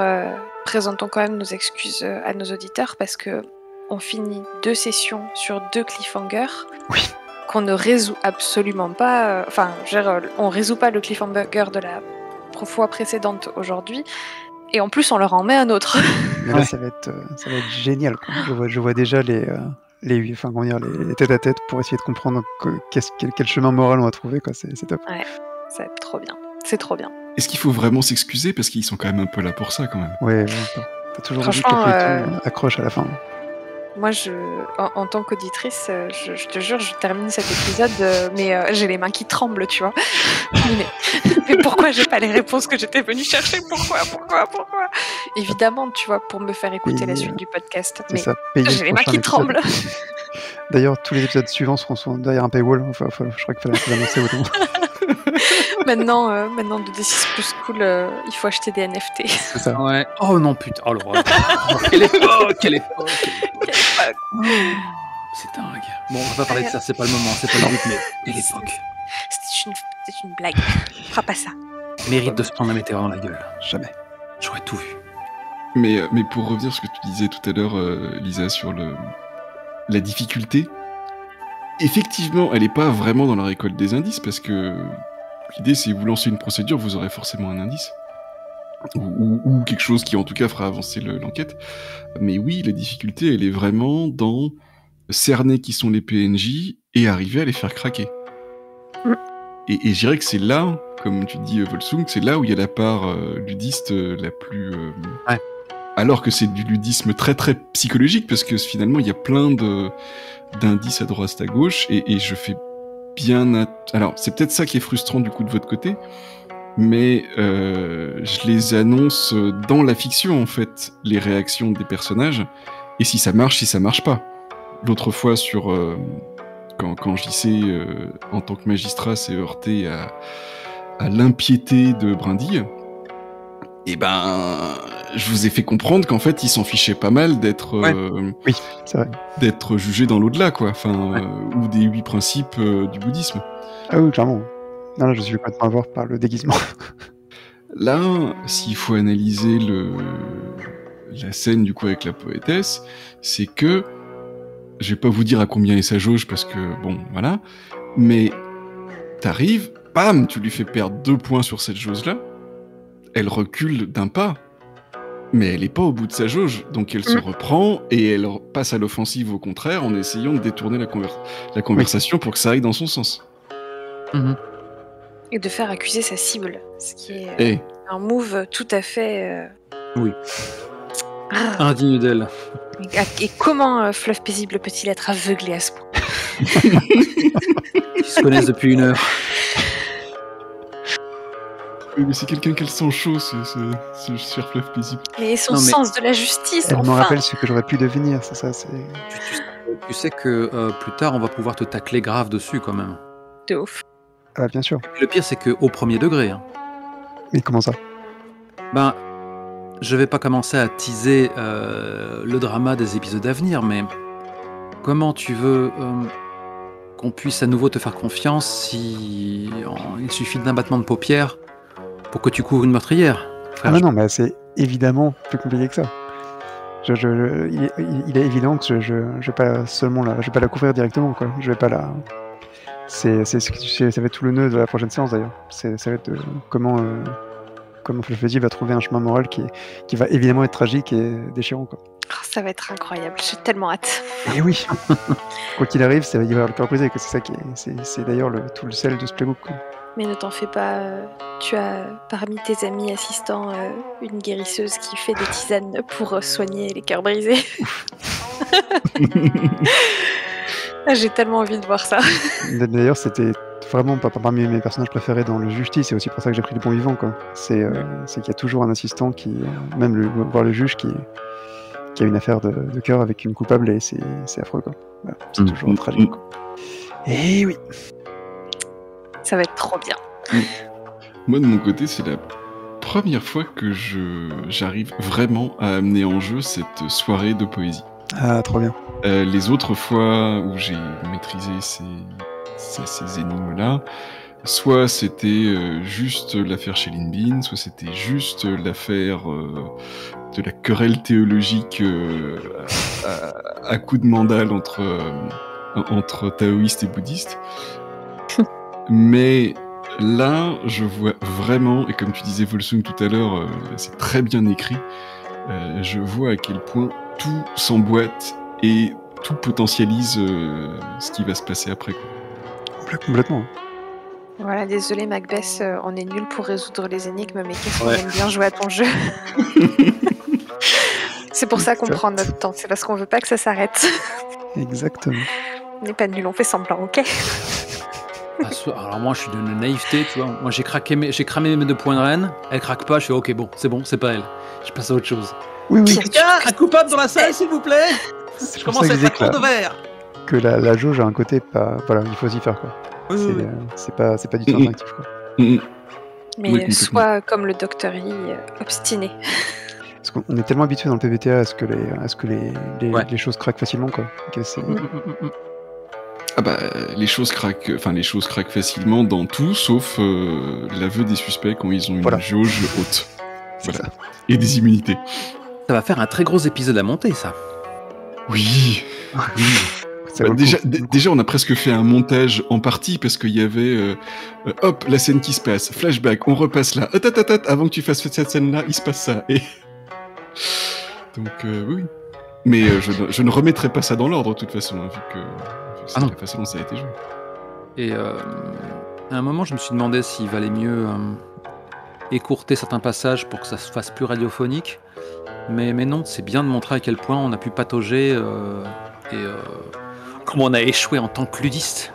présentons quand même nos excuses à nos auditeurs, parce que on finit 2 sessions sur 2 cliffhangers. Oui. Qu'on ne résout absolument pas. On résout pas le cliffhanger de la fois précédente aujourd'hui, et en plus on leur en met un autre. Mais là, ça va être génial, quoi. Je vois déjà les tête-à-tête pour essayer de comprendre quel chemin moral on va trouver, quoi. C'est top. Ouais, ça va être trop bien. C'est trop bien. Est-ce qu'il faut vraiment s'excuser, parce qu'ils sont quand même un peu là pour ça, quand même. Ouais, t'as toujours envie que le peloton accroche à la fin. Moi, en tant qu'auditrice, je te jure, je termine cet épisode, mais j'ai les mains qui tremblent, tu vois. Mais pourquoi j'ai pas les réponses que j'étais venue chercher ? Pourquoi ? Évidemment, tu vois, pour me faire écouter la suite du podcast. Mais j'ai les mains qui tremblent. D'ailleurs, tous les épisodes suivants seront derrière un paywall. Enfin, je crois qu'il fallait l'annoncer autant. Maintenant, de D6 Plus Cool, il faut acheter des NFT. C'est ça. Ouais. Oh non, putain. Oh l'horreur. Quelle époque. C'est dingue. Bon, on va pas parler de ça, c'est pas le moment, c'est pas le but, mais quelle époque. C'est une blague. Fera pas ça. Mérite de se prendre la météore dans la gueule. Jamais. J'aurais tout vu. Mais pour revenir sur ce que tu disais tout à l'heure, Lisa, sur la difficulté, effectivement, elle n'est pas vraiment dans la récolte des indices, parce que l'idée, c'est vous lancez une procédure, vous aurez forcément un indice. Ou quelque chose qui, en tout cas, fera avancer l'enquête. Mais oui, la difficulté, elle est vraiment dans cerner qui sont les PNJ et arriver à les faire craquer. Et je dirais que c'est là, comme tu dis, Volsung, c'est là où il y a la part ludiste la plus... Ouais. Alors que c'est du ludisme très très psychologique, parce que finalement, il y a plein d'indices à droite, à gauche, et je fais bien... Alors, c'est peut-être ça qui est frustrant du coup de votre côté, mais je les annonce dans la fiction, en fait, les réactions des personnages, et si ça marche pas. L'autre fois, quand JC, en tant que magistrat, s'est heurté à l'impiété de Brindille, et je vous ai fait comprendre qu'en fait, il s'en fichait pas mal d'être Oui, c'est vrai. d'être jugé dans l'au-delà, quoi. Enfin, ou des 8 principes du bouddhisme. Ah oui, clairement. Non, là, je suis complètement avoir par le déguisement. Là, s'il faut analyser la scène du coup avec la poétesse, c'est que je vais pas vous dire à combien est sa jauge parce que bon, voilà. Mais t'arrives, bam, tu lui fais perdre 2 points sur cette jauge-là. Elle recule d'un pas, mais elle est pas au bout de sa jauge, donc elle se reprend et elle passe à l'offensive au contraire en essayant de détourner la conversation pour que ça aille dans son sens. Et de faire accuser sa cible, ce qui est un move tout à fait... Oui. Indigne d'elle. Et comment Fluff Paisible peut-il être aveuglé à ce point? Ils se connaissent depuis 1 heure. Oui, mais c'est quelqu'un qui a le sang chaud, ce cher Fluff Paisible. Mais son sens de la justice, Elle enfin. me rappelle ce que j'aurais pu devenir, c'est ça. Tu sais que plus tard, on va pouvoir te tacler grave dessus quand même. De ouf. Ah, bien sûr. Le pire, c'est qu'au premier degré. Hein. Mais comment ça? Je vais pas commencer à teaser le drama des épisodes à venir, mais comment tu veux qu'on puisse à nouveau te faire confiance si il suffit d'un battement de paupières pour que tu couvres une meurtrière, frère? Ah non, mais c'est évidemment plus compliqué que ça. Il est évident que je vais pas seulement je vais pas la couvrir directement, quoi. Je vais pas la... ça va être tout le nœud de la prochaine séance d'ailleurs. Ça va être comment Fluff Paisible va trouver un chemin moral qui va évidemment être tragique et déchirant, quoi. Oh, ça va être incroyable, j'ai tellement hâte. Et oui. Quoi qu'il arrive, il va y avoir le cœur brisé, que c'est ça c'est d'ailleurs tout le sel de ce playbook, quoi. Mais ne t'en fais pas, tu as parmi tes amis assistants une guérisseuse qui fait des tisanes pour soigner les cœurs brisés. J'ai tellement envie de voir ça. D'ailleurs, c'était vraiment pas parmi mes personnages préférés dans le Justice, c'est aussi pour ça que j'ai pris le bon vivant, quoi. C'est qu'il y a toujours un assistant qui, voire le juge qui a une affaire de cœur avec une coupable et c'est affreux, quoi. Voilà, c'est toujours tragique, quoi. Et oui. Ça va être trop bien. Moi, de mon côté, c'est la première fois que j'arrive vraiment à amener en jeu cette soirée de poésie. Ah, trop bien. Les autres fois où j'ai maîtrisé ces énigmes-là, soit c'était juste l'affaire Shailene Bean, soit c'était juste l'affaire de la querelle théologique à coups de mandale entre taoïstes et bouddhistes. Mais là, je vois vraiment, et comme tu disais Volsung tout à l'heure, c'est très bien écrit, je vois à quel point tout s'emboîte et tout potentialise ce qui va se passer après, quoi. Complètement. Voilà, désolé Macbeth, on est nul pour résoudre les énigmes, mais qu'est-ce qu'on aime bien jouer à ton jeu. C'est pour ça qu'on prend notre temps, c'est parce qu'on veut pas que ça s'arrête. Exactement. On n'est pas nul, on fait semblant, ok? Alors moi je suis d'une naïveté, tu vois. Moi j'ai cramé mes 2 points de reine, elle craque pas, je fais ok bon, c'est pas elle. Je passe à autre chose. Oui. Un coupable dans la salle s'il vous plaît. Je commence à être à court de verre. Que la jauge a un côté pas... Voilà, il faut aussi faire, quoi. C'est pas du tout instinctif, quoi. Mais soit comme le Dr. Yi, obstiné. Parce qu'on est tellement habitué dans le PBTA à ce que les choses craquent facilement, quoi. Que c'est... Ah bah, les choses craquent facilement dans tout, sauf l'aveu des suspects quand ils ont une jauge haute. Voilà. Et des immunités. Ça va faire un très gros épisode à monter, ça. Oui. Déjà, on a presque fait un montage en partie parce qu'il y avait hop, la scène qui se passe, flashback, on repasse là, avant que tu fasses cette scène-là, il se passe ça. Et... Donc, oui. Mais je ne remettrai pas ça dans l'ordre, de toute façon, hein, vu que c'est la façon dont ça a été joué. Et à un moment, je me suis demandé s'il valait mieux écourter certains passages pour que ça se fasse plus radiophonique. Mais non, c'est bien de montrer à quel point on a pu patauger et comment on a échoué en tant que ludiste.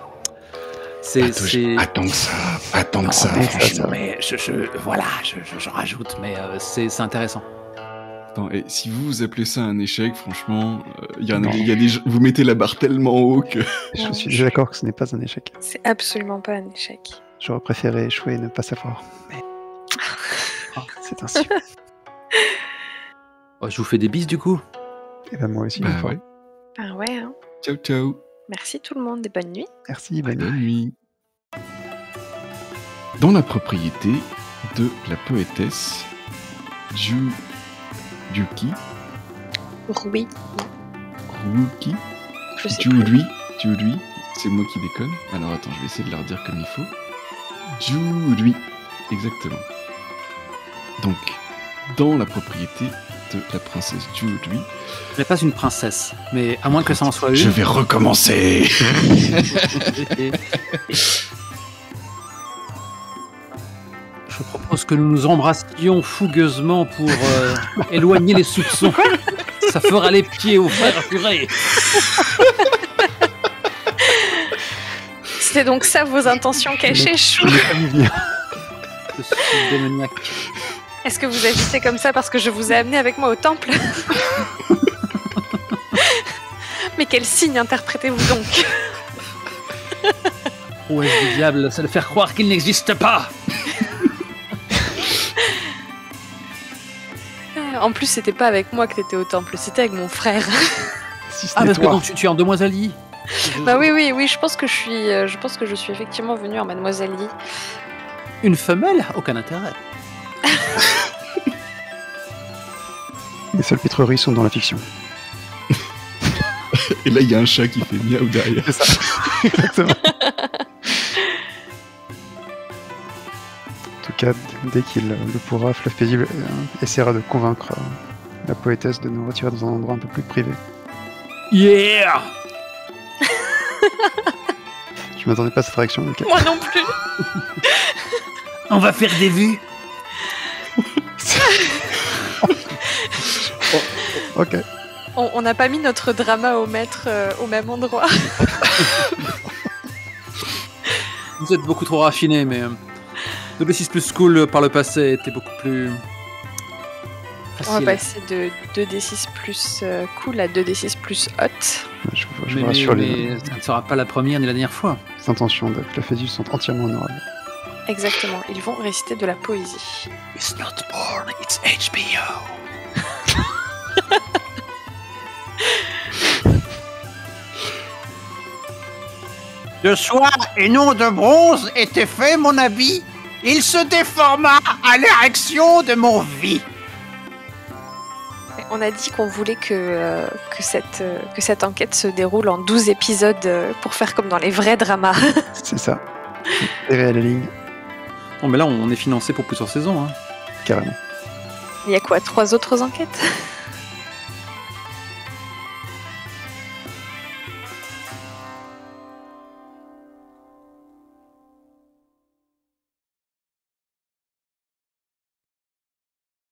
Attends que ça, franchement. Mais je rajoute, mais c'est intéressant. Attends, et si vous appelez ça un échec, franchement, il y a des vous mettez la barre tellement haut que... Je suis déjà d'accord que ce n'est pas un échec. C'est absolument pas un échec. J'aurais préféré échouer et ne pas savoir. Mais c'est ainsi. Je vous fais des bises du coup. Et ben moi aussi. Ouais. Ah ouais, hein. Ciao, ciao. Merci tout le monde et bonne nuit. Merci, bonne Bonne nuit. Dans la propriété de la poétesse Juki. Ruki. Je sais plus. Julie. C'est moi qui déconne. Alors attends, je vais essayer de la redire comme il faut. Julie. Exactement. Donc, dans la propriété de la princesse Julie. Elle n'est pas une princesse, mais à moins que ça en soit une. Je vais recommencer. Je propose que nous nous embrassions fougueusement pour éloigner les soupçons. Ça fera les pieds au fer purée. C'était donc ça vos intentions cachées, chou. Je suis démoniaque. Est-ce que vous agissez comme ça parce que je vous ai amené avec moi au temple? Mais quel signe interprétez-vous donc? Prouesse du diable, c'est de faire croire qu'il n'existe pas. En plus, c'était pas avec moi que t'étais au temple, c'était avec mon frère. Si Ah, parce que donc, tu es en demoiselle Yi. Bah oui, je pense que je suis effectivement venue en mademoiselle Yi. Une femelle? Aucun intérêt. Les seules pitreries sont dans la fiction. Et là, il y a un chat qui fait miaou derrière. C'est ça. Exactement. En tout cas, dès qu'il le pourra, Fleuve Paisible essaiera de convaincre la poétesse de nous retirer dans un endroit un peu plus privé. Yeah! Je m'attendais pas à cette réaction. Okay. Moi non plus. On va faire des vues. Ok. On n'a pas mis notre drama au maître au même endroit. Vous êtes beaucoup trop raffinés, mais 2D6 plus cool par le passé était beaucoup plus facile. On va passer de 2D6 plus cool à 2D6 plus hot. Je vous rassure, mais ça ne sera pas la première ni la dernière fois. Les intentions de Fleuve Paisible sont entièrement honorables. Exactement, ils vont réciter de la poésie. It's not porn, it's HBO. De soie et non de bronze était fait mon habit. Il se déforma à l'érection de mon vie. On a dit qu'on voulait que cette enquête se déroule en 12 épisodes pour faire comme dans les vrais dramas. C'est ça. Serrer à la ligne, Bon, mais là, on est financé pour plusieurs saisons. Hein. carrément. Il y a quoi, 3 autres enquêtes?